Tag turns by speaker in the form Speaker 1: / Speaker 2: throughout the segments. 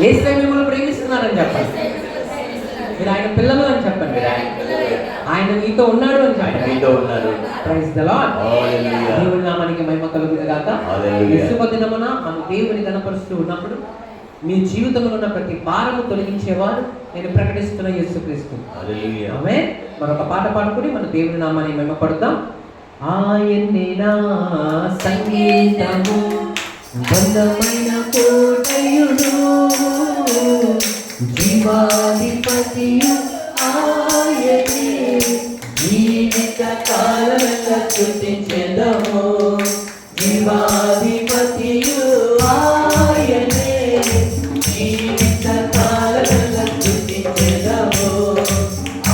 Speaker 1: యేసయ్య మిమ్మల్ని ప్రేమిస్తున్నారని చెప్పండి. మీరు ఆయన పిల్లలు అని చెప్పండి. ఆయన మీతో ఉన్నాడు అని చెప్పండి. Praise the lord. దేవుని నామానికి మహిమ కలుగును గాక. యేసు దినమున మన దేవుని కనపరుస్తూ ఉన్నప్పుడు మీ జీవితంలో ఉన్న ప్రతి భారము తొలగించేవారు నేను ప్రకటిస్తున్న యేసుక్రీస్తు. ఆమేన్. మరొక పాట పాడుకుని మన దేవుని నామాన్ని మహిమపడతాం. ఆయనే నా సంగీతము బలమైన కోటయుడు, జీవాధిపతియు ఆయనే, జీవిత కాలమెల్ల స్తుతించెదము. జీవాధిపతియు ఆయనే, జీవిత కాలమెల్ల స్తుతించెదము.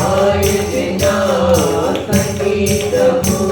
Speaker 1: ఆయనే నా సంగీతము.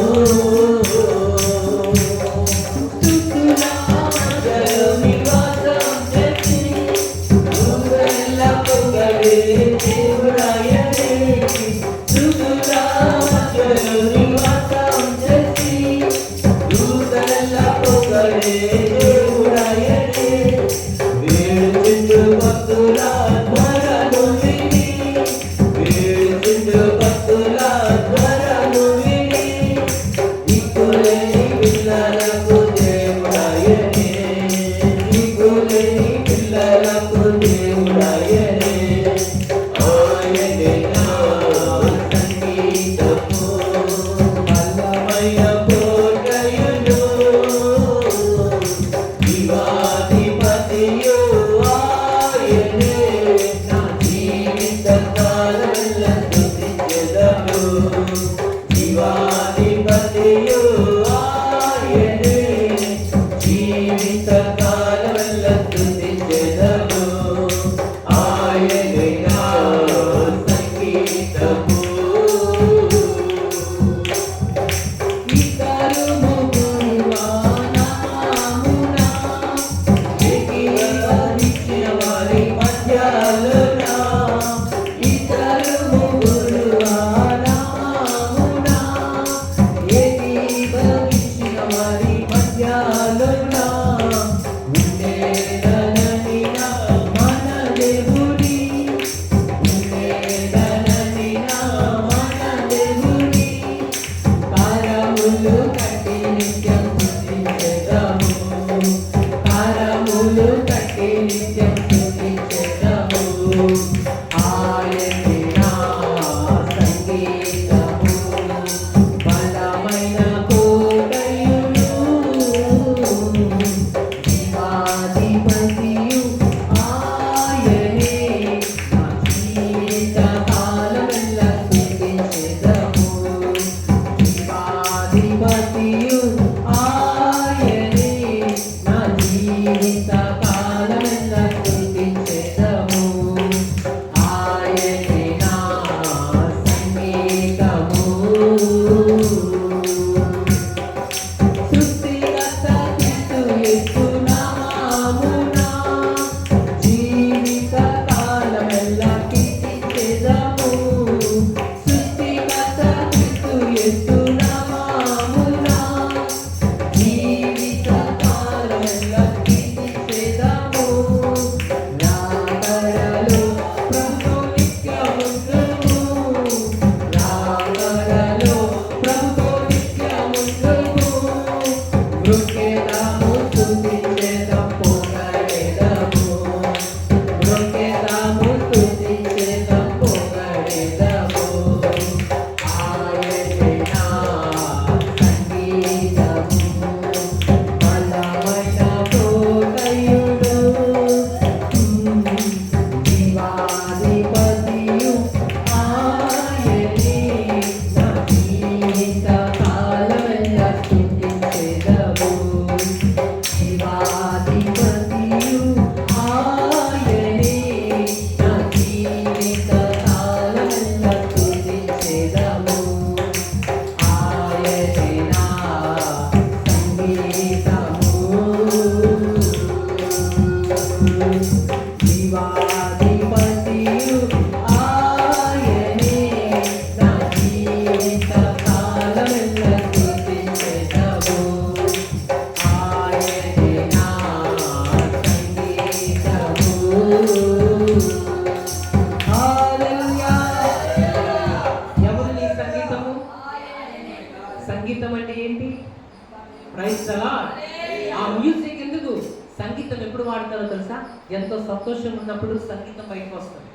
Speaker 1: పాడతారో తెలుసా? ఎంతో సంతోషం ఉన్నప్పుడు సంగీతం బయటకు వస్తుంది.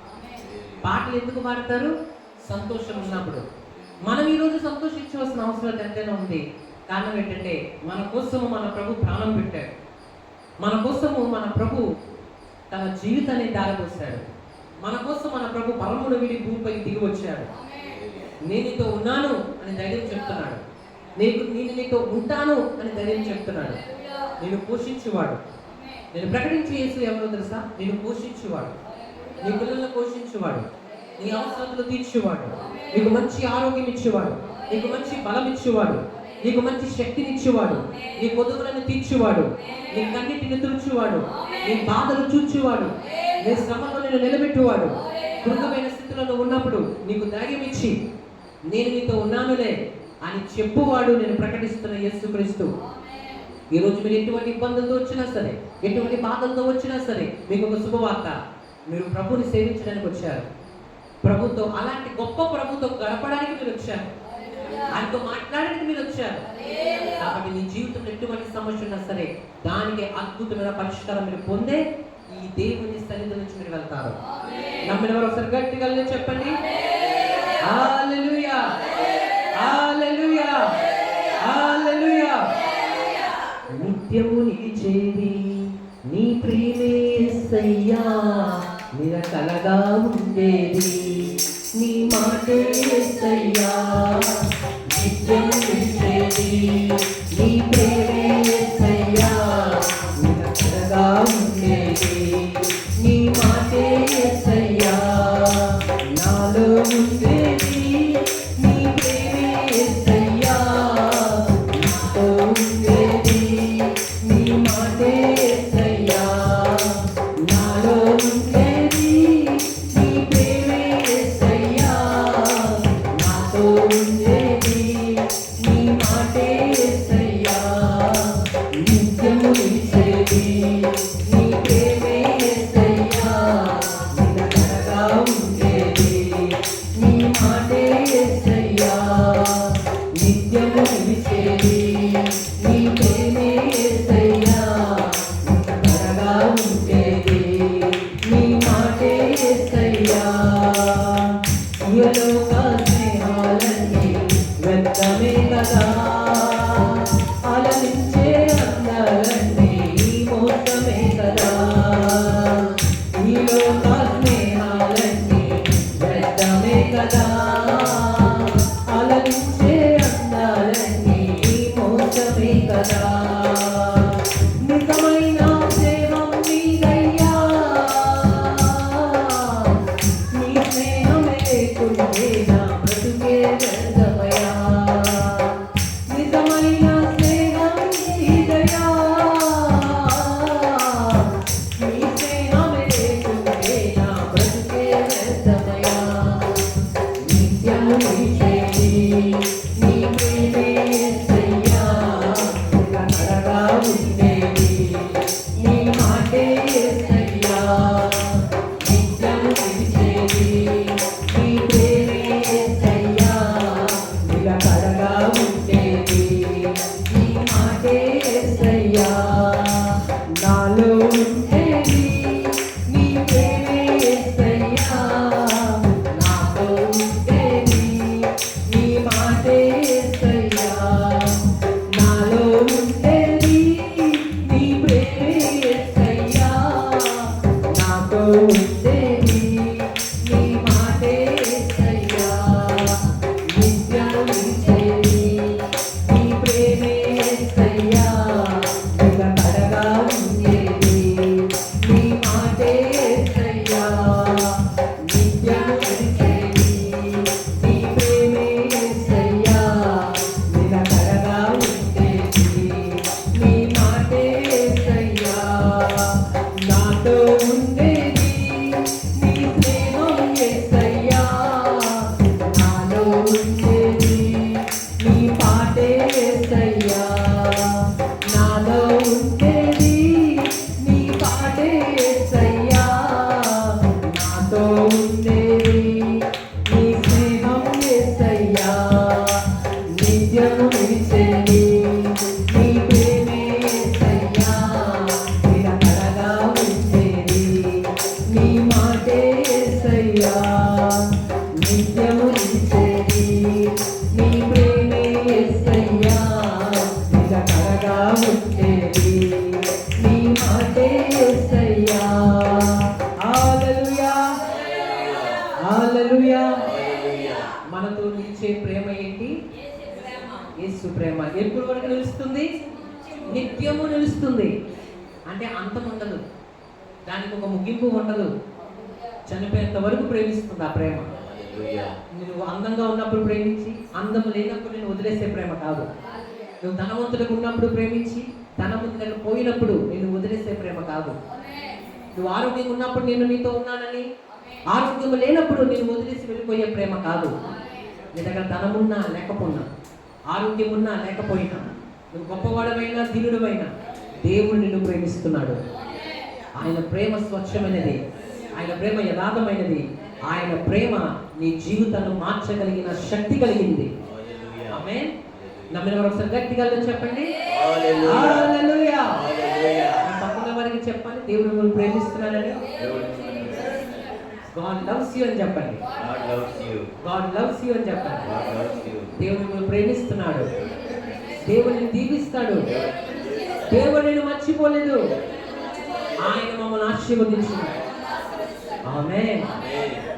Speaker 1: పాటలు ఎందుకు పాడతారు? సంతోషం ఉన్నప్పుడు. మనం ఈరోజు సంతోషించవలసిన అవసరం ఎంతైనా ఉంది. కారణం ఏంటంటే మన కోసము మన ప్రభు ప్రాణం పెట్టాడు. మన కోసము మన ప్రభు తన జీవితాన్ని దారపోసాడు. మన కోసం మన ప్రభు పరమును విడి భూమిపైకి దిగి వచ్చాడు. నేను నీతో ఉన్నాను అని ధైర్యం చెప్తున్నాడు. నేను నీతో ఉంటాను అని ధైర్యం చెప్తున్నాడు. నేను పోషించేవాడు. నేను ప్రకటించే యేసు ఎవరో తెలుసా? నేను పోషించేవాడు, నీ పిల్లలను పోషించేవాడు, నీ అవసరాలు తీర్చేవాడు, నీకు మంచి ఆరోగ్యం ఇచ్చేవాడు, నీకు మంచి బలం ఇచ్చేవాడు, నీకు మంచి శక్తిని ఇచ్చేవాడు, నీ పొదుగులను తీర్చేవాడు, నీ కన్నిటిని తుడిచేవాడు, నీ బాధలు చూచేవాడు, నీ శ్రమలో నేను నిలబెట్టేవాడు. కృతమైన స్థితిలో ఉన్నప్పుడు నీకు ధైర్యం ఇచ్చి నేను నీతో ఉన్నానులే అని చెప్పువాడు నేను ప్రకటిస్తున్న యేసుక్రీస్తు. ఈరోజు మీరు ఎటువంటి ఇబ్బందులతో వచ్చినా సరే, ఎటువంటి బాధలతో వచ్చినా సరే, మీకు ఒక శుభవార్త. మీరు ప్రభుని సేవించడానికి వచ్చారు. ప్రభుతో, అలాంటి గొప్ప ప్రభుతో గడపడానికి మీరు వచ్చారు. ఆయనతో మాట్లాడడానికి మీరు వచ్చారు. కాబట్టి మీ జీవితంలో ఎటువంటి సమస్య ఉన్నా సరే దానికి అద్భుతమైన పరిష్కారం మీరు పొందే ఈ దేవుని సన్నిధి నుంచి మీరు వెళ్తారు. నమ్మిన వారు ఒకసారి గట్టిగా చెప్పండి, హల్లెలూయా, హల్లెలూయా, హల్లెలూయా. నిత్యము నిలిచేది నీ ప్రేమే యేసయ్యా, నిరకలగా ఉండేది నీ మాటే యేసయ్యా. నిత్యము నిలిచేది నీ ప్రేమే యేసయ్యా, నిరకలగా ఉండేది నీ మాటే యేసయ్యా. నాలో ఉండేది నీ ప్రేమే యేసయ్యా, నాతో ఉండేది నీ మాటే యేసయ్యా. నాలో ఉండేది నీ ప్రేమే యేసయ్యా, నాతో ఉండేది నీ మాటే యేసయ్యా. నిత్యము నిలిచేది నీ ప్రేమే యేసయ్యా, నిరకలగా ఉండేది నీ మాటే యేసయ్యా. నిత్యము నిలిచేది నీ ప్రేమే యేసయ్యా, నిరకలగా ఉండేది నీ మాటే యేసయ్యా. ఇహలోక స్నేహాలన్నీ వ్యర్థమే కదా, ఆలలించే అందాలన్నీ మోసమే కదా. ఈ లోక స్నేహాలన్నీ వ్యర్థమే కదా, ఆలలించే అందాలన్నీ మోసమే కదా. నిజమైన స్నేహం నీదయ్యా, నీ స్నేహమే లేకుంటే నా బ్రతుకే వ్యర్థమయ్యా. నిజమైన స్నేహం నీదయ్యా, నీ స్నేహమే లేకుంటే నా బ్రతుకే వ్యర్థమయ్యా. నిత్యము నిలిచేది నీ ప్రేమే యేసయ్యా, నిరకలగా ఉండేది నీ మాటే యేసయ్యా. నిత్యము నిలిచేది నీ ప్రేమే యేసయ్యా, నిరకలగా ఉండేది నీ మాటే యేసయ్యా. నాలో ఉండేది నీ ప్రేమే యేసయ్యా, నాతో ఉండేది నీ మాటే యేసయ్యా. నాలో ఉండేది నీ ప్రేమే యేసయ్యా, నాతో ఉండేది నీ మాటే యేసయ్యా. నిత్యము నిలిచేది నీ ప్రేమే యేసయ్యా, నిరకలగా ఉండేది నీ మాటే యేసయ్యా. నిత్యము నిలిచేది నీ ప్రేమే యేసయ్యా, నిరకలగా ఉండేది నీ మాటే యేసయ్యా. నాతో ఉండేది నీ స్నేహం యేసయ్యా, నాలో ఉండేది నీ పాటే యేసయ్యా. నాలో ఉండేది నీ పాటే యేసయ్యా, నాతో ఉండేది నీ స్నేహం యేసయ్యా. నిత్యము నిలిచేది నీ ప్రేమే యేసయ్యా, నిరకలగా హల్లెలూయా హల్లెలూయా. మనతో నిలిచే ప్రేమ ఏంటి? యేసు ప్రేమ. ఎప్పుడు వరకు నిలుస్తుంది? నిత్యము నిలుస్తుంది. అంటే అంతం ఉండదు, దానికి ఒక ముగింపు ఉండదు. చనిపోయేంత వరకు ప్రేమిస్తుంది ఆ ప్రేమ. నువ్వు అందంగా ఉన్నప్పుడు ప్రేమించి, అందం లేనప్పుడు నేను వదిలేసే ప్రేమ కాదు. నువ్వు ధనవంతులకు ఉన్నప్పుడు ప్రేమించి, ధనవంతులకు పోయినప్పుడు నేను వదిలేసే ప్రేమ కాదు. నువ్వు ఆరోగ్యంగా ఉన్నప్పుడు నేను నీతో ఉన్నానని, ఆరోగ్యం లేనప్పుడు నేను వదిలేసి వెళ్ళిపోయే ప్రేమ కాదు. నీ దగ్గర ధనమున్నా లేకపోయినా, ఆరోగ్యం ఉన్నా లేకపోయినా, నువ్వు గొప్పవాడమైనా దీనుడమైనా, దేవుడు నిన్ను ప్రేమిస్తున్నాడు. ఆయన ప్రేమ స్వచ్ఛమైనది, ఆయన ప్రేమ యథార్థమైనది, ఆయన ప్రేమ నీ జీవితాన్ని మార్చగలిగిన శక్తి కలిగింది. ఆమేన్. నమ్మిన వారు ఒకసారి గట్టిగా చెప్పండి హల్లెలూయా. తప్పకుండా వారికి చెప్పండి, దేవుడు మిమ్మల్ని ప్రేమిస్తున్నాడని. God loves you అని చెప్పండి. God loves you అని చెప్పండి. దేవుడు మిమ్మల్ని ప్రేమిస్తున్నాడు. దేవుడిని దీవిస్తాడు. దేవుడు నిన్ను మర్చిపోలేదు. ఆయన మమ్మల్ని ఆశీర్వదించున్నాడు. ఆమేన్.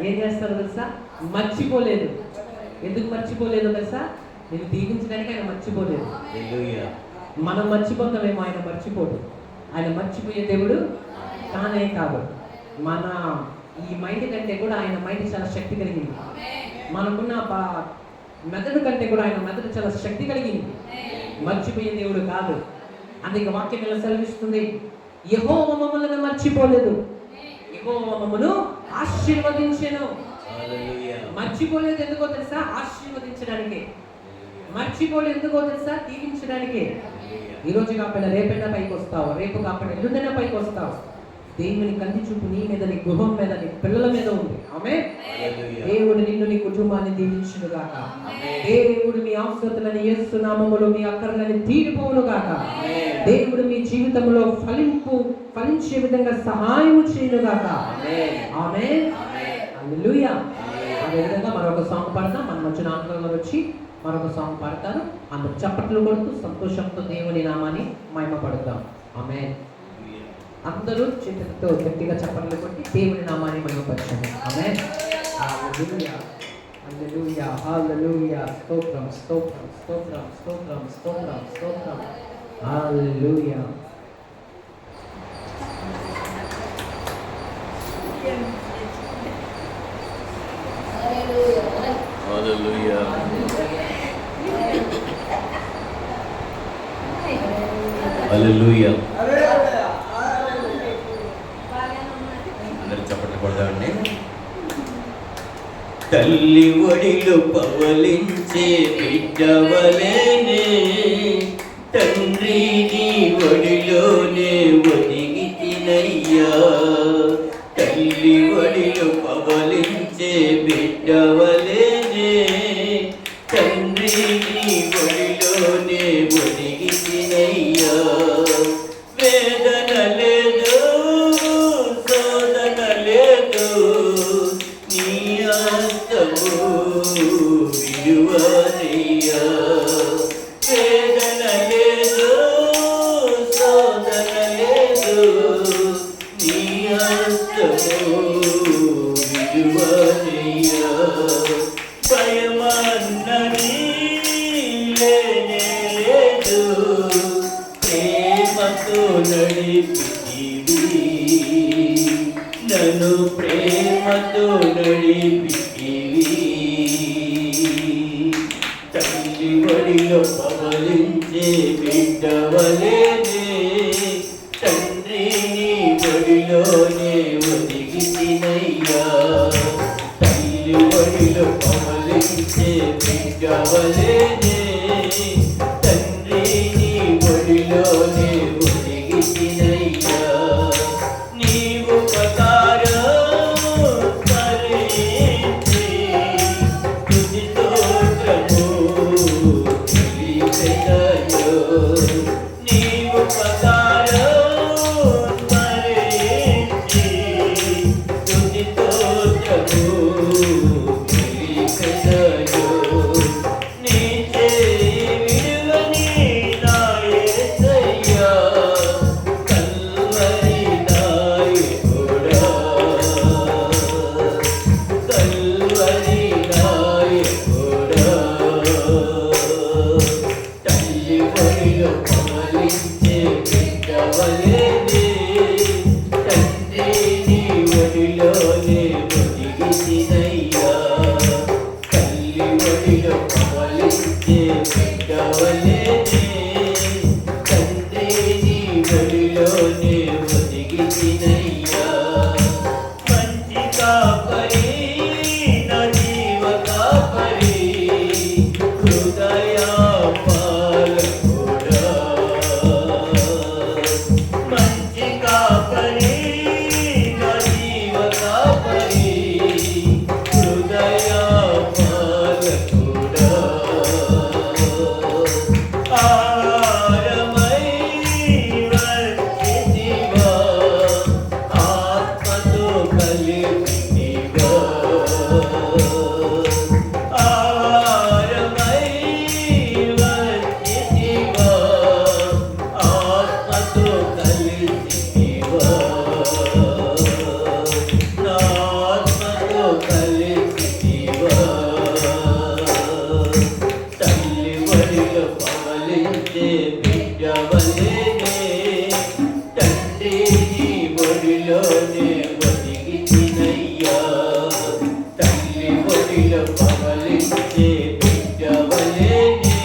Speaker 1: ఏం చేస్తారో తెలుసా? మర్చిపోలేదు. ఎందుకు మర్చిపోలేదు తెలుసా? నేను దీవించడానికి ఆయన మర్చిపోలేదు. మనం మర్చిపోతామేమో, ఆయన మర్చిపోడు. ఆయన మర్చిపోయే దేవుడు కానే కాదు. మన ఈ మైండ్ కంటే కూడా ఆయన మైండ్ చాలా శక్తి కలిగింది. మనకున్న మెదడు కంటే కూడా ఆయన మెదడు చాలా శక్తి కలిగింది. మర్చిపోయే దేవుడు కాదు. అందుకే వాక్యం ఎలా సెలవిస్తుంది? యెహోవా మమ్మల్ని మర్చిపోలేదు, యెహోవా మమ్మల్ని ఆశీర్వదించెను. మర్చిపోలేదు ఎందుకో తెలుసా? ఆశీర్వదించడానికి. మర్చిపోలేదు ఎందుకో తెలుసా? దీవించడానికి. ఈరోజు కాకపోయినా రేపైనా పైకి వస్తావు, రేపు కాకపోయినా ఎల్లుండైనా పైకి వస్తావు. దేవుని కంటి చూపు నీ మీద, నీ గృహం మీద, నీ పిల్లల మీద ఉంది. ఆమేన్. దేవుడు నిన్ను, నీ కుటుంబాన్ని దీవించును గాక. దేవుడు మీ అవసరతలను యేసు నామములో మీ అక్కర్లను తీరిపోవును గాక. దేవుడు మీ జీవితంలో ఫలించే విధంగా సహాయం చేయను గాక. ఆమేన్. హల్లెలూయా. అదేవిధంగా మరొక సాంగ్ పాడతాం. మన మధ్య ఆంగ్లంలో వచ్చి మరొక సాంగ్ పాడతారు. అందరూ చప్పట్లు కొడుతూ సంతోషంతో దేవుని నామాన్ని మహిమ పడతాం. ఆమేన్. అందరూ చేతులతో గట్టిగా చప్పట్లు కొట్టి దేవుని నామాన్ని మహిమపరచండి. ఆమేన్. హల్లెలూయా హల్లెలూయా హల్లెలూయా. స్తోత్రం స్తోత్రం స్తోత్రం స్తోత్రం స్తోత్రం స్తోత్రం. హల్లెలూయా.
Speaker 2: హల్లెలూయా. హల్లెలూయా. అందరూ చప్పట్లు కొడదామండి. తల్లి ఒడిలో పవలించే బిడ్డవలేనే, తండ్రి నీ ఒడిలోనే ఒదిగితినయ్యా. తల్లి ఒడిలో పవలించే బిడ్డవలేనే, తండ్రి నీ ఒడిలోనే ఒదిగితినయ్యా. వేదన లేదు, శోధన లేదు, నీ హస్తము విడువనయ్యా. వేదన లేదు, శోధన లేదు, నీ హస్తము విడువనయ్యా. భయమన్నది లేనే లేదు, ప్రేమతో నడిపితివి నన్ను, ప్రేమతో నడిపితివి. తల్లి ఒడిలో పవలించే బిడ్డవలేనే, తండ్రి నీ ఒడిలోనే ఒదిగితినయ్యా. తల్లి ఒడిలో పవలించే బిడ్డవలేనే, తండ్రి నీ ఒడిలోనే ఒదిగితినయ్యా. నీవు ప్రకారం స్మరించి స్తుతి స్తోత్రము తెలిపెదయో. నీవు ప్రకారం స్మరించి స్తుతి స్తోత్రము తెలిపెదయో. నీ ఒదిగిసినయ్యా తల్లి ఒడిలో పవలించే బిడ్డవలేనే తండ్రి నీ ఒడిలోనే ఒదిగిసినయ్యా మంచి కాపరి నా జీవ కాపరి హృదయ పాలకుడా మంచి కాపరి నా జీవ కాపరి హృదయ పాలకుడా ఆరమై వర్తితివా ఆత్మతో కలిపితివా ఆరమై వర్తితివా ఆత్మతో కలిపితివా నా ఆత్మతో కలిపితివా తల్లి ఒడిలో పవలించే బిడ్డవలేనే తండ్రి నీ ఒడిలోనే ఒదిగిసినయ్యా తల్లి ఒడిలో పవలించే బిడ్డవలేనే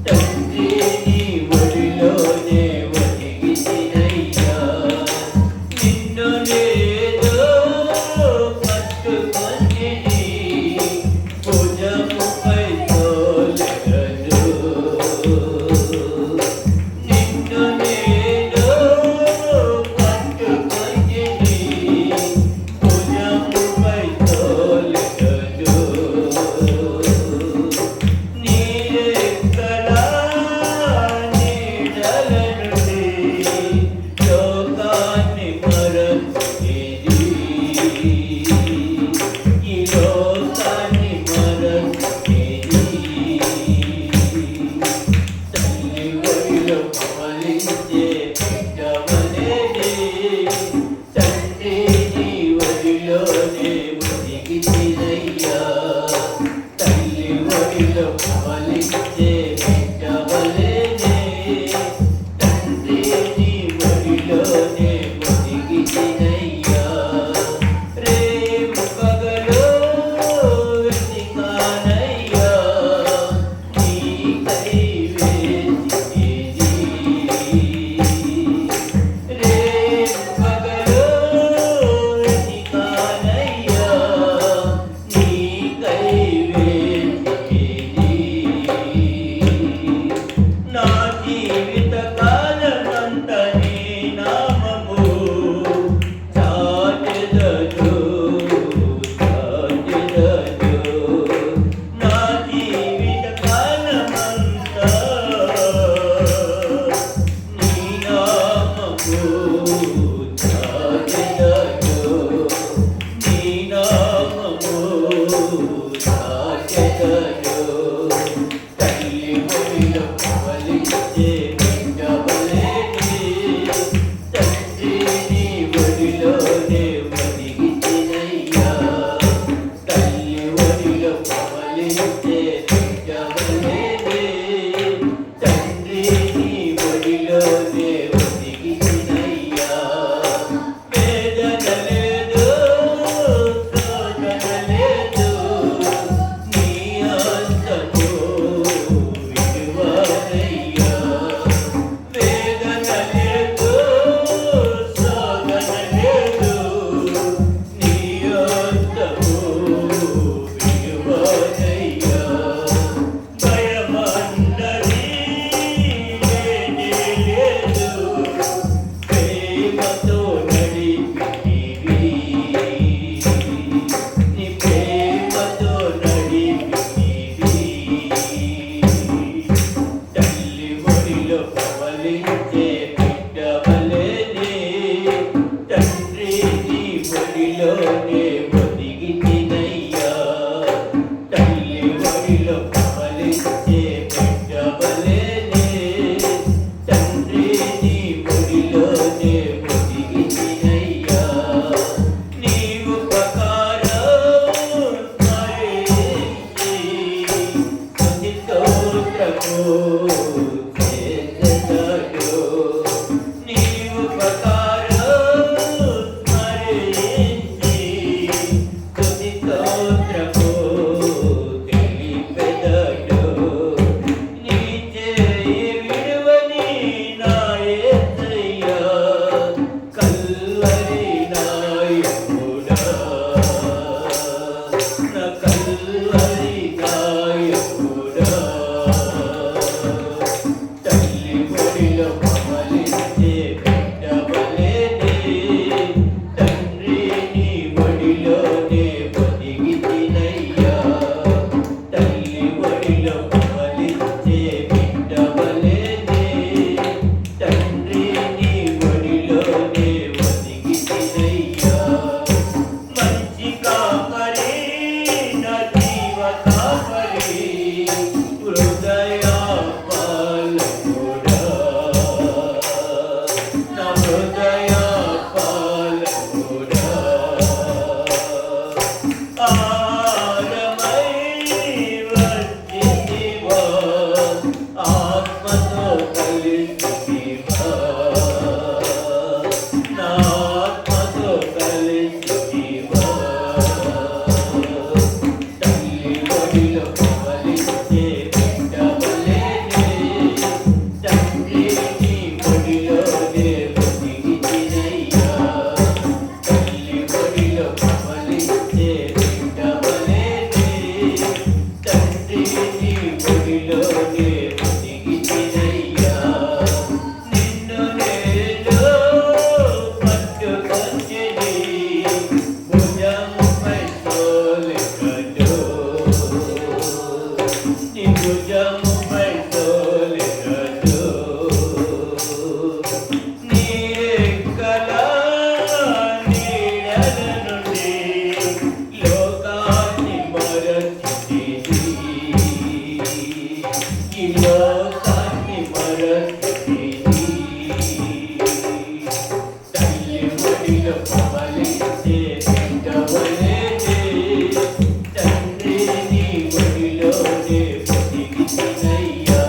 Speaker 2: తండ్రి నీ ఒడిలోనే ఒదిగిసినయ్యా నిన్ను నేదో పట్టుకొనిని భుజముపై తోలెదను నిన్ను నేదో పట్టుకొనిని ఇచ్చినయ్యా. మంచి కాపరి నా జీవ కాపరి హృదయ పాలకుడా, నా హృదయ పాలకుడా. ఆరమై వర్ధిల్లివా, ఆత్మతో కలిసివా, నా ఆత్మతో కలిసివా. తల్లి ఒడిలో పవలించే బిడ్డవలెనే, తండ్రి నీ ఒడిలోనే బతికితినయ్యా. తల్లి ఒడిలో పవలించే బిడ్డవలెనే, తండ్రి నీ ఒడిలోనే బతికితినయ్యా. నిన్ను నేను పట్టుకొంటిని, భుజముపై తోలెదను, నీ భుజముపై తోలెదను. నీ రెక్కల నీడల నుండి లోకాన్ని మరచితిని, ఈ లోకాన్ని మరచితిని. తల్లి ఒడిలో పవలించే బిడ్డవలెనే, తండ్రి నీ ఒడిలోనే బతికితినయ్యా.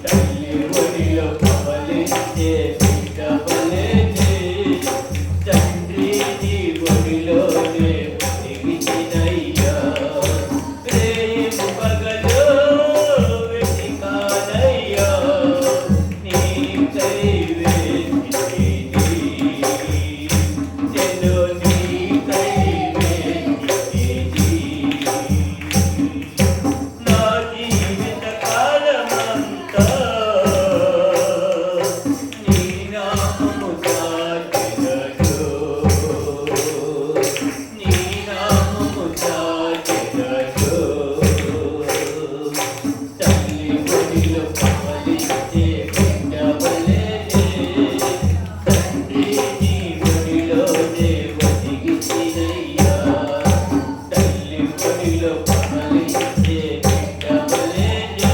Speaker 2: తల్లి ఒడిలో పవలించే బిడ్డవలెనే, తండ్రి నీ ఒడిలోనే బతికితినయ్యా. రేపు పగలు వెతికానయ్యా, నీకై వేచితిని, నేను నీకై వేచితిని. నా జీవిత కాలమంతా నీ నామము చాటెదను, నీ నామము చాటెదను. తల్లి ఒడిలో పవలించే బిడ్డవలెనే, తండ్రి నీ ఒడిలోనే బతికితినయ్యా. తల్లి ఒడిలో పవలించే బిడ్డవలెనే,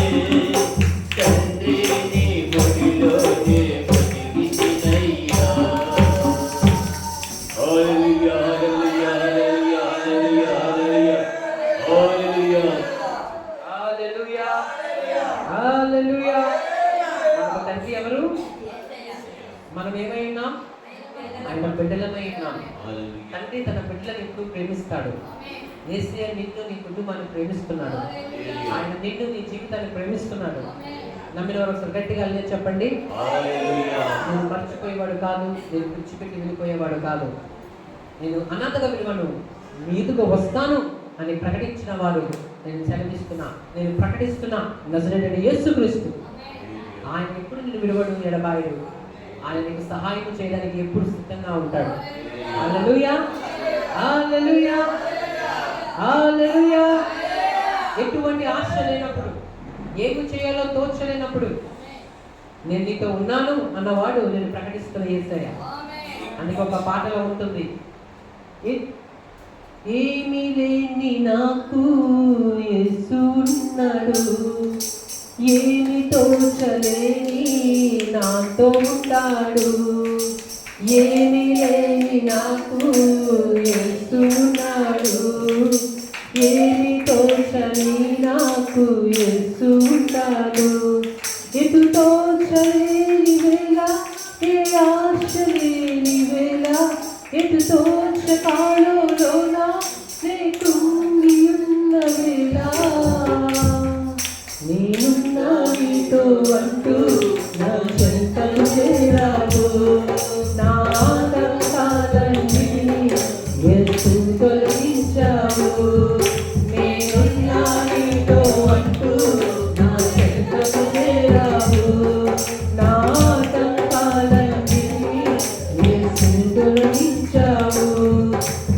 Speaker 2: తండ్రి నీ ఒడిలోనే బతికితినయ్యా. హల్లెలూయా, హల్లెలూయా, హల్లెలూయా, హల్లెలూయా, హల్లెలూయా.
Speaker 1: హల్లెలూయా, హల్లెలూయా. మనకు తండ్రి ఎవరు? మనం ఏమై ఉన్నాం? ఆయన బిడ్డలమై ఉన్నాం.
Speaker 2: హల్లెలూయా.
Speaker 1: తండ్రి తన బిడ్డలను ఎప్పుడు ప్రేమిస్తాడు. యేసయ్య నిన్ను నీ కుటుంబాన్ని ప్రేమిస్తున్నాడు. ఆయన నిన్ను నీ జీవితాన్ని ప్రేమిస్తున్నాడు. నమ్మిన వారు ఒకసారి గట్టిగా హల్లెలూయా చెప్పండి.
Speaker 2: హల్లెలూయా.
Speaker 1: నేను మర్చిపోయేవాడు కాదు, నేను విడిచిపెట్టి వెళ్ళిపోయేవాడు కాదు, నేను అనాథగా విలువను, మీ ఎదుగు వస్తాను అని ప్రకటించిన వాడు. నేను సెలవిస్తున్నా, నేను ప్రకటిస్తున్నా, నజరేయుడైన యేసుక్రీస్తు ఆయన ఎప్పుడు నిన్ను విలువడు, ఎడబాయడు. ఆయన నీకు సహాయం చేయడానికి ఎప్పుడు సిద్ధంగా ఉంటాడు. హల్లెలూయా, హల్లెలూయా, హల్లెలూయా. ఎటువంటి ఆశ లేనప్పుడు, ఏమి చేయాలో తోచలేనప్పుడు నేను నీతో ఉన్నాను అన్నవాడు నేను ప్రకటిస్తున్న యేసయ్య. అందుకే ఒక పాటలో ఉంటుంది, ఏమీ లేని నాకు యేసు ఉన్నాడు, ఏమి తోచలేని నాతో ఉంటాడు. ఏమీ లేని నాకు యేసు ఉన్నాడు, ఏమి తోచని నాకు యేసు ఉంటాడు. ఎటు తోచలేని వేళ, ఏ ఆశ లేని వేళ, ఎటు తోచకాలోన నే కృంగి ఉన్న వేళ, నేనున్నా నీతో అంటూ నా చెంతకు చేరావు. నా ఆటంకాలన్నిటినీ యేసు తొలగించావు. నేనున్నా నీతో అంటూ నా చెంతకు చేరావు. నా ఆటంకాలన్నిటినీ యేసు తొలగించావు.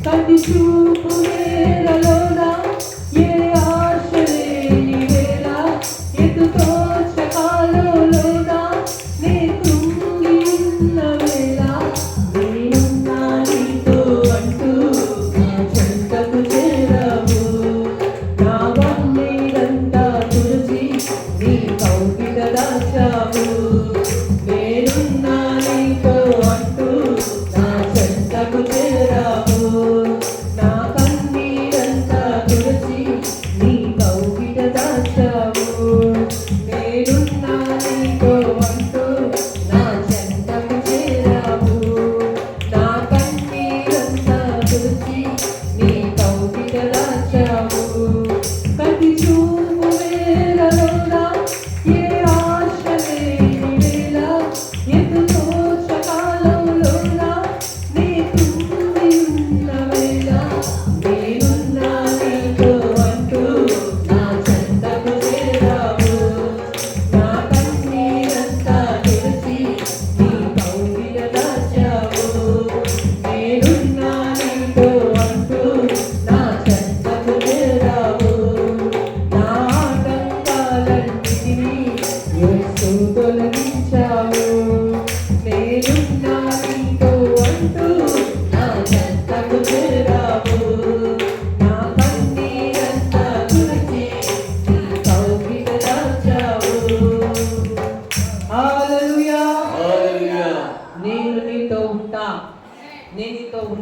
Speaker 1: కంటి చూపు నేలలోన ఏ ఆశ లేని వేళ, ఎటు తోచకాలోన నే కృంగి ఉన్న వేళ, నేనున్నా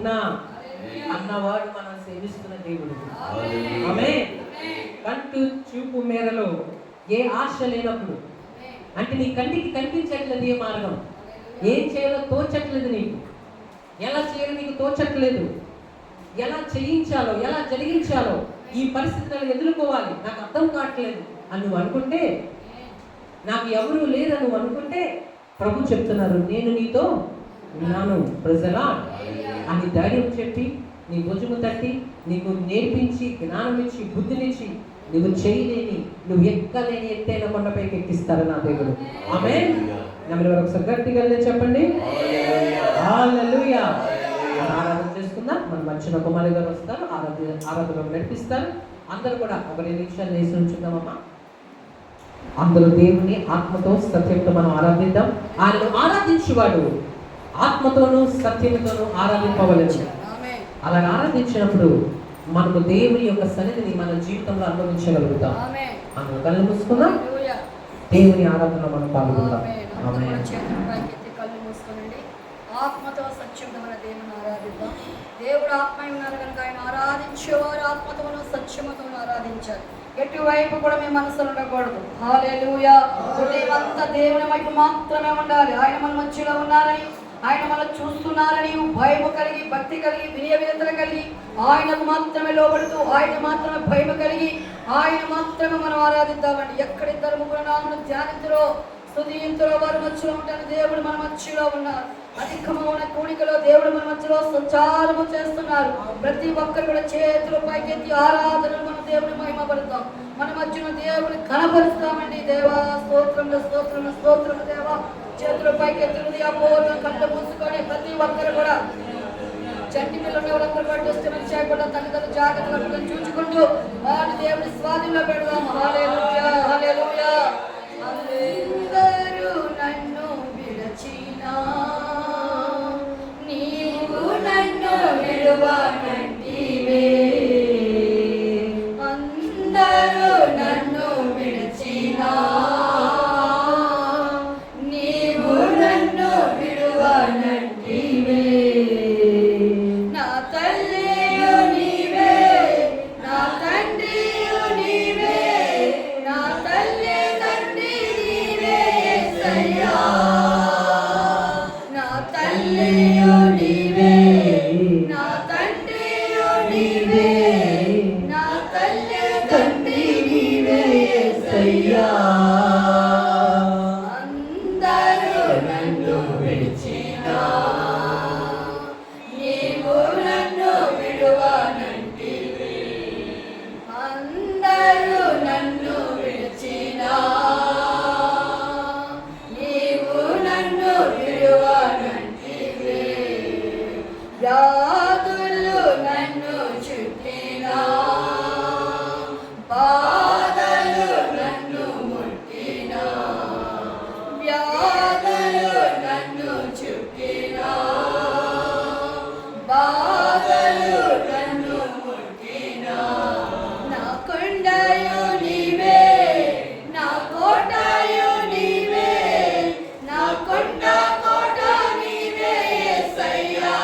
Speaker 1: ఉన్నా అన్నవాడు మనం సేవిస్తున్న దేవుడు. ఆమేన్. కంటి చూపు మేరలో ఏ ఆశ లేనప్పుడు, అంటే నీ కంటికి కనిపించట్లేదు ఏ మార్గం, ఏం చేయాలో తోచట్లేదు, నీకు ఎలా చేయాలో నీకు తోచట్లేదు, ఎలా చేయించాలో ఎలా జరిగించాలో, ఈ పరిస్థితులను ఎదుర్కోవాలి నాకు అర్థం కావట్లేదు అని నువ్వు అనుకుంటే, నాకు ఎవరు లేరని నువ్వు అనుకుంటే, ప్రభు చెప్తున్నారు నేను నీతో ఉన్నాను ప్రజలా అని ధైర్యం చెప్పి నీ భుజము తట్టి నీకు నేర్పించి జ్ఞానం ఇచ్చి బుద్ధినిచ్చి నువ్వు చేయలేని నువ్వు ఎక్కలేని ఎత్తైన కొండపైకి ఎక్కిస్తారు నా దేవుడు. ఆమేన్. నమ్మని వారు ఒకసారి గట్టిగా చెప్పండి హల్లెలూయా. ఆరాధన చేసుకుందాం. మన మధ్యన కుమారి గారు వస్తారు, ఆరాధన నడిపిస్తారు. అందరూ కూడా ఒక 2 నిమిషాలు వేసి ఉంచుదామమ్మా. అందరూ దేవుని ఆత్మతో సత్యంతో మనం ఆరాధిద్దాం. ఆయనను ఆరాధించేవాడు ఆత్మతోనూ సత్యంతోనూ ఆరాధింపవలెను. అలా ఆరాధించినప్పుడు మనకు దేవుని యొక్క సన్నిధిని మన జీవితంలో అనుభవించగలుగుతాం. మనం కళ్ళు మూసుకుందాం, దేవుని ఆరాధనలో మనం పాల్గొందాం.
Speaker 3: కళ్ళు మూసుకోనండి. ఆత్మతో సత్యంతో మన దేవుని ఆరాధిద్దాం. దేవుడు ఆత్మ ఉన్నారు కనుక ఆయన ఆరాధించేవారు ఆత్మతోనూ సత్యముతోనూ ఆరాధించాలి. ఎటువైపు కూడా మీ మనసులో ఉండకూడదు. హల్లెలూయా. హృదయమంతా దేవుని వైపు మాత్రమే ఉండాలి. ఆయన మన మధ్యలో ఉన్నారని, ఆయన మనం చూస్తున్నారని భయం కలిగి, భక్తి కలిగి, వినయవిధేయత కలిగి, ఆయనకు మాత్రమే లోబడుతూ, ఆయన మాత్రమే భయం కలిగి, ఆయన మాత్రమే మనం ఆరాధిద్దామండి. ఎక్కడిద్దరు ముగ్గురు నామమును ధ్యానింతురో స్తుతింతురో వారి మధ్యలో ఉంటారు. దేవుడు మన మధ్యలో ఉన్నారు. అధికమైన కూడికలో దేవుడు మన మధ్యలో సంచారము చేస్తున్నారు. ప్రతి ఒక్కరు కూడా చేతులు పైకెత్తి ఆరాధనలు మన దేవుని మహిమపడతాం. మన మధ్యలో దేవుని కనపరుస్తామండి. దేవా స్తోత్రములు స్తోత్రములు స్తోత్రము దేవా. చేతులు పైకెత్తున్నది అపూర్వ కళ్ళు మూసుకొని ప్రతి ఒక్కరు కూడా చంటి పిల్లలు ఎవరందరూ కూడా డిస్టర్బెన్స్ చేయకుండా తల్లిదండ్రులు జాగ్రత్తగా చూసుకుంటూ వారి దేవుని స్వాధీనంలో పెడదాం. హల్లెలూయా హల్లెలూయా. అందరూ నన్ను విడచినా నీవు నన్ను విడువనంటివే. అందరూ నన్ను విడచినా నీవు నన్ను విడువనంటివే. నా తల్లియు నీవే, నా తండ్రియు నీవే, నా తల్లి తండ్రి నీవే యేసయ్యా. నా తల్లియు నీవే, నా తండ్రియు నీవే, నా తల్లి తండ్రి నీవే యేసయ్యా. అందరూ నన్ను విడిచినా నీవు నన్ను విడువనంటివే. అందరూ నన్ను విడిచినా నీవు నన్ను విడువనంటివే. వ్యాధులు నన్ను చుట్టినా, బాధలు నన్ను ముట్టినా, వ్యాధులు నన్ను చుట్టినా, బాధలు నన్ను ముట్టినా. నా కొండయు నీవే, నా కోటయు నీవే, నా కొండ కోట నీవే యేసయ్యా.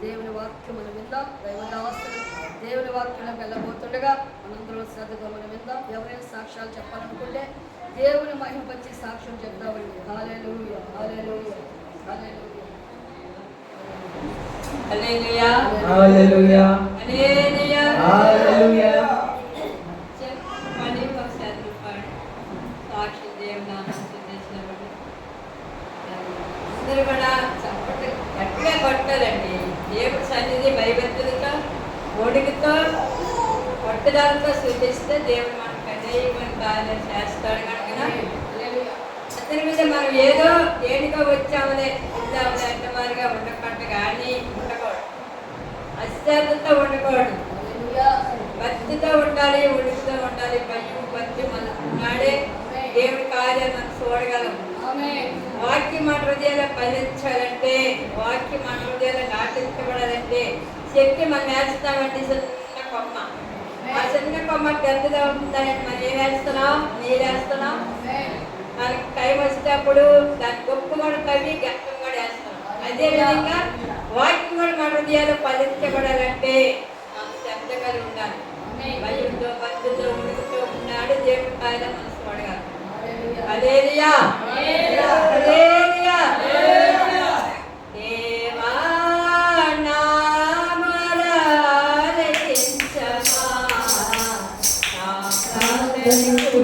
Speaker 3: దేవుని వాక్యమును విందాం. దైవదాసులు దేవుని వాక్యంలో వెళ్ళబోతుండగా మనందరూ శ్రద్ధగా మనం విందాం. ఎవరైనా సాక్ష్యాలు చెప్పాలనుకుంటే దేవుని మహిమపరిచి సాక్ష్యం చెప్తామండి. హల్లెలూయా, హల్లెలూయా, హల్లెలూయా,
Speaker 1: హల్లెలూయా, హల్లెలూయా, హల్లెలూయా, హల్లెలూయా.
Speaker 4: చెప్పండి ఒకసారి చెప్పండి. సాక్షి దేవుని నామం చేసినప్పుడు అందరూ కూడా చప్పట్లు గట్టిగా కొట్టాలండి. దేవుడి సన్నిధి భయభక్తులతో ఓడికతో పట్టుదలతో సూచిస్తే దేవుడు మనకు అనేకమైన కార్యాలు చేస్తాడు కనుక అతని మీద మనం ఏదో దేనికో వచ్చామలే ఇద్దామలే అంటే మాదిరిగా ఉండకుండా కానీ ఉండకూడదు. అశ్రద్ధతో ఉండకూడదు. భక్తితో ఉండాలి, ఉడికితో ఉండాలి. భయం భక్తి మనం ఉన్నాడే దేవుడి కార్యాలు మనం చూడగలం. వాక్యం మన హృదయాలు ఫలించాలంటే, వాక్యం మన హృదయాలు నాటించబడాలంటే శక్తి మనం వేస్తామంటే చిన్న కొమ్మ. ఆ చిన్న కొమ్మ పెద్దగా ఉంటుందని మనం ఏం వేస్తున్నాం? నీరు వేస్తున్నాం. మనకి టైం వచ్చేటప్పుడు దాని గొప్ప కూడా తవ్వి గట్టం కూడా వేస్తున్నాం. అదేవిధంగా వాక్యం కూడా మన హృదయాలు ఫలించబడాలంటే మనం శ్రద్ధ కలిగి ఉండాలి. భయంతో భక్తితో ఉడుకుతూ ఉన్నాడు దేవుడి కార్యాలు మనం చూడగలం. హల్లెలూయా, హల్లెలూయా. దేవా నామరచించమా నా ప్రార్థనకు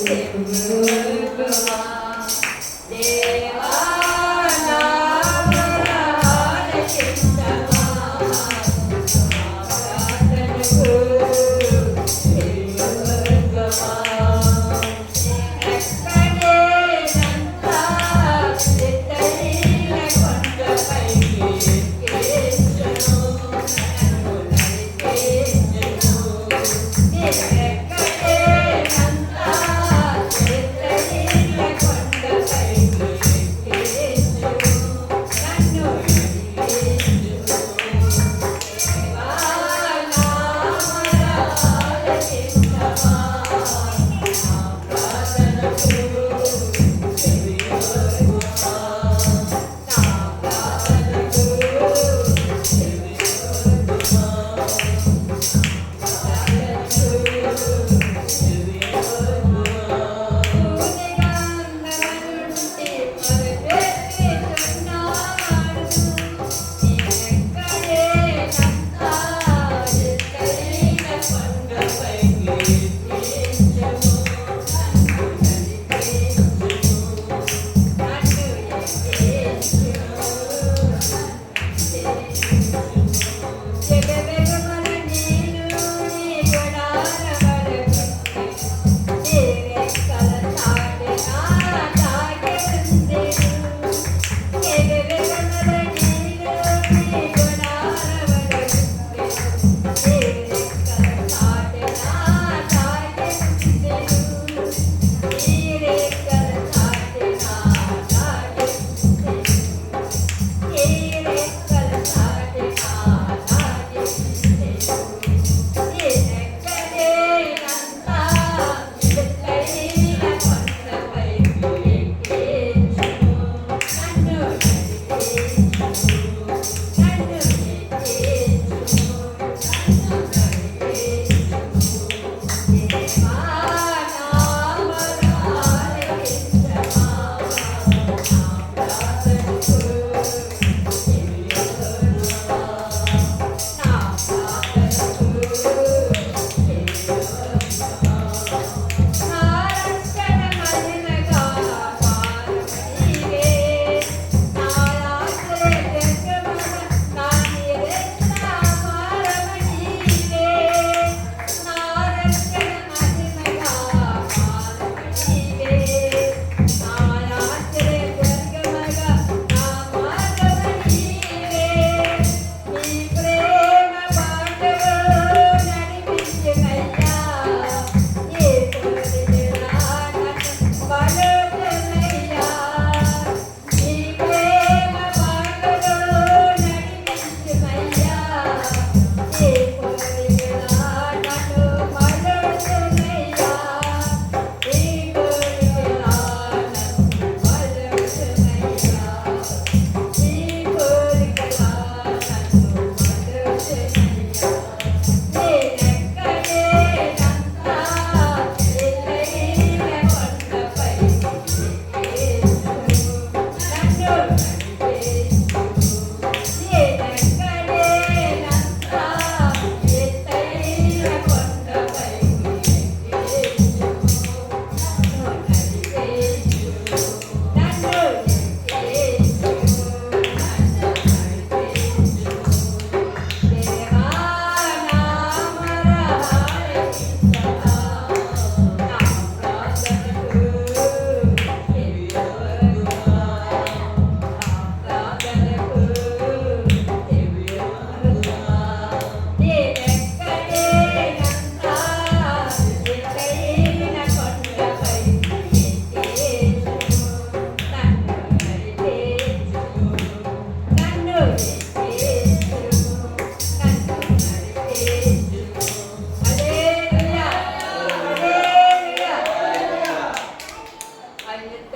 Speaker 4: దేవుడుమా. దేవా నామరచించమా నా ప్రార్థనకు దేవుడుమా.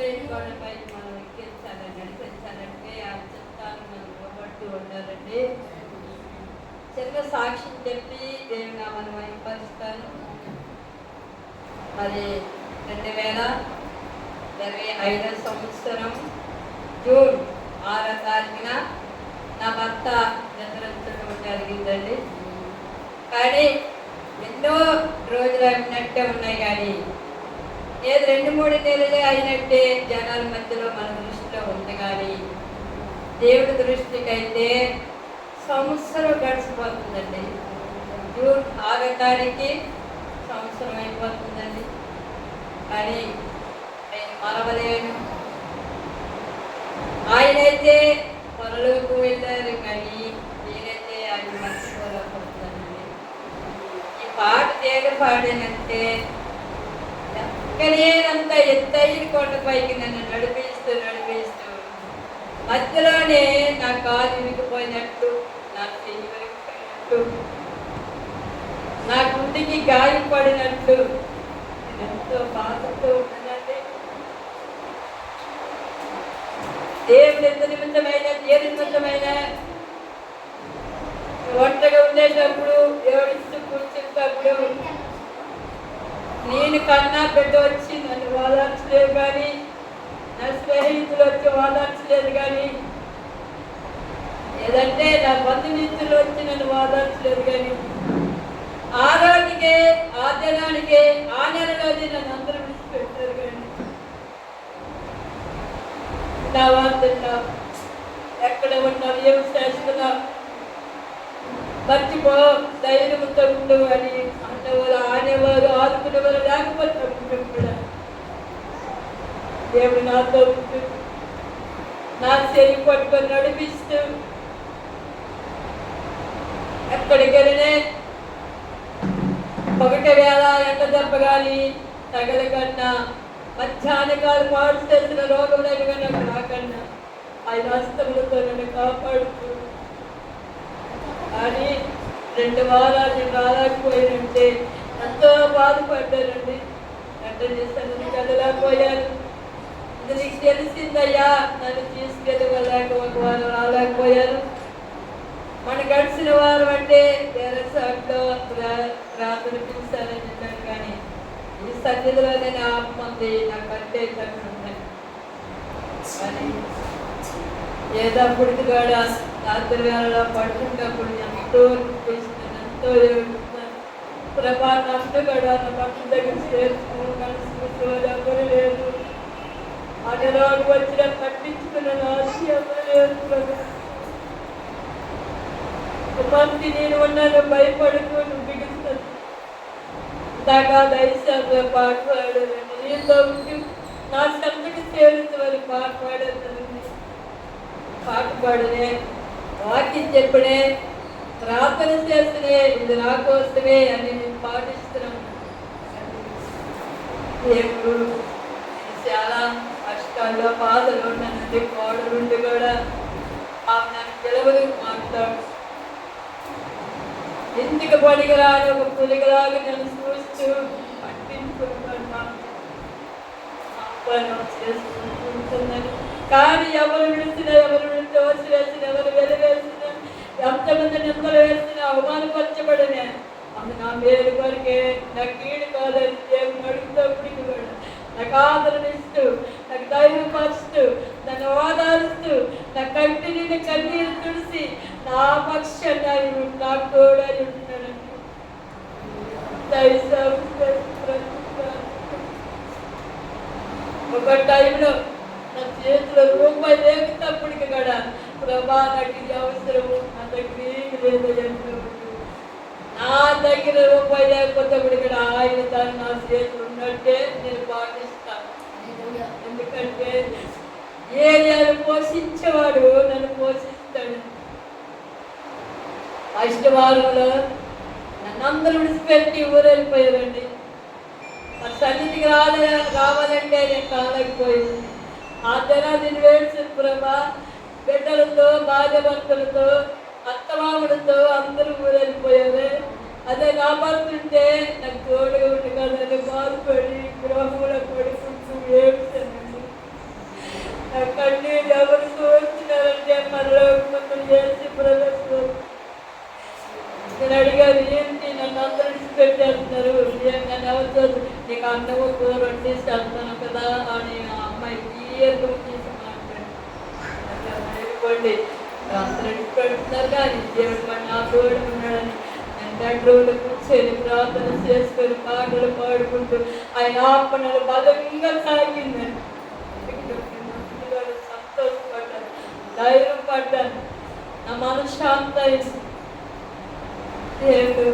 Speaker 4: కొండపై మనం ఎక్కించాలని నడిపించాలంటే ఆ చిత్తాన్ని మనం ఇవ్వబడుతూ ఉండాలండి. చిన్న సాక్ష్యం చెప్పి దేవుని నామాన్ని మహిమపరుస్తాను. మరి 2025 సంవత్సరం జూన్ 6వ తారీఖున నా భర్త నిద్రించడం జరిగిందండి. కానీ ఎన్నో రోజులు అయినట్టే ఉన్నాయి, కానీ ఏది 2-3 నెలలు అయినట్టే జనాల మధ్యలో మన దృష్టిలో ఉంది. కానీ దేవుడి దృష్టికి అయితే సంవత్సరం గడిచిపోతుందండి. జూన్ 6వ తారీఖు సంవత్సరం అయిపోతుందండి. కానీ ఆయన మరవలేను. ఆయనైతే పరలోకి వెళ్ళారు, కానీ నేనైతే ఆయన మర్చిపోలేకపోతున్నానండి. ఈ పాట తేగ పాడానంటే ఎక్కలేనంత ఎత్తైన కొండపైకి నన్ను నడిపిస్తూ మధ్యలోనే నా కాలు విరిగిపోయినట్టు, నా చెయ్యి విరిగిపోయినట్టు, నా గుండెకి గాయపడినట్టు ఎంతో బాధతో ఉన్నదండి. దేవుడు ఎంత నిమిత్తమైనా ఏ నిమిత్తమైనా ఒంటరిగా ఉండేటప్పుడు ఏడుస్తూ కూర్చున్నప్పుడు నేను కన్నా బిడ్డ వచ్చి నన్ను వాదార్చలేదు, కానీ నా స్నేహితులు వచ్చి వాదార్చలేదు, కానీ ఏదంటే నా బంధుమిత్రులు వచ్చి నన్ను వాదార్చలేదు, కానీ ఆ రోజుకే ఆ దినానికే ఆ నెలలోనే నన్ను అందరూ విడిచిపెట్టారు. కానీ నా వార్తన్నా ఎక్కడ ఉన్నావు, ఏమి చేస్తున్నావు, మర్చిపో, ధైర్యంతో ఉండు అని అన్నవారు ఆనేవారు, ఆదుకునేవారు లేకపోతే కూడా దేవుడు నాతో ఉంటూ నా చెయ్యి పట్టుకొని నడిపిస్తూ ఎక్కడికి వెళ్ళినే ఒకటి వేళ ఎండ దెబ్బ కానీ తగలకన్నా మధ్యాహ్నకాలు పాడు చేసిన రోగములైన నాకు రాకన్నా ఆయన హస్తములతో నన్ను కాపాడుతూ. కానీ 2 వారాలు నేను రాలేకపోయానంటే ఎంతో బాధపడ్డానండి. ఎంత చేశాను, నీకు వెళ్ళలేకపోయాను, ఇది నీకు తెలిసిందయ్యా, నన్ను తీసుకెళ్ళలేక 1 వారం రాలేకపోయాను. మన గడిచిన వారం అంటే వేరే సాట్లో ప్రార్థన పిలిచానని చెప్పాను, కానీ ఈ సన్నిధిలో నేను ఆత్మంది నాకంటే తక్కువ ఉన్నాయి. కానీ ఏదప్పటికి కూడా రాత్రి వేళలో పడుకున్నప్పుడు ఎంతో అనిపిస్తున్నాను, ఎంతో ఏడుస్తున్నాను. ప్రభా నన్ను కూడా నా పక్కన దగ్గర చేర్చుకో, మనసు ఎవరు లేదు, అడరాలు వచ్చిన పట్టించుకున్న ఆశ ఎవరు లేదు. మంచి నేను ఉన్నాను, భయపడుతూ నువ్వు బిగుస్తాను. దాకా దయచేసి పాట పాడానండి. నీతో ఉండి నా శబ్దకి చేరుతూ వారు పాట పాడానండి. పాట పాడనే, వాక్యం చెప్పడే, ప్రార్థన చేస్తేనే ఇది నా కోసమే అని నేను పాటిస్తున్నాను. దేవుడు చాలా కష్టాల్లో బాధలు ఉన్నానండి. కోడలుండి కూడా ఆమె నన్ను పిలవలు మాట్లాడు, ఎందుకు పడిగరాని ఒక పులిగలాగా నన్ను చూస్తూ పట్టించుకుంటున్నాను, చేసుకుంటుందని. కానీ ఎవరు విడిచినా, ఎవరు తోసి వేసిన, ఎవరు వెలివేసిన, ఎంతమంది నిందలు వేసిన, అవమానపరచబడినా అది నా మేలు కొరికే, నా కీడు కాదని దేవుని అడుగుతప్పటికి కూడా నాకు ఆదరణ ఇస్తూ, నాకు ధైర్యం పరుస్తూ, నన్ను ఓదారుస్తూ, నా కంటిని కన్నీరు తుడిసి నా పక్షాన్ని నాకు తోడై ఉంటున్నానండి. ఒక టైంలో నా చేతిలో రూపాయి లేకపోయినప్పటికీ కూడా ప్రభా నాకు ఇది అవసరము, నా దగ్గర ఏమి లేదు, నా దగ్గర రూపాయి లేకపోతే కూడా ఆయన దాన్ని నా చేతులు ఉన్నట్టే నేను పాటిస్తాను. ఎందుకంటే ఏరియాను పోషించేవాడు నన్ను పోషిస్తాడు. అష్టవారంలో నన్ను అందరూ విడిచిపెట్టి ఊరెళ్ళిపోయారండి. మరి సన్నిధికి రావాలంటే నేను కాలేకపోయింది. ఆ దినా నేను వేసిన ప్రభా, బిడ్డలతో, భార్యభర్తలతో, అత్తమామలతో అందరూ ఊరెళ్ళిపోయారు. అదే నా భర్తుంటే నాకు తోడుగా ఉండి కదా బాధపడి గృహంలో పడుకుంటూ ఏడుస్తానండి. కన్నీళ్ళు ఎవరు చూస్తున్నారంటే పరలోకమందున యేసు ప్రభువు. నేను అడిగాను, ఏంటి నన్ను అందరూ పెట్టేస్తున్నారు, నన్ను ఎవరితో నీకు అన్నము కూర వండిస్తాను కదా అని ఆ అమ్మాయి క్లియర్గా తీసుకున్నాను. అనుకోండి అందరూ పెడుతున్నారు కానీ దేవుడు మన నా తోడు ఉన్నాడని నేను బెడ్రూమ్లో కూర్చొని ప్రార్థన చేసుకొని పాటలు పాడుకుంటూ ఆయన ఆత్మను బలంగా సాగిందని సంతోషపడ్డాను, ధైర్యం పడ్డాను, నా మనశ్శాంతి అయింది. దేవుడు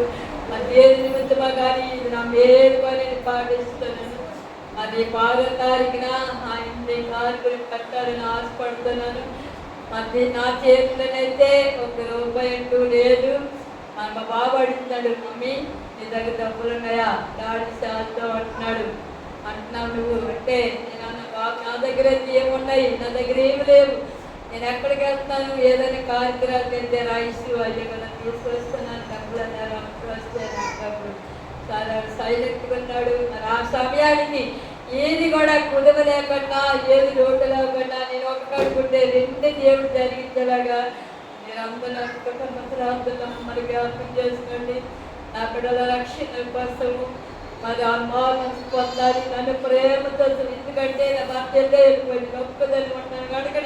Speaker 4: అది ఏది నిమిత్తమా కానీ ఇది నా మేలు పని పాటిస్తున్నాను. అది 12వ తారీఖున ఆయన్ని కార్యక్రమం కట్టాలని ఆశపడుతున్నాను. అది నా చేతిలోనైతే ₹1 అంటూ లేదు. మా బాబు అడుగుతున్నాడు, మమ్మీ నీ దగ్గర డబ్బులు ఉన్నాయా, డాడీ సార్తో అంటున్నాడు. అంటున్నావు నువ్వు అంటే నేను బాబు నా దగ్గర అయితే ఏమున్నాయి, నా దగ్గర ఏమి లేవు. నేను ఎక్కడికి వెళ్తాను, ఏదైనా కార్యక్రమాలకు వెళ్తే రైస్ అయ్యే కదా తీసుకొస్తున్నాను, డబ్బులు అన్నారు అప్పుడు వస్తాను. చాలా సైలెంట్గా ఉన్నాడు. మరి ఆ సమయానికి ఏది కూడా కుదవ లేకుండా ఏది లోటు లేకుండా నేను ఒకటి అనుకుంటే 2 దేవుడు జరిగించేలాగా మీరు అందరూ కుటుంబంలో మమ్మల్ని జ్ఞాపకం చేసుకోండి. నా బిడ్డల రక్షణ కోసము మరి అమ్మాలను పొందాలి, నన్ను ప్రేమతో, ఎందుకంటే నా భర్త వెళ్ళిపోయి గొప్పదని ఉంటాను కనుక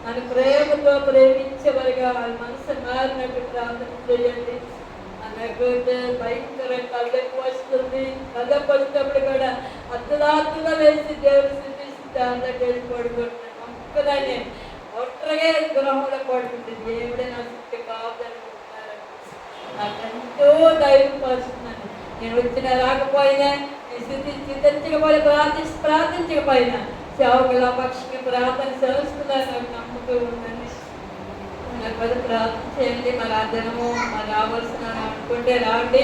Speaker 4: నన్ను ప్రేమతో ప్రేమించేవారుగా వాళ్ళ మనసు మారినట్టు ప్రార్థన చేయండి. లేకపోతే భయంకర కళ్ళకు వస్తుంది, కళ్ళకు వచ్చినప్పుడు కూడా అద్దులాత్తుగా వేసి దేవుడు చూపిస్తే అందరికి వెళ్ళి పడుకుంటున్నాను. ఒక్కదాన్ని ఒట్టగే గృహంలో పడుకుంటుంది. దేవుడే నా చుట్టూ కావాలనుకుంటున్నారు. నాకు ఎంతో ధైర్యం పరుస్తున్నాను. నేను వచ్చిన రాకపోయినా, నేను స్థితించకపోయినా ప్రార్థించకపోయినా సేవకుల పక్షికి ప్రార్థన చేస్తున్నాను. నాకు నమ్మకం ఉందండి. లేకపోతే ప్రార్థన చేయండి. మరి ఆ దినము మరి రావాల్సిన అనుకుంటే రాండి.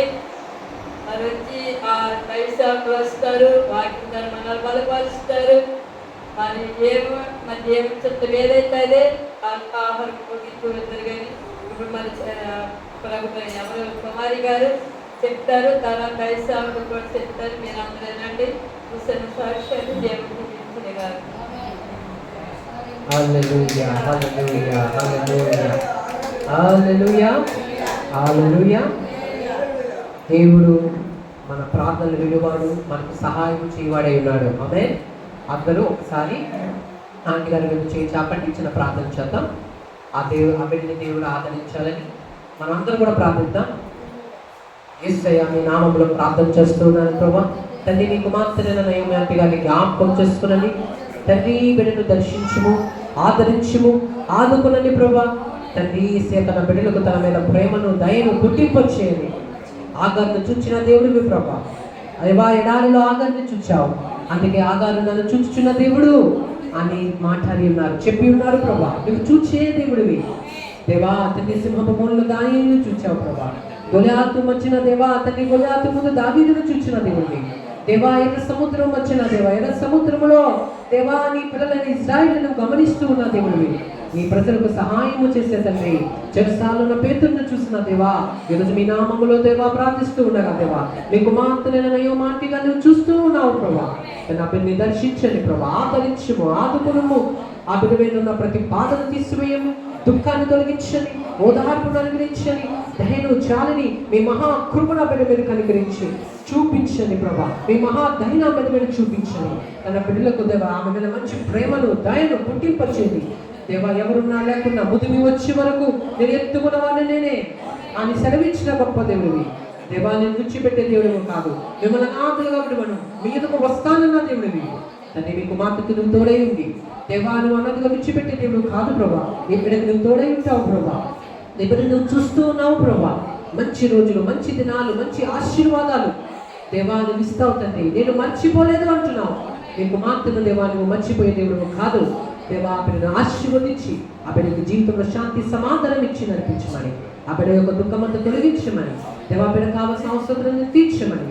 Speaker 4: మరి వచ్చి ఆ పైసాకు వస్తారు, వాక్యం ద్వారా మనల్ని బలపరుస్తారు. మరి మరి దేవుని చిత్తం ఏదైతే అదే ఆహారం ముగించు వెళ్తారు. కానీ ఇప్పుడు మరి ప్రభుత్వం ఎవరు కుమారి గారు చెప్తారు, తర్వాత పైసాకు కూడా చెప్తారు. మీరు అందరూ ఏనండి చూసిన సాక్ష్యాలు దేవుడికి మించిన గారు.
Speaker 1: హల్లెలూయా, హల్లెలూయా, హల్లెలూయా, హల్లెలూయా, హల్లెలూయా. దేవుడు మన ప్రార్థనలు విలువాడు, మనకు సహాయం చేయవాడే ఉన్నాడు. ఆమేన్. అందరూ ఒకసారి ఆంటీ గారి మీద చేయి చాపండి, చిన్న ప్రార్థన చేద్దాం. ఆ బిడ్డని దేవుడు ఆదరించాలని మనందరం కూడా ప్రార్థిద్దాం. యేసయ్యా మీ నామములో ప్రార్థన చేస్తున్నాను ప్రభా. తండ్రి నీ కుమార్తెన నయోమి ఆంటీ గారిని జ్ఞాపకం చేసుకున్నది తండ్రి. బిడ్డను దర్శించుము, ఆదరించుము, ఆదుకునండి ప్రభా. తండ్రి తన బిడ్డలకు తన మీద ప్రేమను దయను గుర్తింపచేయండి. ఆగారును చూచిన దేవుడివి ప్రభా. అయ్యా ఎడారిలో ఆగారిని చూచావు, అందుకే ఆగారు నన్ను చూచుచున్న దేవుడు అని మాట్లాడి ఉన్నారు, చెప్పి ఉన్నారు ప్రభా. నువ్వు చూచే దేవుడివి దేవా. తండ్రి సింహపు మూలలో దానిని చూచావు ప్రభా. గొలియాతు వచ్చిన దేవా, తండ్రి గొలియాతు ముందు దావీదును చూచిన దేవుడివి దేవా. ఎర్ర సముద్రం వచ్చిన దేవా, ఎర్ర సముద్రంలో దేవా నీ పిల్లలని ఇశ్రాయేలును గమనిస్తూ ఉన్న దేవుడివి. నీ ప్రజలకు సహాయము చేసే తండ్రి. చెరసాలున్న పేతురును చూసిన దేవా, ఈరోజు మీ నామములో దేవా ప్రార్థిస్తూ ఉండగా దేవా, మీ కుమార్తెలైన నయోమాంటిగా నువ్వు చూస్తూ ఉన్నావు ప్రభా. నా బిడ్డని దర్శించండి ప్రభా, ఆదరించుము, ఆదుకునుము. ఆ బిడ్డ మీద ఉన్న ప్రతి బాధను తీసివేయము, దుఃఖాన్ని తొలగించండి, ఓదార్పును అనుగ్రహించండి, దయను చాలని మీ మహా కృపణ బిడ్డ మీద కనికరించి చూపించండి ప్రభా. మీ మహా దయన బిడ్డ మీద చూపించండి. తన బిడ్డలకు దేవా ఆమె మీద మంచి ప్రేమను దయను పుట్టింపచేయండి దేవా. ఎవరున్నా లేకున్నా ముదిమి వచ్చే వరకు నేను ఎత్తుకున్న వాడిని నేనే అని సెలవించిన గొప్ప దేవుడివి దేవా. నేను విడిచిపెట్టే దేవుడివి కాదు, మిమ్మల్ని అనాథలుగా విడువను, మీ ఎదుకు వస్తానన్న దేవుడివి తండ్రి. మీ కుమార్తెకు నువ్వు తోడై ఉంది దేవా. నువ్వు అన్నదిగా విడిచిపెట్టే దేవుడు కాదు ప్రభా. నీ బిడ్డకు నువ్వు తోడై ఉంటావు ప్రభా. నీ బిడ్డను నువ్వు చూస్తూ ఉన్నావు ప్రభా. మంచి రోజులు, మంచి దినాలు, మంచి ఆశీర్వాదాలు దేవా నువ్వు ఇస్తావు తండ్రి. నేను మర్చిపోలేదు అంటున్నావు. నీ కుమార్తెను దేవా నువ్వు మర్చిపోయే దేవుడు కాదు దేవా. ఆ బిడ్డను ఆశీర్వదించి ఆ బిడ్డకు జీవితంలో శాంతి సమాధానం ఇచ్చి నడిపించమని, ఆ బిడ్డ యొక్క దుఃఖమంతా తొలగించమని దేవా. బిడ్డ కావాల్సిన అవసరాలను తీర్చమని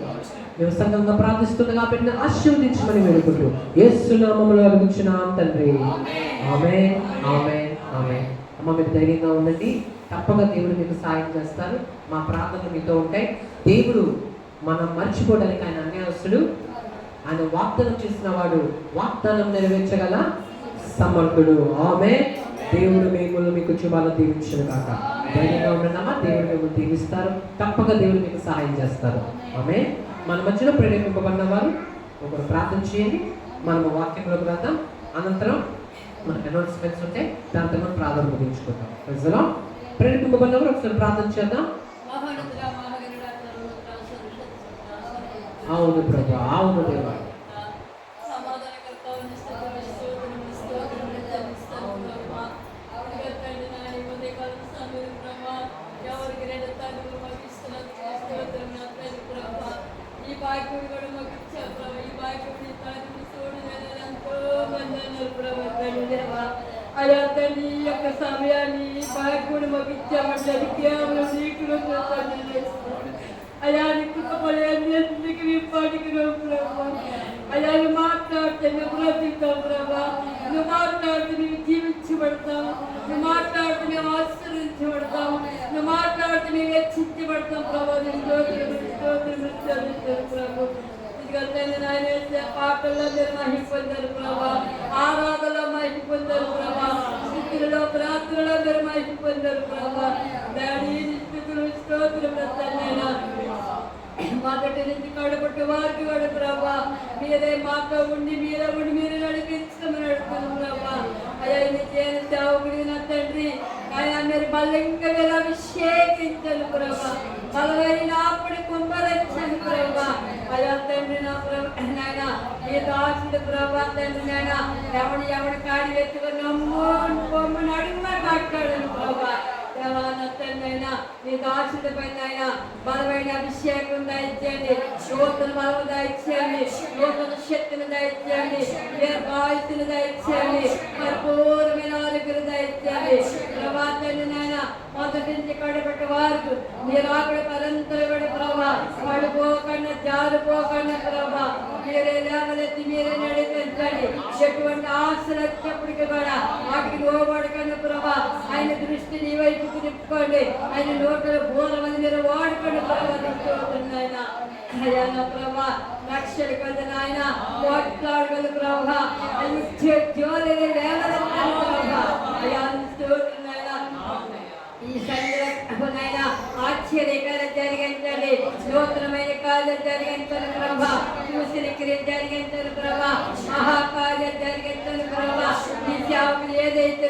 Speaker 1: మేము సంఘంగా ప్రార్థిస్తుండగా ఆ బిడ్డను ఆశీర్వదించమని వేడుకుంటూ యేసు నామములో అడుగుచున్నాం తండ్రి. ఆమేన్, ఆమేన్, ఆమేన్. అమ్మ మీరు ధైర్యంగా ఉండండి, తప్పగా దేవుడు మీకు సాయం చేస్తారు. మా ప్రార్థనలు మీతో ఉంటాయి. దేవుడు మనం మర్చిపోవడానికి ఆయన అన్యాయస్తుడు. ఆయన వాగ్దానం చేసిన వాడు వాగ్దానం నెరవేర్చగల సమర్థుడు. ఆమె దేవుడు మిమ్మల్ని మీకు శుభాలు దీవించును కాక. ధైర్యంగా ఉండనమ్మా, దేవుడు మిమ్మల్ని దీవిస్తారు. తప్పక దేవుడు మీకు సహాయం చేస్తారు. ఆమె మన మధ్యలో ప్రేరేపింపబడిన వారు ఒకరు ప్రార్థన చేయండి. మనము వాక్యంలోకి వెళ్దాం. అనంతరం మనకు అనౌన్స్మెంట్స్ ఉంటాయి, దాంతో మనం ప్రార్థన ముగించుకుంటాం. ప్రజలో ప్రేరేపింపబడిన వారు ఒకసారి ప్రార్థన చేద్దాం. అవును ప్రభు, అవును దేవా.
Speaker 4: ఈ బాక్యుడు కూడా మాకు ఇచ్చావు ప్రభు. ఈ బాక్యుడిని తండ్రి చూడు ఎంతో మంది అన్నారు ప్రభు. తండ్రి దేవా, అయ్యా తండ్రి ఈ యొక్క సమయాన్ని ఈ బాక్యుడు మాకు ఇచ్చామంటే అది కేవలం నీకు తండ్రి చేస్తున్నాడు. అయ్యా నీ కృపలే అన్నింటికి విప్పాడికి ప్రభు. అయ్యా నువ్వు మాట్లాడితే మేము బ్రతుకుతాం ప్రభా. నువ్వు మాట్లాడితే మేము జీవించబడతాము. నువ్వు మాట్లాడితే మేము ఆశీర్వదించబడతాము. నువ్వు మాట్లాడితే మేము హెచ్చించబడతాం ప్రభా. ప్రభు ఇదిగంటే నాయన పాటల్లో మీరు మహిమ పొందారు ప్రభా. ఆరాధనలో మహిమ పొందారు ప్రభా. స్థితులలో ప్రార్థనలో మీరు మహిమ పొందారు ప్రభా. డాడీ స్థితులు స్తోత్రం మొదటి నుంచి కడుపుట్టు వారికి వాడు ప్రభా. మీరే మాతో ఉండి మీరు నడిపించమని అడుగుతున్నాం ప్రభా. అయ్యా ఇది చేయని సేవకుడి నా తండ్రి, ఆయన మీరు బలంగా మీరు అభిషేకించను ప్రభా. బలమైన అప్పుడు కుంభరించను ప్రభా. అయ్యా తండ్రి నా ప్రభు నాయన ఈ దాసుడు ప్రభా. తండ్రి నాయన ఎవడు కాడి ఎత్తుకుని పొమ్మని అడుగుమని మాట్లాడను ప్రభా. దేవానైనా నీ దాసుడి పైన బలమైన అభిషేకం దయచేయండి. నూతన బలం దయచేయండి. నూతన శక్తిని దయచేయండి. బాధ్యతను దయచేయండి. పరిపూర్ణమైన ఆరోగ్యం దయచేయండి ప్రభాతాన్ని నాయన. మొదటి నుంచి కడపట్టి వారికి మీరు ఆవిడ పరంతరపడి ప్రభా. పడిపోకుండా జారిపోకుండా ప్రభా. మీరే లేవలెత్తి మీరే నడిపించండి. ఎటువంటి ఆశలు వచ్చేప్పటికి కూడా వాటికి లోబడకండి ప్రభా. ఆయన దృష్టి నీ వైపుకు తిప్పుకోండి. ఆయన నోట్లో బోరమని మీరు వాడుకోండి ప్రభా. అయ్యా ప్రభా లక్షలు కదా నాయన మాట్లాడగలు ప్రభా. జ్యోతి లేవలెత్తాను ప్రభా. అయ్యా ఈ సందర్భంగా ఆశ్చర్యకార్యం జరిగించండి. నూతనమైన కార్యం జరిగించండి ప్రభా. చూసిన క్రియ జరిగించండి ప్రభా. మహాకార్యం జరిగించండి ప్రభా. ఈ సేవకులు ఏదైతే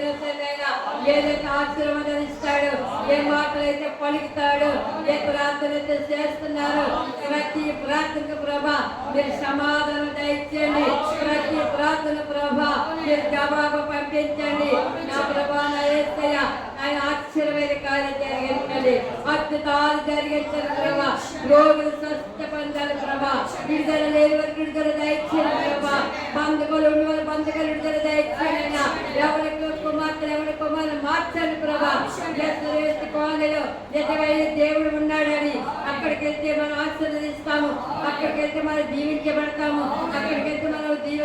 Speaker 4: ఏదైతే ఆశీర్వాదిస్తాడు, ఏ మాటలైతే పలుకుతాడు, ఏ ప్రార్థన అయితే చేస్తున్నారు, ప్రతి ప్రార్థనకు ప్రభా మీరు సమాధానం దయచేయండి. ప్రతి ప్రార్థన ప్రభా మీరు జవాబు పంపించండి. నా ప్రభా నా యేసయ్య ఆయన ఆశ్చర్యమైన కార్యం జరిగించండి. అద్భుతాలు జరిగించండి ప్రభా. రోగులు స్వస్థ పొందాలి ప్రభా. విడుదల లేని వారికి విడుదల దయచేయండి ప్రభా. బంధువులు ఉన్న వారి బంధువులు విడుదల దయచేయండి. ఎవరికి కుమార్తెలు ఎవరి కుమారులు మార్చండి ప్రభా. కోనలో నిజమైన దేవుడు ఉన్నాడని అక్కడికి వెళ్తే మనం ఆశీర్వదిస్తాము. అక్కడికి వెళ్తే మనం దీవించబడతాము. అక్కడికి వెళ్తే మనం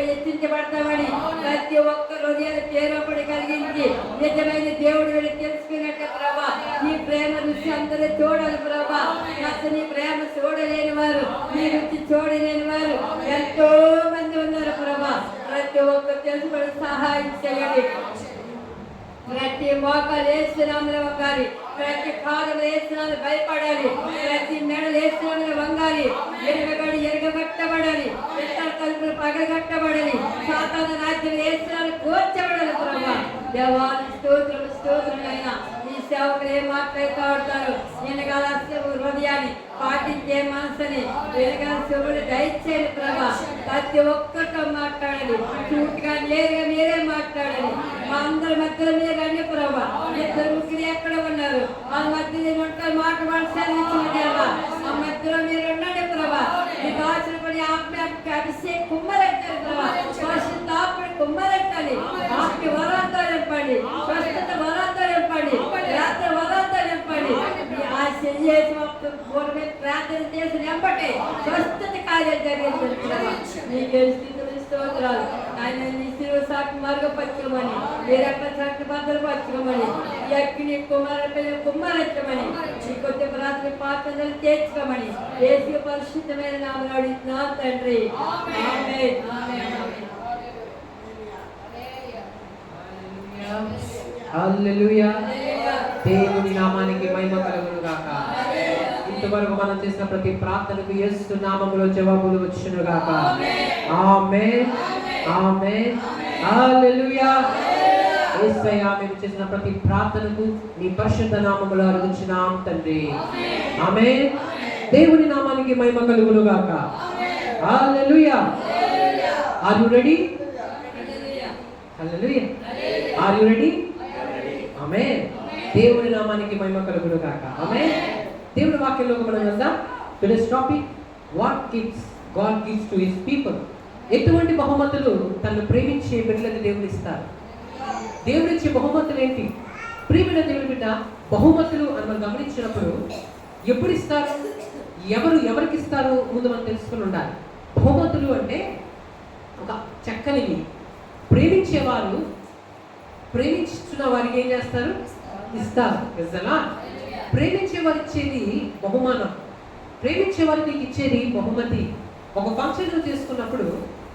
Speaker 4: హెచ్చించబడతామని ప్రతి ఒక్క హృదయాన్ని పేరుపడి కలిగించి నిజమైన దేవుడు వెళ్ళి తెలుసుకున్నట్టు ప్రభా. నీ ప్రేమ రుచి అందరూ చూడాలి ప్రభా. అసలు నీ ప్రేమ చూడలేని వారు, నీ రుచి చూడలేని వారు ఎంతో మంది ఉన్నారు ప్రభా. ప్రతి ఒక్కరు తెలుసుకొని సహాయం చేయండి. ప్రతి మోకాలు వేస్తున్నాములు వంగాలి. ప్రతి కాలం వేస్తున్నాము భయపడాలి. ప్రతి మెడలు వేస్తున్నాములు వంగాలి. ఎరగబట్టబడాలి. ఇతర తలుపులు పగలగట్టబడాలి. సాతాను రాజ్యం వేస్తున్నాము కూర్చబడాలి ప్రభా. దేవాన్ని స్తోత్రమైనా ఈ సేవకులు ఏం మాట్లాడుతూ ఉంటారు. వెనకాల హృదయాన్ని పాటించే మనసుని వెనకాల శివుడు దయచేయండి ప్రభా. ప్రతి ఒక్కరితో మాట్లాడాలి. చూటుగా నేరుగా మీరే మాట్లాడాలి. మా అందరి మధ్యలో మీరు రండి ప్రభా. ఇద్దరు ముగ్గురు ఎక్కడ ఉన్నారు ఆ మధ్య ఉంటారు. మాట మనసారా ఆ మధ్యలో మీరు ఉండండి ప్రభా. ఈ దాచులు పడి అభిషేక్ కుమ్మరెట్టాలి ప్రభా. స్వస్థతాపడి కుమ్మరెట్టాలి. ఆత్మ వరాంతా నింపండి. స్వస్థత వరాంతా నింపండి. రాత్రి వరాంతా నింపండి. ఆ శరీరం ప్రార్థన చేసి నింపండి. స్వస్థత కార్యం జరిగింది ప్రభా. నీకే స్థితులు స్తోత్రాలు. ఆయన నీ శిలువ సాటి మరుగుపరచమని, మీరెక్క సాటి భద్రపరచమని, ఈ అగ్ని కుమ్మరెత్తమని, ఈ కొద్ది ప్రార్థన పాత్రలు తీర్చుకోమని యేసు పరిశుద్ధమైన నామములో అడుగుతున్నాను తండ్రి. ఆమేన్.
Speaker 1: హల్లెలూయా. దేవుని నామానికి మహిమ కలుగును గాక. ఇంతవరకు మనం చేసిన ప్రతి ప్రార్థనకు యేసు నామములో జవాబులు వచ్చును గాక. ఆమేన్, ఆమేన్, హల్లెలూయా. యేసయ్యా, మేము చేసిన ప్రతి ప్రార్థనకు నీ పరిశుద్ధ నామములో అడుగుచున్నాం తండ్రి. ఆమేన్. దేవుని నామానికి మహిమ కలుగును గాక. Hallelujah. Are you ready? Hallelujah. Are you ready? Amen. దేవుని నామానికి మహిమ కలుగును గాక. ఆమేన్. దేవుని వాక్యంలోకి మనం వెళ్దాం. Today's topic, what gifts God gives to his people. ఎటువంటి బహుమతులు తనను ప్రేమించే బిడ్డలకు దేవుడు ఇస్తారు? దేవుడు ఇచ్చే బహుమతులు ఏంటి? ప్రియమైన దేవుని బిడ్డ, బహుమతులు అని మనం గమనించినప్పుడు ఎప్పుడు ఇస్తారు, ఎవరికి ఇస్తారు ముందు మనం తెలుసుకుని ఉండాలి. బహుమతులు అంటే ఒక చక్కనివి. ప్రేమించేవారు ప్రేమించున్న వారికి ఏం చేస్తారు? ఇస్తారు. నిజమా? ప్రేమించేవారు ఇచ్చేది బహుమానం, ప్రేమించేవారు నీకు ఇచ్చేది బహుమతి. ఒక ఫంక్షన్లో చేసుకున్నప్పుడు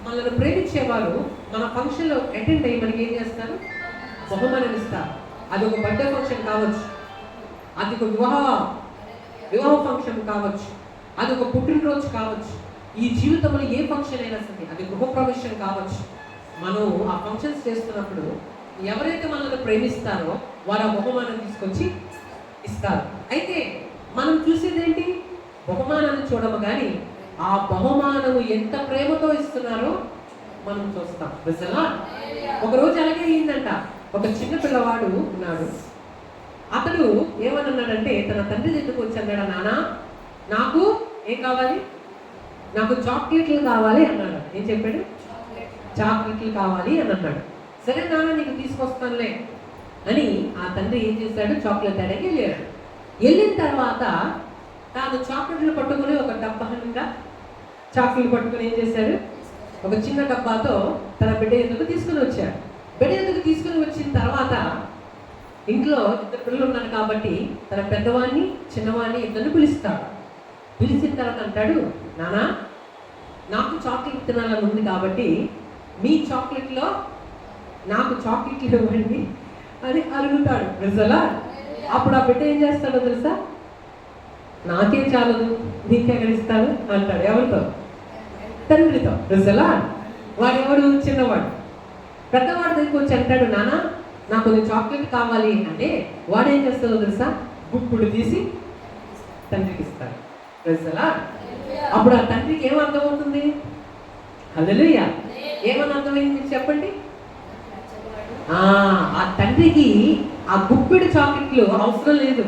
Speaker 1: మనల్ని ప్రేమించేవారు మన ఫంక్షన్లో అటెండ్ అయ్యి మనకి ఏం చేస్తారు? బహుమానం ఇస్తారు. అది ఒక బర్త్డే ఫంక్షన్ కావచ్చు, అది ఒక వివాహ ఫంక్షన్ కావచ్చు, అది ఒక పుట్టినరోజు కావచ్చు, ఈ జీవితంలో ఏ ఫంక్షన్ అయినా సరే, అది గృహప్రవేశం కావచ్చు. మనం ఆ ఫంక్షన్స్ చేస్తున్నప్పుడు ఎవరైతే మనల్ని ప్రేమిస్తారో వారు ఆ బహుమానం తీసుకొచ్చి ఇస్తారు. అయితే మనం చూసేది ఏంటి? బహుమానాన్ని చూడము కానీ ఆ బహుమానము ఎంత ప్రేమతో ఇస్తున్నారో మనం చూస్తాం. నిజమా? ఒకరోజు అలాగే అయిందంట. ఒక చిన్న పిల్లవాడు ఉన్నాడు. అతడు ఏమన్నాడంటే తన తండ్రి దగ్గరకు వచ్చి అన్నాడు, నాన్న నాకు ఏం కావాలి? నాకు చాక్లెట్లు కావాలి అన్నాడు. ఏం చెప్పాడు? చాక్లెట్లు కావాలి అని అన్నాడు. సరే నాన్న నీకు తీసుకొస్తానులే అని ఆ తండ్రి ఏం చేశాడు? చాక్లెట్ అడిగి వెళ్ళాడు. వెళ్ళిన తర్వాత తాను చాక్లెట్లు పట్టుకుని ఒక డబ్బా నిండా చాక్లెట్లు పట్టుకుని ఏం చేశాడు? ఒక చిన్న డబ్బాతో తన బిడ్డ ఎదుగు తీసుకుని వచ్చాడు. బిడ్డ ఎదుగు తీసుకుని వచ్చిన తర్వాత ఇంట్లో ఇద్దరు పిల్లలు ఉన్నారు కాబట్టి తన పెద్దవాడిని చిన్నవాడిని ఇద్దరిని పిలుస్తాడు. పిలిచిన తర్వాత అంటాడు, నానా నాకు చాక్లెట్ తినాలని ఉంది కాబట్టి మీ చాక్లెట్లో నాకు చాక్లెట్లు ఇవ్వండి అని అడుగుతాడు. నిజలా? అప్పుడు ఆ బిడ్డ ఏం చేస్తాడో తెలుసా? నాకే చాలదు నీకెగడిస్తాడు అంటాడు. ఎవరితో? తండ్రితో. నిజలా? వాడెవడు? చిన్నవాడు. పెద్దవాడి దగ్గరికి వచ్చి అంటాడు, నాన్న నాకు కొంచెం చాక్లెట్ కావాలి అంటే వాడు ఏం చేస్తాడో తెలుసా? గుప్పుడు తీసి తండ్రికి ఇస్తాడు. నిజలా? అప్పుడు ఆ తండ్రికి ఏం అర్థమవుతుంది? హల్లెలూయా. ఏమని అర్థమైంది చెప్పండి? ఆ తండ్రికి ఆ గుప్పెడు చాక్లెట్లు అవసరం లేదు.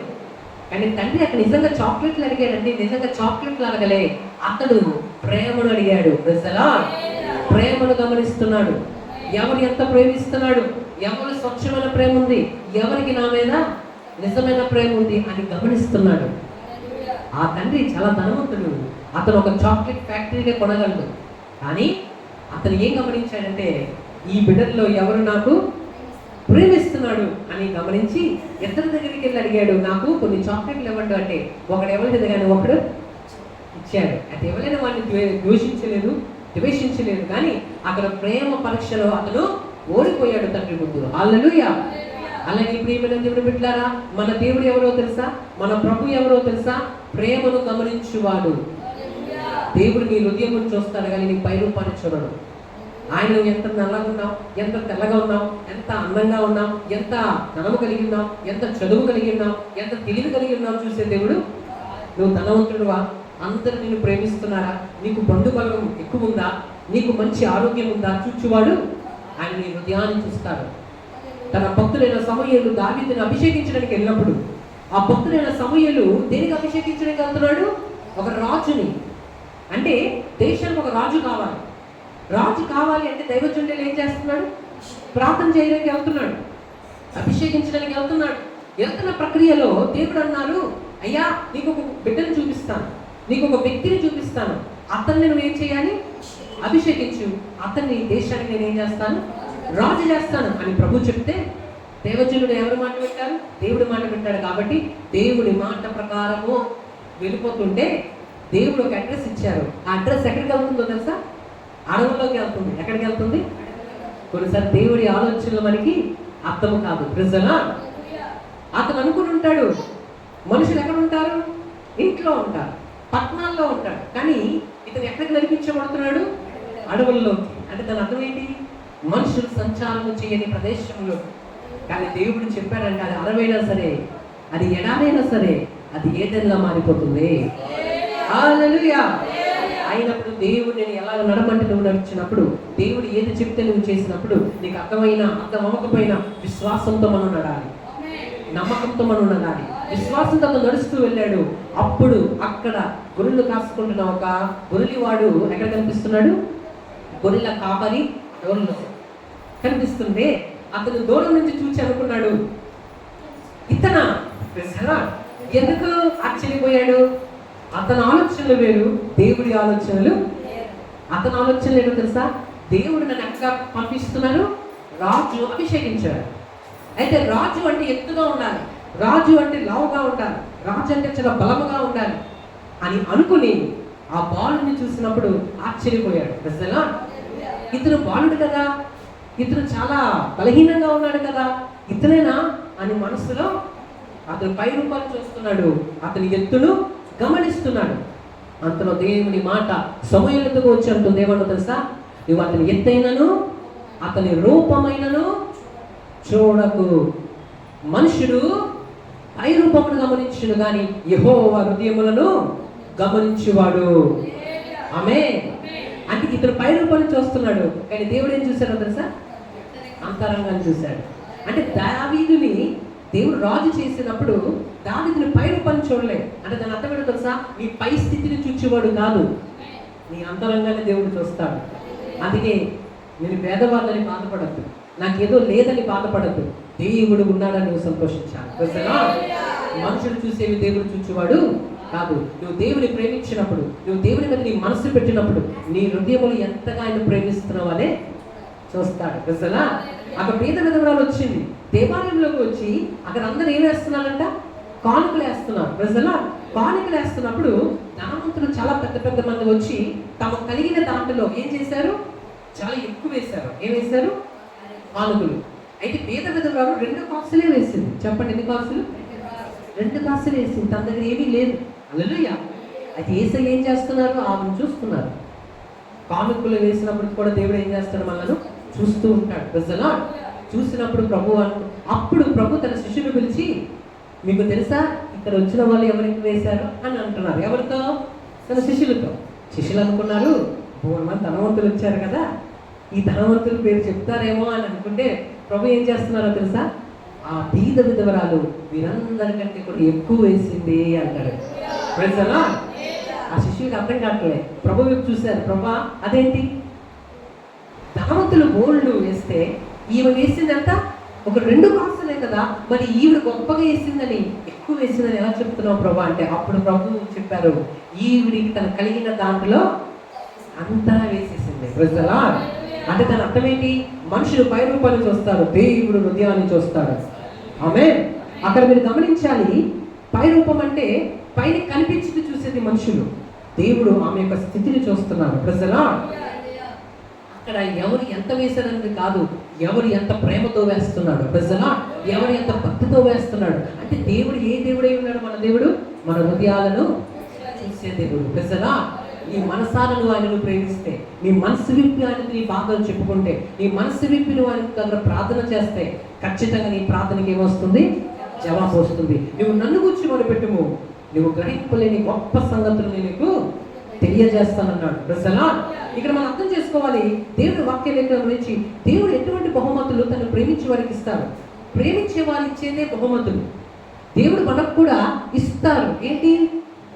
Speaker 1: కానీ తండ్రి అక్కడ నిజంగా చాక్లెట్లు అడిగాడంటే నిజంగా చాక్లెట్లు అడగలే, అతడు ప్రేమను అడిగాడు. నిజలా? ప్రేమను గమనిస్తున్నాడు. ఎవరు ఎంత ప్రేమిస్తున్నాడు, ఎవరు స్వచ్ఛమైన ప్రేమ ఉంది, ఎవరికి నా మీద నిజమైన ప్రేమ ఉంది అని గమనిస్తున్నాడు. ఆ తండ్రి చాలా ధనవంతుడు. అతను ఒక చాక్లెట్ ఫ్యాక్టరీగా కొనగలడు. కానీ అతను ఏం గమనించాడంటే ఈ బిడ్డల్లో ఎవరు నాకు ప్రేమిస్తున్నాడు అని గమనించి ఇద్దరి దగ్గరికి వెళ్ళి అడిగాడు, నాకు కొన్ని చాక్లెట్లు ఇవ్వండి అంటే ఒకడు ఇవ్వలేదు కానీ ఒకడు ఇచ్చాడు. అది ఎవరైనా వాడిని ద్వేషించలేదు కానీ అక్కడ ప్రేమ పరీక్షలో అతను ఓడిపోయాడు తండ్రి ముందు. హల్లెలూయా. అలాగే ప్రియమైన దేవుని బిడ్డలారా, మన దేవుడు ఎవరో తెలుసా? మన ప్రభు ఎవరో తెలుసా? ప్రేమను గమనించువాడు. దేవుడు నీ హృదయం చూస్తాడు కానీ నీ పై రూపాన్ని చూడడు. ఆయన ఎంత నల్లగా ఉన్నావు, ఎంత తెల్లగా ఉన్నావు, ఎంత అందంగా ఉన్నావు, ఎంత ధనము కలిగి ఉన్నావు, ఎంత చదువు కలిగి ఉన్నావు, ఎంత తెలివి కలిగి ఉన్నావు చూసే దేవుడు నువ్వు ధనవంతుడువా, అందరూ నిన్ను ప్రేమిస్తున్నారా, నీకు బంధు బలం ఎక్కువ ఉందా, నీకు మంచి ఆరోగ్యం ఉందా చూచువాడు ఆయన నీ హృదయాన్ని చూస్తాడు. తన భక్తులైన సమూయేలు దావీదుని అభిషేకించడానికి వెళ్ళినప్పుడు ఆ భక్తులైన సమూయేలు దేనికి అభిషేకించడానికి వెళ్తున్నాడు? ఒక రాజుని. అంటే దేశానికి ఒక రాజు కావాలి. రాజు కావాలి అంటే దైవజనుడు ఏం చేస్తున్నాడు? ప్రార్థన చేయడానికి వెళ్తున్నాడు, అభిషేకించడానికి వెళ్తున్నాడు. వెళ్తున్న ప్రక్రియలో దేవుడు అన్నారు, అయ్యా నీకు ఒక బిడ్డను చూపిస్తాను, నీకు ఒక వ్యక్తిని చూపిస్తాను, అతన్ని నువ్వేం చేయాలి? అభిషేకించు, అతన్ని దేశానికి నేనేం చేస్తాను? రాజు చేస్తాను అని ప్రభు చెప్తే దేవజనుడు ఎవరు మాట పెట్టారు? దేవుడు మాట పెట్టాడు. కాబట్టి దేవుడి మాట ప్రకారము వెళ్ళిపోతుంటే దేవుడు ఒక అడ్రస్ ఇచ్చారు. ఆ అడ్రస్ ఎక్కడికి వెళ్తుందో తెలుసా? అడవుల్లోకి వెళ్తుంది. ఎక్కడికి వెళ్తుంది? కొన్నిసారి దేవుడి ఆలోచనలు మనకి అర్థం కాదు. ప్రజలా అతను అనుకుని ఉంటాడు మనుషులు ఎక్కడ ఉంటారు, ఇంట్లో ఉంటారు, పట్టణాల్లో ఉంటాడు. కానీ ఇతను ఎక్కడికి నడిపించబడుతున్నాడు, అడవుల్లోకి. అంటే దాని అర్థం ఏంటి, మనుషులు సంచారం చేయని ప్రదేశంలో. కానీ దేవుడు చెప్పాడంటే అది అడవైనా సరే, అది ఎడారైనా సరే, అది ఏదైనా మారిపోతుంది. హల్లెలూయా. అయినప్పుడు దేవుడు నేను ఎలాగ నడమంటే నువ్వు నడిచినప్పుడు, దేవుడు ఏది చెప్తే నువ్వు చేసినప్పుడు, నీకు అర్థం అవ్వకపోయినా విశ్వాసంతో మనం నడాలి, నమ్మకంతో మనం నడాలి. విశ్వాసంతో నడుస్తూ వెళ్ళాడు. అప్పుడు అక్కడ గొర్రెలు కాసుకుంటున్న ఒక గొర్రెలివాడు ఎక్కడ కనిపిస్తున్నాడు, గొర్రెల కాపరి దూరంలో కనిపిస్తుంది. అతను దూరం నుంచి చూసి అనుకున్నాడు, ఇతనా? ఎందుకు ఆశ్చర్యపోయాడు? అతని ఆలోచనలు వేరు, దేవుడి ఆలోచనలు. అతని ఆలోచనలు ఏంటో తెలుసా? దేవుడు నన్ను ఎక్కడ పంపిస్తున్నారు, రాజు అభిషేకించాడు. అయితే రాజు అంటే ఎత్తుగా ఉండాలి, రాజు అంటే లావుగా ఉండాలి, రాజు అంటే చాలా బలముగా ఉండాలి అని అనుకుని ఆ బాలుని చూసినప్పుడు ఆశ్చర్యపోయాడు. అసలు ఇతను బాలుడు కదా, ఇతను చాలా బలహీనంగా ఉన్నాడు కదా, ఇతనేనా అని మనసులో అతను పై రూపాలు చూస్తున్నాడు, అతని ఎత్తును గమనిస్తున్నాడు. అంతలో దేవుని మాట సమూయేలుతో వచ్చి అంటుంది, ఏమన్నా తెలుసా? నువ్వు అతని ఎత్తైనను అతని రూపమైనను చూడకు. మనుషుడు పై రూపమును గమనించును గాని యెహోవా హృదయములను గమనించువాడు. ఆమేన్. అంటే ఇతను పై రూపాన్ని చూస్తున్నాడు, కానీ దేవుడు ఏం చూశాడో తెలుసా? అంతరంగాన్ని చూశాడు. అంటే దావీదుని దేవుడు రాజు చేసినప్పుడు దావీదుని పై రూపాన్ని చూడలేదు. అంటే దాని అర్థం ఏంటో తెలుసా? నీ పై స్థితిని చూచేవాడు కాదు, నీ అంతరంగాన్ని దేవుడు చూస్తాడు. అందుకే నేను పేదవాళ్ళని బాధపడద్దు, నాకేదో లేదని బాధపడద్దు, దేవుడు ఉన్నాడని నువ్వు సంతోషించాలి. మనుషులు చూసేవి దేవుడు చూచేవాడు కాదు. నువ్వు దేవుని ప్రేమించినప్పుడు, నువ్వు దేవుని మీద నీ మనసు పెట్టినప్పుడు, నీ హృదయములు ఎంతగా ఆయన ప్రేమిస్తున్నావు అనే చూస్తాడు. ప్రజలా అక్కడ పేద విధవరాలు వచ్చింది, దేవాలయంలోకి వచ్చి అక్కడ అందరూ ఏం వేస్తున్నారంట, కానుకలు వేస్తున్నారు. ప్రజలా కానుకలు వేస్తున్నప్పుడు ధనవంతులు చాలా పెద్ద పెద్ద మంది వచ్చి తమ కలిగిన దాంట్లో ఏం చేశారు, చాలా ఎక్కువ వేశారు. ఏం వేశారు? కానుకలు. అయితే పేద విధవరాలు 2 కాసులే వేసింది. చెప్పండి, ఎన్ని కాసులు? 2 కాసులు వేసింది. తన దగ్గర ఏమీ లేదు. హల్లెలూయా. అయితే యేసయ్య ఏం చేస్తున్నారు, ఆమెను చూస్తున్నారు. కానుకలు వేసినప్పుడు కూడా దేవుడు ఏం చేస్తాడు, మనల్ని చూస్తూ ఉంటాడు. ప్రజలా చూసినప్పుడు అప్పుడు ప్రభు తన శిష్యులు పిలిచి, మీకు తెలుసా ఇక్కడ వచ్చిన వాళ్ళు ఎవరికి వేశారు అని అంటున్నారు. ఎవరితో? తన శిష్యులతో. శిష్యులు అనుకున్నారు, 3 మంది ధనవంతులు వచ్చారు కదా, ఈ ధనవంతుల పేరు చెప్తారేమో అని అనుకుంటే ప్రభు ఏం చేస్తున్నారో తెలుసా? ఆ బీద విధవరాలు వీరందరికంటే కూడా ఎక్కువ వేసింది అంటారు. ప్రజలా ఆ శిష్యులకు అర్థం కావట్లే. ప్రభు వైపు చూశారు. ప్రభా అదేంటి, ధనవంతులు బోళ్ళు వేస్తే ఈమె వేసిందంట ఒక 2 కాసులే కదా, మరి ఈవిడ గొప్పగా వేసిందని, ఎక్కువ వేసిందని ఎలా చెప్తున్నావు ప్రభా అంటే, అప్పుడు ప్రభు చెప్పారు, ఈవిడికి తను కలిగిన దాంట్లో అంతా వేసేసింది. ప్రజలా అంటే దాని అర్థం ఏంటి? మనుషులు పై రూపాన్ని చూస్తారు, దేవుడు హృదయాన్ని చూస్తాడు. ఆమేన్. అక్కడ మీరు గమనించాలి, పై రూపం అంటే పైన కనిపించింది చూసేది మనుషులు, దేవుడు ఆమె యొక్క స్థితిని చూస్తున్నారు. ప్రజలా అక్కడ ఎవరు ఎంత వేశారనేది కాదు, ఎవరు ఎంత ప్రేమతో వేస్తున్నాడు. ప్రజలా ఎవరు ఎంత భక్తితో వేస్తున్నాడు. అంటే దేవుడు ఏ దేవుడై ఉన్నాడు? మన దేవుడు మన హృదయాలను చూసే దేవుడు. ప్రజలా నీ మనసాలను ఆయనను ప్రేమిస్తే, నీ మనసు విప్పి ఆయనకు నీ బాధలు చెప్పుకుంటే, నీ మనసు విప్పి నువ్వు ఆయనకు దగ్గర ప్రార్థన చేస్తే, ఖచ్చితంగా నీ ప్రార్థనకి ఏమొస్తుంది? జవాబు వస్తుంది. నువ్వు నన్ను గురించి మొదలుపెట్టుము, నువ్వు గ్రహింపలేని గొప్ప సంగతులు నీకు తెలియజేస్తానన్నాడు. ప్రజలా ఇక్కడ మనం అర్థం చేసుకోవాలి, దేవుడి వాక్య లేఖనం గురించి దేవుడు ఎటువంటి బహుమతులు తను ప్రేమించే వారికి ఇస్తారు. ప్రేమించే వారు ఇచ్చేదే బహుమతులు. దేవుడు మనకు కూడా ఇస్తారు. ఏంటి?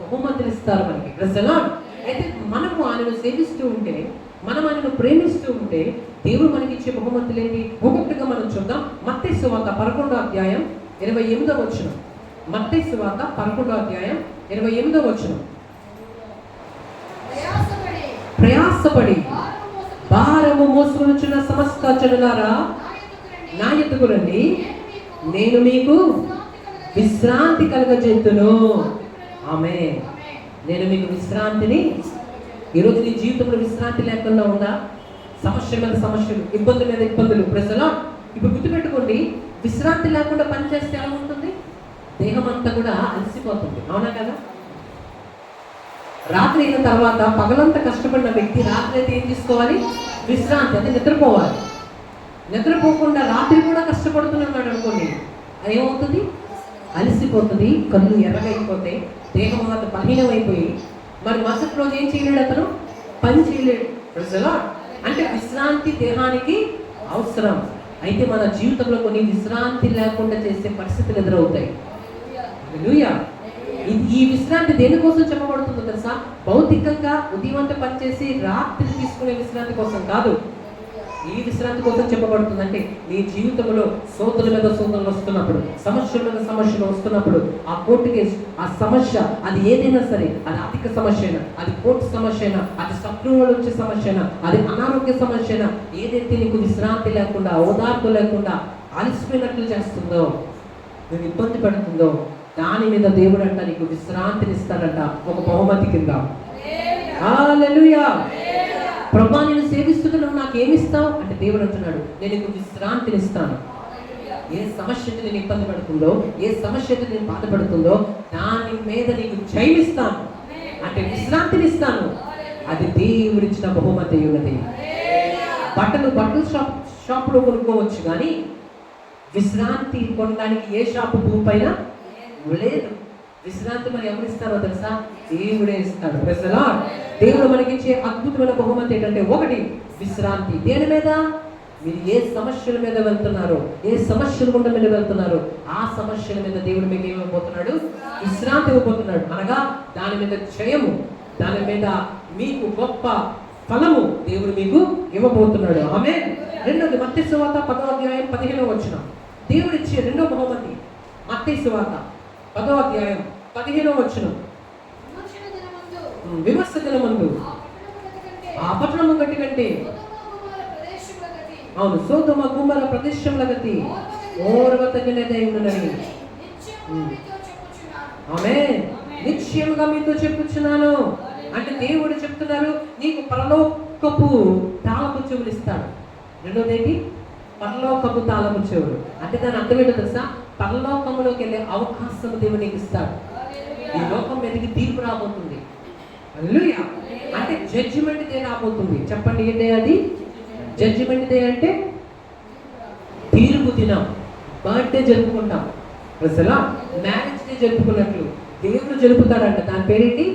Speaker 1: బహుమతులు ఇస్తారు మనకి. ప్రజలా అయితే మనము ఆయనను సేవిస్తూ ఉంటే, మనం ఆయనను ప్రేమిస్తూ ఉంటే, దేవుడు మనకి ఇచ్చే బహుమతులు ఏంటి? ఒక్కొక్కటిగా మనం చూద్దాం. మత్తయి సువార్త 11వ అధ్యాయం 28వ వచనం. మత్తయి సువార్త 11వ అధ్యాయం 28వ వచనం. ప్రయాసపడి భారము మోసుకొనుచున్న సమస్త జనులారా నా యొద్దకు రండి, నేను మీకు విశ్రాంతి కలుగజేయుదును. ఆమేన్. నేను మీకు విశ్రాంతిని. ఈరోజు నీ జీవితంలో విశ్రాంతి లేకుండా ఉందా? సమస్య మీద సమస్యలు, ఇబ్బందుల మీద ఇబ్బందులు. ప్రజలా ఇప్పుడు గుర్తుపెట్టుకోండి, చూడండి, విశ్రాంతి లేకుండా పని చేస్తే ఎలా ఉంటుంది? దేహం అంతా కూడా అలసిపోతుంది, అవునా కదా? రాత్రి అయిన తర్వాత పగలంతా కష్టపడిన వ్యక్తి రాత్రి అయితే ఏం తీసుకోవాలి? విశ్రాంతి, అంటే నిద్రపోవాలి. నిద్రపోకుండా రాత్రి కూడా కష్టపడుతున్నాడు అనుకోండి, అది ఏమవుతుంది? అలసిపోతుంది, కళ్ళు ఎర్రగైపోతాయి, దేహం అంతా బలహీనమైపోయి మరి మరుసటి రోజు ఏం చేయలేడు, అతను పని చేయలేడు. అంటే విశ్రాంతి దేహానికి అవసరం. అయితే మన జీవితంలో కొన్ని విశ్రాంతి లేకుండా చేసే పరిస్థితులు ఎదురవుతాయి. హల్లెలూయా. ఈ విశ్రాంతి దేనికోసం చెప్పబడుతుందో తెలుసా? భౌతికంగా ఉదయం అంతా పనిచేసి రాత్రి తీసుకునే విశ్రాంతి కోసం కాదు. ఈ విశ్రాంతి కోసం చెప్పబడుతుంది. అంటే నీ జీవితంలో సోదరుల మీద సోదరులు వస్తున్నప్పుడు, సమస్యల మీద సమస్యలు వస్తున్నప్పుడు, ఆ కోర్టు కేసు, ఆ సమస్య, అది ఏదైనా సరే, అది ఆర్థిక సమస్య అయినా, అది కోర్టు సమస్య అయినా, అది శత్రువుల వచ్చే సమస్య అయినా, అది అనారోగ్య సమస్య అయినా, ఏదైతే నీకు విశ్రాంతి లేకుండా, ఓదార్పు లేకుండా అలసిపోయినట్లు చేస్తుందో, నువ్వు ఇబ్బంది పడుతుందో, దాని మీద దేవుడు అంట నీకు విశ్రాంతిని ఇస్తాడంట, ఒక బహుమతి కింద. హల్లెలూయా. ప్రభా, నేను సేవిస్తున్నావు, నాకు ఏమిస్తావు అంటే దేవుడు అంటున్నాడు, నేను నీకు విశ్రాంతిని ఇస్తాను. ఏ సమస్యతో నేను ఇబ్బంది పడుతుందో, ఏ సమస్యతో నేను బాధపడుతుందో, దాని మీద నీకు జయమిస్తాను, అంటే విశ్రాంతిని ఇస్తాను. అది దేవుడిచ్చిన బహుమతి ఉన్నది. బట్టలు షాప్లో కొనుక్కోవచ్చు, కానీ విశ్రాంతి కొనడానికి ఏ షాపు భూమి పైన లేదు. విశ్రాంతి మరి ఎవరు ఇస్తారో తెలుసా? దేవుడే ఇస్తాడు. Praise the lord. దేవుడు మనకిచ్చే అద్భుతమైన బహుమతి ఏంటంటే, ఒకటి విశ్రాంతి. దేని మీద? మీరు ఏ సమస్యల మీద వెళ్తున్నారో, ఏ సమస్యల గుండా మీరు వెళ్తున్నారో, ఆ సమస్యల మీద దేవుడు మీకు ఏమైపోతున్నాడు? విశ్రాంతి ఇవ్వబోతున్నాడు. అనగా దాని మీద జయము, దాని మీద మీకు గొప్ప ఫలము దేవుడు మీకు ఇవ్వబోతున్నాడు. ఆమేన్. రెండోది మత్తయి సువార్త 10వ అధ్యాయం 15వ వచనం. దేవుడు ఇచ్చే రెండో బహుమతి మత్తయి సువార్త 10వ అధ్యాయం 15వ వచనం. విమర్శ దినమందు ఆ పట్టణము గట్టి కంటే, అవును, సొదొమ గుమొర్రా ప్రదేశముల గతి ఓర్వతగినదై ఉన్నదని ఆమేన్, నిశ్చయముగా మీతో చెప్పుచున్నాను. అంటే దేవుడు చెప్తున్నారు, నీకు పరలోకపు తాళపు చెవులు ఇస్తాడు. రెండోదేంటి? పరలోకపు తాళపు చెవులు. అంటే దాని అర్థం ఏంటో తెలుసా? పరలోకంలోకి వెళ్ళే అవకాశం దేవుడు నీకు ఇస్తాడు. ఈ లోకం మీదకి తీర్పు రాబోతుంది. హల్లెలూయా. అంటే జడ్జిమెంట్ డే రాబోతుంది. చెప్పండి, ఏంటి అది? జడ్జిమెంట్ డే అంటే తీర్పు దినం. బర్త్డే జరుపుకుంటాం, అసలు మ్యారేజ్ డే జరుపుకున్నట్లు దేవుడు జరుపుతాడంట. దాని పేరేంటి?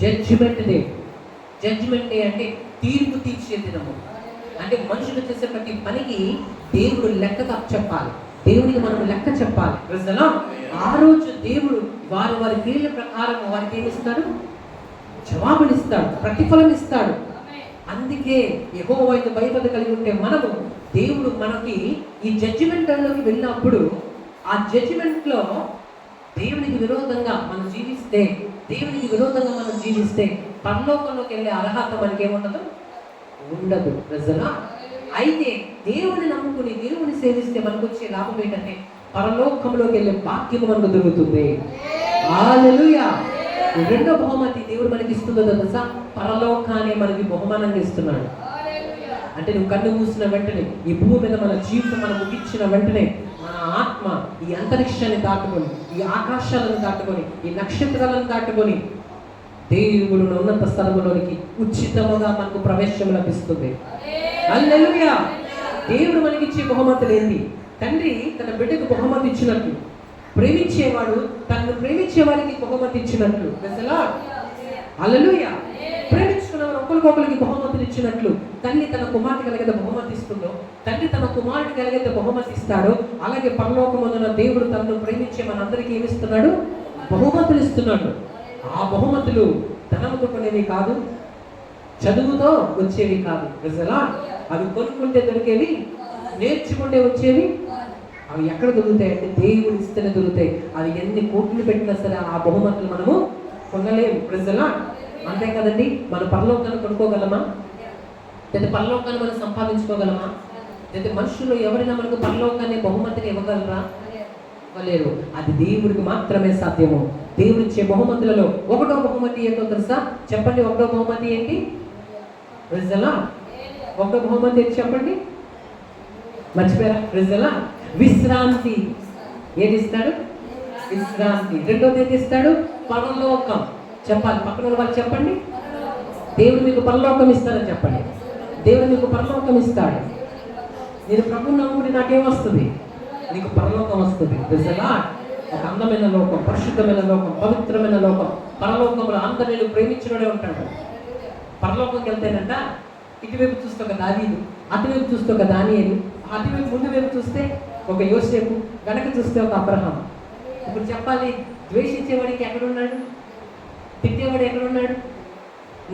Speaker 1: Judgement day. జడ్జిమెంట్ డే అంటే తీర్పు తీర్చే దినము. అంటే మనుషులు చేసే ప్రతి పనికి దేవుడు లెక్క చెప్పాలి, దేవుడికి మనం లెక్క చెప్పాలి. ఆ రోజు దేవుడు వారి క్రియల ప్రకారం వారికి ఏమిస్తాడు? జవాబునిస్తాడు, ప్రతిఫలం ఇస్తాడు. అందుకే యెహోవా వైపు భయభక్తి కలిగి ఉంటే మనము, దేవుడు మనకి ఈ జడ్జిమెంట్లోకి వెళ్ళినప్పుడు, ఆ జడ్జిమెంట్లో దేవునికి విరోధంగా మనం జీవిస్తే, దేవునికి విరోధంగా మనం జీవిస్తే పరలోకంలోకి వెళ్ళే అర్హత మనకి ఏముండదు? ఉండదు. ప్రజలా. అయితే దేవుని నమ్ముకుని దేవుని సేవిస్తే మనకు వచ్చే లాభం ఏంటంటే, పరలోకంలోకి వెళ్ళే భాగ్యము మనకు దొరుకుతుంది. హల్లెలూయా. రెండో బహుమతి దేవుడు మనకి ఇస్తుందో తెలుసా? పరలోకాన్ని మనకి బహుమానంగా ఇస్తున్నాడు. అంటే నువ్వు కన్ను మూసిన వెంటనే, ఈ భూమి మీద మన జీవితం మనం ముగించిన వెంటనే, మన ఆత్మ ఈ అంతరిక్షాన్ని దాటుకొని, ఈ ఆకాశాలను దాటుకొని, ఈ నక్షత్రాలను దాటుకొని దేవుడు ఉన్నత స్థలములోనికి ఉచితముగా మనకు ప్రవేశం లభిస్తుంది. హల్లెలూయా. దేవుడు మనకిచ్చే బహుమతులు ఏంటి? తండ్రి తన బిడ్డకు బహుమతి ఇచ్చినట్లు, ప్రేమించేవాడు తనను ప్రేమించే వారికి బహుమతి ఇచ్చినట్లు, హల్లెలూయా, ప్రేమించుకున్నవారు ఒకరికొకరికి బహుమతులు ఇచ్చినట్లు, తల్లి తన కుమార్తె కలిగితే బహుమతి ఇస్తుందో, తండ్రి తన కుమారుడు కలిగితే బహుమతి ఇస్తాడో, అలాగే పరలోకమందున దేవుడు తనను ప్రేమించే మనందరికీ ఏమిస్తున్నాడు? బహుమతులు ఇస్తున్నాడు. ఆ బహుమతులు ధనముతో కొనేవి కాదు, చదువుతో వచ్చేవి కాదు. అవి కొనుక్కుంటే దొరికేవి, నేర్చుకుంటే వచ్చేవి. అవి ఎక్కడ దొరుకుతాయి అంటే దేవుడు ఇస్తేనే దొరుకుతాయి. అది ఎన్ని కోట్లు పెట్టినా సరే ఆ బహుమతులు మనము కొనలేము. ప్రజలా అంతే కదండి. మన పరలోకాన్ని కొనుక్కోగలమా? లేదా పరలోకాన్ని మనం సంపాదించుకోగలమా? లేదా మనుషులు ఎవరైనా మనకు పరలోకాన్ని బహుమతిని ఇవ్వగలరా? ఇవ్వలేరు. అది దేవుడికి మాత్రమే సాధ్యము. దేవుడిచ్చే బహుమతులలో ఒకటో బహుమతి ఏంటో తెలుసా? చెప్పండి, ఒకటో బహుమతి ఏంటి? ప్రజలా ఒకటో బహుమతి ఏంటి చెప్పండి? మర్చిపోయారా? ప్రజలా విశ్రాంతి. ఏది ఇస్తాడు? విశ్రాంతి. రెండోది ఏది ఇస్తాడు? పరలోకం. చెప్పాలి, పక్కన వాళ్ళు చెప్పండి. దేవుడు మీకు పరలోకం ఇస్తాడని చెప్పండి. దేవుడు మీకు పరలోకం ఇస్తాడు. నేను ప్రభువుని నమ్ముకుంటే నాకేమొస్తుంది? నీకు పరలోకం వస్తుంది. నిజంగా ఒక అందమైన లోకం, పరిశుద్ధమైన లోకం, పవిత్రమైన లోకం. పరలోకంలో అందరూ నేను ప్రేమించినోడే ఉంటాడు. పరలోకంకి వెళ్తేనంట ఇటువైపు చూస్తే ఒక దావీదు, అటువైపు చూస్తే ఒక దానియేలు, అటువైపు ముందు వైపు చూస్తే ఒక యోసేపు, వెనక చూస్తే ఒక అబ్రహాం. ఇప్పుడు చెప్పాలి, ద్వేషించేవాడికి ఎక్కడున్నాడు? తిట్టేవాడు ఎక్కడున్నాడు?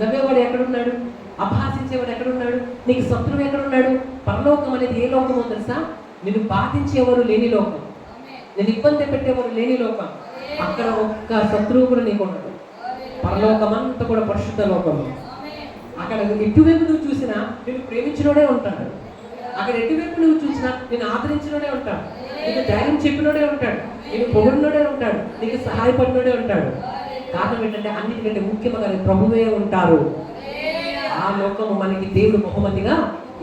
Speaker 1: నవ్వేవాడు ఎక్కడున్నాడు? అపహాసించేవాడు ఎక్కడున్నాడు? నీకు శత్రువు ఎక్కడున్నాడు? పరలోకం అనేది ఏ లోకమో తెలుసా? నిన్ను బాధించేవారు లేని లోకం, నేను ఇబ్బంది పెట్టేవారు లేని లోకం. అక్కడ ఒక్క శత్రువు కూడా నీకు ఉండదు. పరలోకం అంతా కూడా పరిశుద్ధ లోకము. అక్కడ ఎటువైపు నువ్వు చూసినా నేను ప్రేమించినోడే ఉంటాడు. అక్కడ ఎటువైపు నువ్వు చూసినా నేను ఆదరించినోడే ఉంటాడు, నీకు ధైర్యం చెప్పినోడే ఉంటాడు, నీకు పొగిడినోడే ఉంటాడు, నీకు సహాయపడినోడే ఉంటాడు. కారణం ఏంటంటే అన్నిటికంటే ముఖ్యంగా ప్రభువే ఉంటారు. ఆ లోకము మనకి దేవుడు బహుమతిగా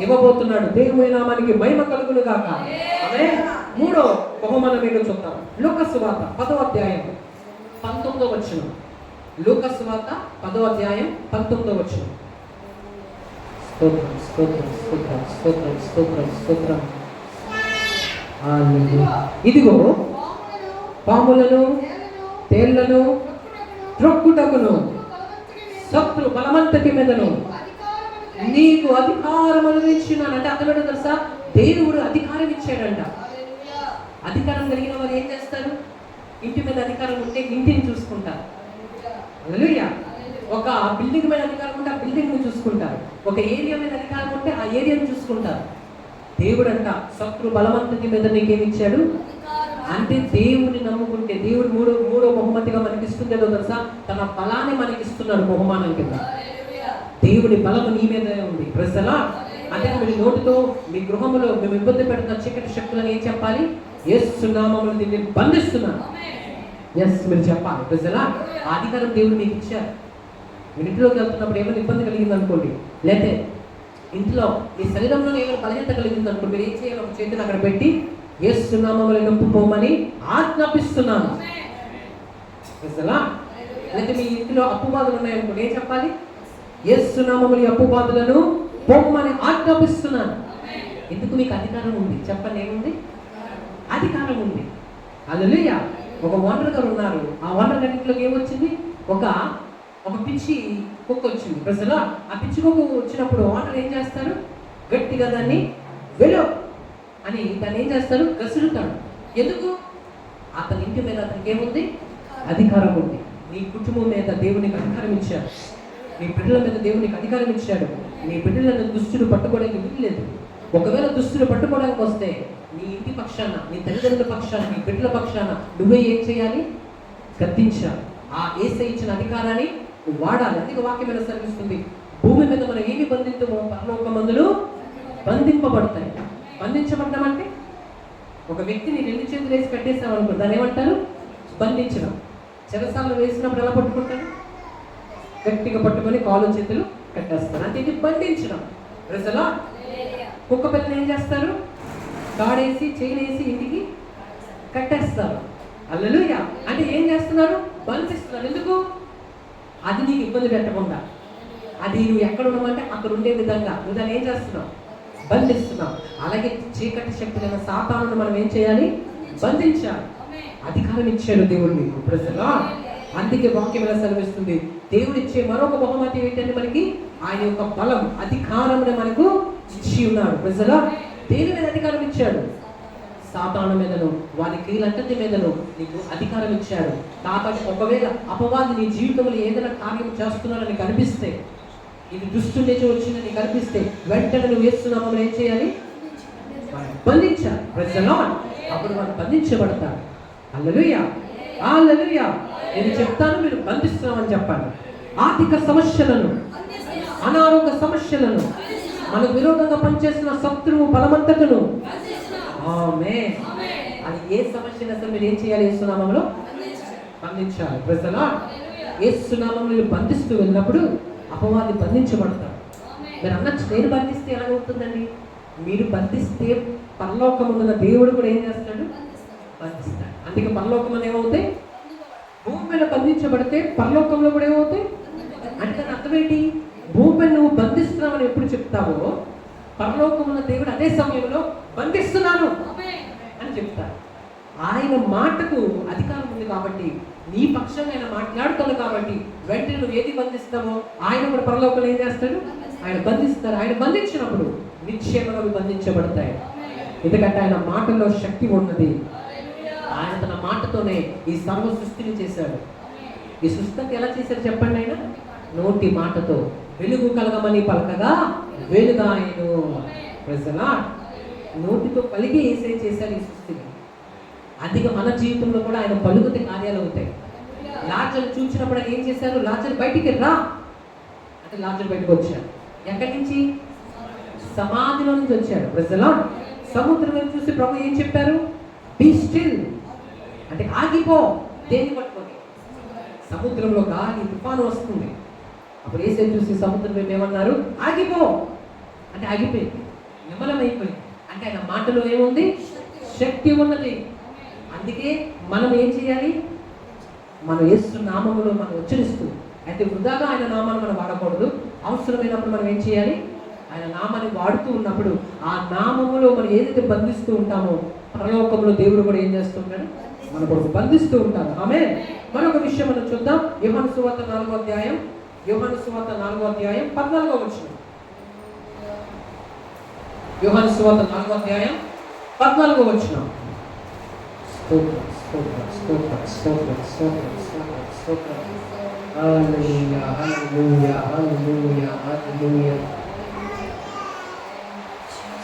Speaker 1: ఇవ్వబోతున్నాడు. దేవుని నామానికి మహిమ కలుగును గాక. ఆమేన్. మూడో బహుమానం ఏంటో చూద్దాం. లూకాసు వార్త 10వ అధ్యాయం 19వ వచనం. లూకాసు వార్త 10వ అధ్యాయం 19వ వచనం. స్తోత్రం స్తోత్రం స్తోత్రం స్తోత్రం స్తోత్రం స్తోత్రం. హల్లెలూయా. ఇదిగో పాములను తేళ్లను త్రొక్కుటకును శత్రు బలమంతటి మీదను నీకు అధికారం అనుభవించున్నాను అంటే అతను తెలుసా? దేవుడు అధికారం ఇచ్చాడంట. అధికారం కలిగిన వారు ఏం చేస్తారు? ఇంటి మీద అధికారం ఉంటే ఇంటిని చూసుకుంటారు. హల్లెలూయా. ఒక బిల్డింగ్ మీద అధికారం ఉంటే ఆ బిల్డింగ్ ని చూసుకుంటారు. ఒక ఏరియా మీద అధికారం ఉంటే ఆ ఏరియాని చూసుకుంటారు. దేవుడు అంట శత్రు బలవంతుని మీద నీకేమి ఇచ్చాడు అంటే, దేవుని నమ్ముకుంటే దేవుడు మూడో బహుమతిగా మనకి ఇస్తుంది ఏదో తెలుసా? తన బలాన్ని మనకి ఇస్తున్నాడు బహుమానం కింద. దేవుని బలము నీ మీద ఉంది. ప్రజలా అంటే మీ నోటితో మీ గృహములో మేము ఇబ్బంది పెడుతున్న చీకటి శక్తులను ఏం చెప్పాలి? యేసు నామములో దీన్ని బంధిస్తున్నాను. ఎస్ మీరు చెప్పాలి. ప్రజలా ఆ అధికారం దేవుడు మీకు ఇచ్చారు. మీరు ఇంట్లోకి వెళ్తున్నప్పుడు ఏమైనా ఇబ్బంది కలిగింది అనుకోండి, లేకపోతే ఇంట్లో మీ శరీరంలో ఏమైనా బలహీనత కలిగింది అనుకోండి, మీరు ఏం చేయాలి? ఒక చేతిని అక్కడ పెట్టి యేసు నామములో నొప్పుకోమని ఆజ్ఞాపిస్తున్నాను. ప్రజలా లేకపోతే మీ ఇంట్లో అప్పు బాధలు ఉన్నాయనుకోండి, ఏం చెప్పాలి? యేసు నామములో అప్పు బాధలను పొమ్మని ఆజ్ఞాపిస్తున్నాను. ఎందుకు? మీకు అధికారం ఉంది. చెప్పండి, ఏముంది? అధికారం ఉంది. హల్లెలూయా. ఒక ఓనర్ గారు ఉన్నారు. ఆ ఓనర్ గారింట్లోకి ఏమొచ్చింది? ఒక పిచ్చి కుక్క వచ్చింది. ప్రజలు ఆ పిచ్చి కుక్క వచ్చినప్పుడు ఓనర్ ఏం చేస్తారు? గట్టిగా దాన్ని వెలో అని దాన్ని ఏం చేస్తారు? గసురుతాడు. ఎందుకు? అతని ఇంటి మీద అతనికి ఏముంది? అధికారం ఉంది. నీ కుటుంబం మీద దేవునికి అధికారం ఇచ్చాడు. నీ బిడ్డల మీద దేవునికి అధికారం ఇచ్చాడు. నీ బిడ్డలను దుష్టుడు పట్టుకోవడానికి వీల్లేదు. ఒకవేళ దుష్టుడు పట్టుకోవడానికి వస్తే నీ ఇంటి పక్షాన, నీ తల్లిదండ్రుల పక్షాన, నీ బిడ్డల పక్షాన నువ్వే ఏం చేయాలి? గద్దించాలి. ఆ యేసయ్య ఇచ్చిన అధికారాన్ని నువ్వు వాడాలి. అందుకే వాక్యం ఎలా సెలవిస్తుంది? భూమి మీద మనం ఏమి బంధించమో పరలోకమందులు బంధింపబడతాయి. బంధించబడ్డం అంటే ఒక వ్యక్తిని 2 చేతులు వేసి కట్టేసాం అనుకో, దాన్ని ఏమంటారు? బంధించడం. చెరసాలలో వేసినప్పుడు ఎలా పట్టుకుంటారు? గట్టిగా పట్టుకొని కాలు చేతులు కట్టేస్తారు. అంటే ఇది బంధించడం. ప్రజలా కుక్క పిల్లని ఏం చేస్తారు? తాడేసి చేయలేసి ఇంటికి కట్టేస్తారు. హల్లెలూయా. అంటే ఏం చేస్తున్నారు? బంధిస్తున్నారు. ఎందుకు? అది నీకు ఇబ్బంది పెట్టకుండా, అది నువ్వు ఎక్కడ ఉండమంటే అక్కడ ఉండే విధంగా నువ్వు దాన్ని ఏం చేస్తున్నావు? బంధిస్తున్నావు. అలాగే చీకటి శక్తులైన సాతానును మనం ఏం చేయాలి? బంధించాలి. అధికారం ఇచ్చాడు దేవుడు నీకు. ప్రజలా అందుకే వాక్యం ఎలా సెలవిస్తుంది? దేవుడు ఇచ్చే మరొక బహుమతి ఏంటంటే మనకి ఆయన యొక్క బలం, అధికారమును మనకు ఇచ్చి ఉన్నాడు. ప్రజలా దేని మీద అధికారం ఇచ్చాడు? సాతాను మీదను, వారి క్రియలంతటి మీదను నీకు అధికారం ఇచ్చాడు. కాబట్టి ఒకవేళ అపవాది నీ జీవితంలో ఏదైనా కార్యం చేస్తున్నారని కనిపిస్తే, ఇది దుష్టుని నుంచి వచ్చిందని నీకు కనిపిస్తే, వెంటనే నువ్వు యేసునామములో ఏం చేయాలి? బంధించాలి. ప్రజలా అప్పుడు వాళ్ళు బంధించబడతారు. హల్లెలూయా, హల్లెలూయా. నేను చెప్తాను, మీరు బంధిస్తున్నామని చెప్పండి. ఆర్థిక సమస్యలను, అనారోగ్య సమస్యలను, మనకు విరోధంగా పనిచేస్తున్న శత్రువు బలమంతకును, ఆమేన్. అది ఏ సమస్యను అసలు మీరు ఏం చేయాలి? యేసునామములో బంధించాలి. ప్రజలా యేసునామములో బంధిస్తూ వెళ్ళినప్పుడు అపవాది బంధించబడతాడు. మీరు అన్నట్టు నేను బంధిస్తే ఎలాగవుతుందండి? మీరు బంధిస్తే పరలోకమున్న దేవుడు కూడా ఏం చేస్తాడు? బంధిస్తాడు. అందుకే పరలోకం ఏమవుతాయి? భూమి మీద బంధించబడితే పరలోకంలో కూడా ఏమవుతాయి అంటే దాని అర్థం ఏంటి? భూమి మీద నువ్వు బంధిస్తున్నావని ఎప్పుడు చెప్తావో పరలోకమున్న దేవుడు అదే సమయంలో బంధిస్తున్నాను అని చెప్తారు. ఆయన మాటకు అధికారం ఉంది కాబట్టి, నీ పక్షంగా ఆయన మాట్లాడుతాడు కాబట్టి వెంటనే నువ్వు ఏది బంధిస్తావో ఆయన కూడా పరలోకంలో ఏం చేస్తాడు? ఆయన బంధిస్తారు. ఆయన బంధించినప్పుడు నిశ్చయంగా అవి బంధించబడతాయి. ఎందుకంటే ఆయన మాటల్లో శక్తి ఉన్నది. ఆయన తన మాటతోనే ఈ సర్వ సృష్టిని చేశాడు. ఈ సృష్టికి ఎలా చేశాడు చెప్పండి? ఆయన నోటి మాటతో వెలుగు కలగమని పలకగా వెలుగాయను. నోటితో పలికి ఏసే చేశాడు ఈ సృష్టిని. అందుకే మన జీవితంలో కూడా ఆయన పలుకుతే కార్యాలు అవుతాయి. లాజరు చూసినప్పుడు ఆయన ఏం చేశారు? లాజరు బయటికి రా అంటే లాజరు బయటకు వచ్చాడు. ఎక్కడి నుంచి? సమాధిలో నుంచి వచ్చాడు. సముద్రం చూసి ప్రభు ఏం చెప్పారు? బీ స్టిల్ అంటే ఆగిపో. దేన్ని పట్టుకొని? సముద్రంలో గాలి తుఫాను వస్తుంది. అప్పుడు ఏసే చూసి సముద్రం ఏమన్నారు? ఆగిపో అంటే ఆగిపోయింది, నిమ్మలమైపోయింది. అంటే ఆయన మాటలో ఏముంది? శక్తి ఉన్నది. అందుకే మనం ఏం చేయాలి? మనం యేసు నామములో మనం ఉచ్చరిస్తూ, అయితే వృధాగా ఆయన నామాన్ని మనం వాడకూడదు. అవసరమైనప్పుడు మనం ఏం చేయాలి? ఆయన నామాన్ని వాడుతూ ఉన్నప్పుడు ఆ నామములో మనం ఏదైతే బంధిస్తూ ఉంటామో పరలోకంలో దేవుడు కూడా ఏం చేస్తూ ఉంటాడు? మన కొరకు బంధిస్తూ ఉంటాడు. ఆమె మరొక విషయం మనం చూద్దాం. యోహాను సువార్త 4వ అధ్యాయం, యోహాను సువార్త 4వ అధ్యాయం 14వ వచనం. యోహాను సువార్త 4వ అధ్యాయం 14వ వచనం. స్తోత్రం స్తోత్రం స్తోత్రం స్తోత్రం స్తోత్రం స్తోత్రం స్తోత్రం. హల్లెలూయా హల్లెలూయా హల్లెలూయా హల్లెలూయా.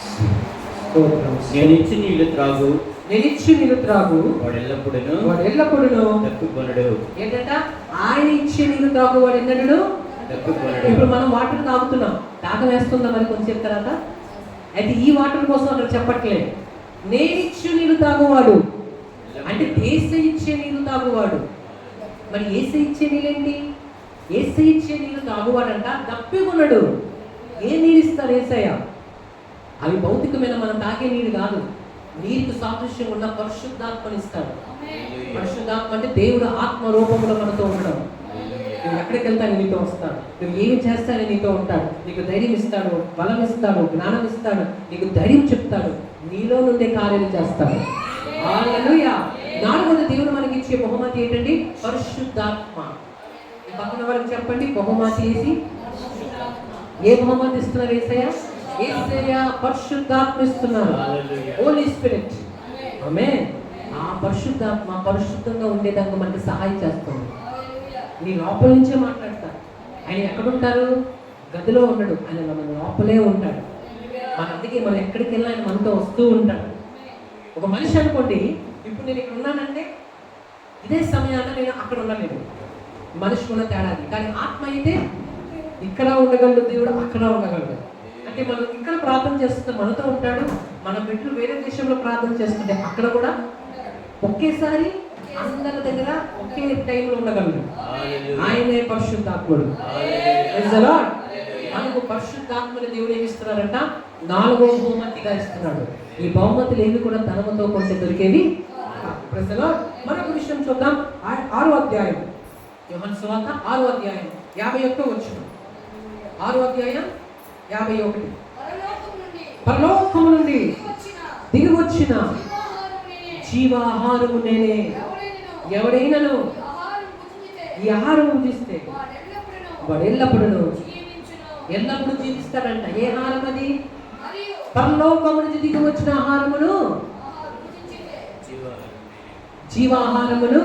Speaker 1: స్తోత్రం.
Speaker 2: నేను ఇచ్చి నీళ్లు త్రాగు,
Speaker 1: నేను ఇచ్చి నీళ్ళు త్రాగు,
Speaker 2: వాడు
Speaker 1: ఎల్లప్పుడూ
Speaker 2: తప్పుకొనడు.
Speaker 1: ఏంటంట? ఆయన ఇచ్చే నీళ్ళు త్రాగు వాడు ఎన్నడూ
Speaker 2: తప్పుకొనడు.
Speaker 1: ఇప్పుడు మనం వాటర్ తాగుతున్నాం, దాహం వేస్తుందా మరి కొంచెం తర్వాత? అయితే ఈ వాటర్ కోసం అక్కడ చెప్పట్లేదు. నేను ఇచ్చే నీళ్ళు తాగువాడు అంటే ఏసై ఇచ్చే నీళ్ళు తాగువాడు. మరి ఏసై ఇచ్చే నీళ్ళేంటి? ఏసై ఇచ్చే నీళ్ళు తాగువాడంట దప్పికొనడు. ఏ నీళ్ళు ఇస్తారు ఏసయ్య? అవి భౌతికమైన మనం తాగే నీళ్ళు కాదు. నీరుకు సాదృశ్యం ఉన్న పరిశుద్ధాత్మని ఇస్తాడు. పరిశుద్ధాత్మ అంటే దేవుడు ఆత్మ రూపంలో మనతో ఉండడం. నువ్వు ఎక్కడికి వెళ్తా నీతో వస్తాడు, నువ్వు ఏమి చేస్తానే నీతో ఉంటాడు, నీకు ధైర్యం ఇస్తాడు, బలం ఇస్తాడు, జ్ఞానం ఇస్తాడు, నీకు ధైర్యం చెప్తాడు, నీలో నుండే కార్యాలు చేస్తాడు. హల్లెలూయా. 4వది దేవుడు మనకి ఇచ్చే బహుమతి ఏంటండి? పరిశుద్ధాత్మ. ఈ పక్కన వాళ్ళకి చెప్పండి, బహుమతి వేసి. ఏ బహుమతి ఇస్తున్నారు యేసయ్య? యేసయ్య పరిశుద్ధాత్మ ఇస్తున్నారు. హోలీ స్పిరిట్. ఆమేన్. ఆ పరిశుద్ధాత్మ పరిశుద్ధంగా ఉండేదాకా మనకి సహాయం చేస్తుంది. నీ లోపల నుంచే మాట్లాడతారు. ఆయన ఎక్కడుంటారు? గదిలో ఉండడు, ఆయన మన లోపలే ఉంటాడు. మన అందుకే మనం ఎక్కడికి వెళ్ళినా ఆయన మనతో వస్తూ ఉంటాడు. ఒక మనిషి అనుకోండి, ఇప్పుడు నేను ఇక్కడ ఉన్నానంటే ఇదే సమయాన నేను అక్కడ ఉండలేను, మనిషి ఉన్న తేడాది. కానీ ఆత్మ అయితే ఇక్కడ ఉండగలడు, దేవుడు అక్కడ ఉండగలడు. అంటే మనం ఇక్కడ ప్రార్థన చేస్తుంటే మనతో ఉంటాడు, మన బిడ్డలు వేరే దేశంలో ప్రార్థన చేస్తుంటే అక్కడ కూడా ఒకేసారి అందరి దగ్గర ఒకే టైంలో ఉండగలడు. ఆయనే పరిశుద్ధాత్ముడు. మనకు పరిశుద్ధాత్మని దేవుడు ఏమి ఇస్తున్నారంట? 4వ బహుమతిగా ఇస్తున్నాడు. ఈ బహుమతులు ఏవి కూడా ధనముతో కొంటే దొరికేవి. మరొక విషయం చూద్దాం. 6వ అధ్యాయం, యోహాను సువార్త 6వ అధ్యాయం 51వ వచనం. 6వ అధ్యాయం 51. పరలోకము నుండి దిగి వచ్చిన జీవాహారము నేనే. ఎవడైనాను ఈ ఆహారం భుజిస్తే వాడు ఎల్లప్పుడూ జీవిస్తాడంట. ఏ ఆహారం అది? పరలోకము నుంచి దిగి వచ్చిన ఆహారమును, జీవాహారమును.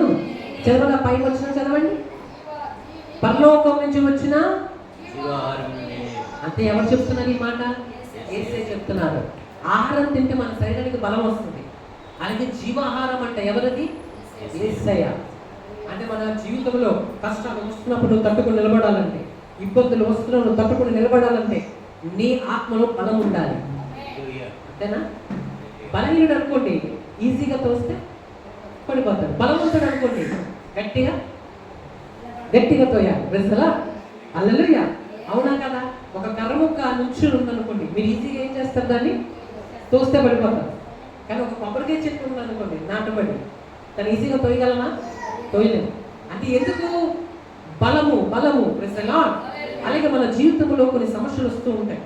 Speaker 1: చదవండి, పై వచ్చిన చదవండి. పరలోకం నుంచి వచ్చిన అంటే ఎవరు చెప్తున్నారు ఈ మాట? యేసే చెప్తున్నారు. ఆహారం తింటే మన శరీరానికి బలం వస్తుంది. అలాగే జీవాహారం అంటే ఎవరిది? యేసయ్య. అంటే మన జీవితంలో కష్టాలు వస్తున్నప్పుడు తట్టుకుని నిలబడాలంటే, ఇబ్బందులు వస్తున్నప్పుడు తట్టుకుని నిలబడాలంటే నీ ఆత్మలో బలం ఉండాలి. అంతేనా? బలహీనుడు అనుకోండి, ఈజీగా తోస్తే పడిపోతాడు. బలవంతుడు అనుకోండి, గట్టిగా తోయాలి. వెసలా హల్లెలూయా. అవునా కదా? ఒక కర్ర ముక్క నుంచి ఉందనుకోండి, మీరు ఈజీగా ఏం చేస్తారు? దాన్ని తోస్తే పడిపోతారు. కానీ ఒక కొబ్బరికాయ చెట్టు ఉంది అనుకోండి నాటుబడి, తను ఈజీగా తోయగలనా? తోయలేము. అంటే ఎందుకు? బలము బలము. Praise the lord. అలాగే మన జీవితంలో కొన్ని సమస్యలు వస్తూ ఉంటాయి.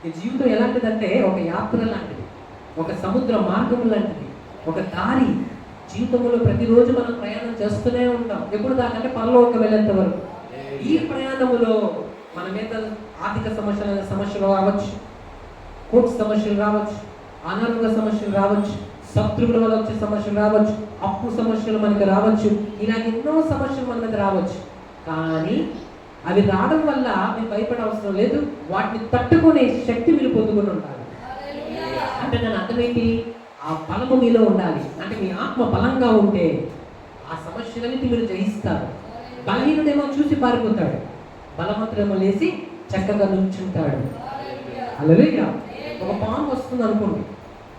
Speaker 1: ఈ జీవితం ఎలాంటిదంటే ఒక యాత్ర లాంటిది, ఒక సముద్ర మార్గం లాంటిది, ఒక దారి. జీవితంలో ప్రతిరోజు మనం ప్రయాణం చేస్తూనే ఉంటాం. ఎప్పుడు దాకంటే పరలోకం వెళ్ళేంత వరకు. ఈ ప్రయాణములో మన మీద ఆర్థిక సమస్యలు రావచ్చు, కోర్టు సమస్యలు రావచ్చు, అనారోగ్య సమస్యలు రావచ్చు, శత్రువుల వల్ల వచ్చే సమస్యలు రావచ్చు, అప్పు సమస్యలు మనకు రావచ్చు. ఇలాంటి ఎన్నో సమస్యలు మన మీద రావచ్చు. కానీ అవి రావడం వల్ల మీరు భయపడే అవసరం లేదు. వాటిని తట్టుకునే శక్తి మీరు పొందుకుని ఉండాలి. అంటే దాని అర్థం ఏంటి? ఆ బలము మీలో ఉండాలి. అంటే మీ ఆత్మ బలంగా ఉంటే ఆ సమస్యలన్నిటి మీరు జయిస్తారు. బలహీనుడేమో చూసి పారిపోతాడు, బలవంతుడేమో లేచి చక్కగా నుంచుంటాడు. హల్లెలూయా. ఒక పాము వస్తుంది అనుకోండి,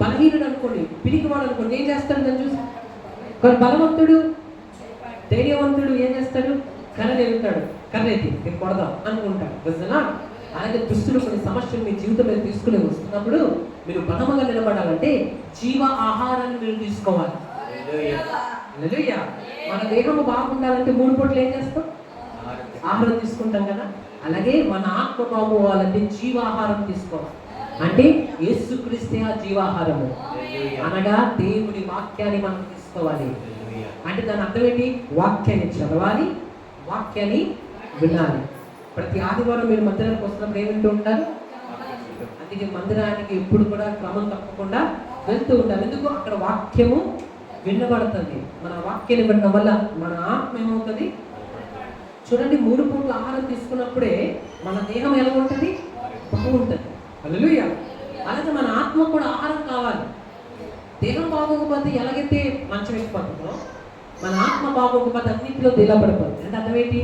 Speaker 1: బలహీనుడు అనుకోండి, పిరికివాడు అనుకోండి, ఏం చేస్తాడు? దాన్ని చూసి. కానీ బలవంతుడు, ధైర్యవంతుడు ఏం చేస్తాడు? కర్ర ఎగుతాడు, కర్ర ఎత్తి నేను కొడదాం అనుకుంటాడు. నిజమా? అలాగే దుస్తులు కొన్ని సమస్యలు మీ జీవితం మీద తీసుకుని వస్తున్నప్పుడు మీరు బలముగా నిలబడాలంటే జీవ ఆహారాన్ని మీరు తీసుకోవాలి. హల్లెలూయా. మన దేహము బాగుండాలంటే 3 పూటలు ఏం చేస్తాం? ఆహారం తీసుకుంటాం కదా. అలాగే మన ఆత్మ బాగోవాలంటే జీవాహారం తీసుకోవాలి. అంటే యేసుక్రీస్తే ఆ జీవాహారము, అనగా దేవుని వాక్యాన్ని మనం తీసుకోవాలి. అంటే దాని అర్థం ఏంటి? వాక్యాన్ని చదవాలి, వాక్యాన్ని వినాలి. ప్రతి ఆదివారం మీరు మందిరానికి వస్తున్నప్పుడు ఏమింటూ ఉంటారు? అందుకే మందిరానికి ఎప్పుడు కూడా క్రమం తప్పకుండా వెళ్తూ ఉంటారు. ఎందుకు? అక్కడ వాక్యము వినబడుతుంది. మన వాక్యాన్ని వినడం వల్ల మన ఆత్మ ఏమవుతుంది? చూడండి, 3 పూట్ల ఆహారం తీసుకున్నప్పుడే మన దేహం ఎలా ఉంటుంది? బాగుంటుంది. హల్లెలూయా. అలాగే మన ఆత్మ కూడా ఆహారం కావాలి. దేహం బాగోకపోతే ఎలాగైతే మంచం ఎక్కిపోతుందో, మన ఆత్మ బాగోకపోతే అన్నింటిలో దిగబడిపోతుంది. అంటే అర్థం ఏంటి?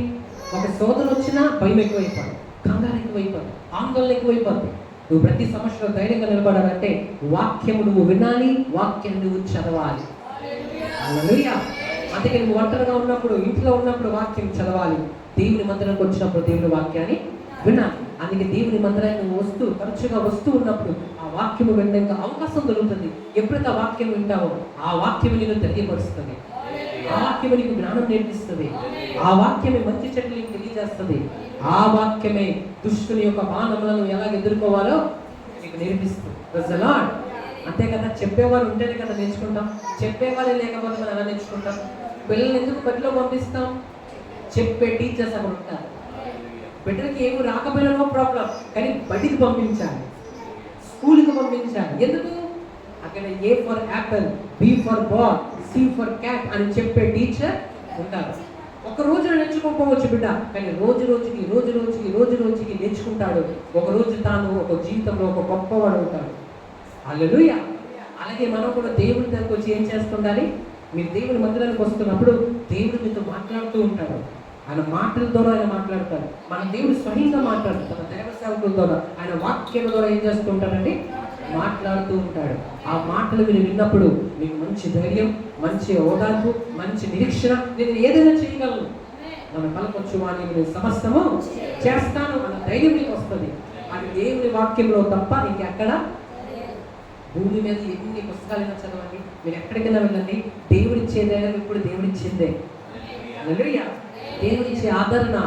Speaker 1: ఒక శోధన వచ్చినా భయం ఎక్కువైపోతుంది, కంగారు ఎక్కువైపోతుంది, ఆందోళన ఎక్కువైపోతుంది. నువ్వు ప్రతి సమస్యలో ధైర్యంగా నిలబడాలంటే వాక్యము నువ్వు వినాలి, వాక్యం నువ్వు చదవాలి. హల్లెలూయా. అందుకే నువ్వు ఒంటరిగా ఉన్నప్పుడు, ఇంట్లో ఉన్నప్పుడు వాక్యం చదవాలి. దేవుని మందిరానికి వచ్చినప్పుడు దేవుని వాక్యాన్ని వినాలి. అందుకే దేవుని మందిరాన్ని నువ్వు తరచుగా వస్తూ ఉన్నప్పుడు ఆ వాక్యము వినడానికి అవకాశం దొరుకుతుంది. ఎప్పుడైతే ఆ వాక్యం వింటావో ఆ వాక్యము నిన్ను తెలియపరుస్తుంది, ఆ వాక్యము నీకు జ్ఞానం నేర్పిస్తుంది, ఆ వాక్యమే మంచి చెట్లు నీకు తెలియజేస్తుంది, ఆ వాక్యమే దుష్టుని యొక్క బాణములను ఎలా ఎదుర్కోవాలో నీకు నేర్పిస్తుంది. Praise the lord. అంతే కదా. చెప్పేవారు ఉంటేనే కదా నేర్చుకుంటాం. చెప్పేవారే లేకపోతే మనం ఎలా నేర్చుకుంటాం? పిల్లల్ని ఎందుకు బడిలో పంపిస్తాం? చెప్పే టీచర్స్ అక్కడ ఉంటారు. బిడ్డలకి ఏమి రాకపోయినా నో ప్రాబ్లం, కానీ బడికి పంపించాలి, స్కూల్కి పంపించాలి. ఎందుకు? అక్కడ A for apple, B for ball, C for cat అని చెప్పే టీచర్ ఉంటారు. ఒక రోజున నేర్చుకోకపోవచ్చు బిడ్డ, కానీ రోజు రోజుకి నేర్చుకుంటాడు. ఒక రోజు తాను ఒక జీవితంలో ఒక గొప్పవాడు అవుతాడు. హల్లెలూయా. అలాగే మనం కూడా దేవుడి దగ్గరకు వచ్చి ఏం చేస్తుండాలి? మీరు దేవుని మందిరానికి వస్తున్నప్పుడు దేవుడు మీతో మాట్లాడుతూ ఉంటాడు. ఆయన మాటల ద్వారా ఆయన మాట్లాడతాడు. మన దేవుడు స్వయంగా మాట్లాడతాడు. తన దైవ సేవకుల ద్వారా, ఆయన వాక్యాల ద్వారా ఏం చేస్తూ ఉంటాడంటే మాట్లాడుతూ ఉంటాడు. ఆ మాటలు మీరు విన్నప్పుడు మీకు మంచి ధైర్యం, మంచి ఓదార్పు, మంచి నిరీక్షణ, నేను ఏదైనా చేయగలను, మన బలపరచు అని నేను సమస్తము చేస్తాను అన్న ధైర్యం మీకు వస్తుంది. అది దేవుని వాక్యంలో తప్ప నీకు ఎక్కడ. భూమి మీద ఎన్ని పుస్తకాలైనా చదవండి, మీరు ఎక్కడికైనా వెళ్ళండి, దేవుడిచ్చేదైనా ఇప్పుడు దేవుడిచ్చిందే. హల్లెలూయా. దేవుడిచ్చే ఆదరణ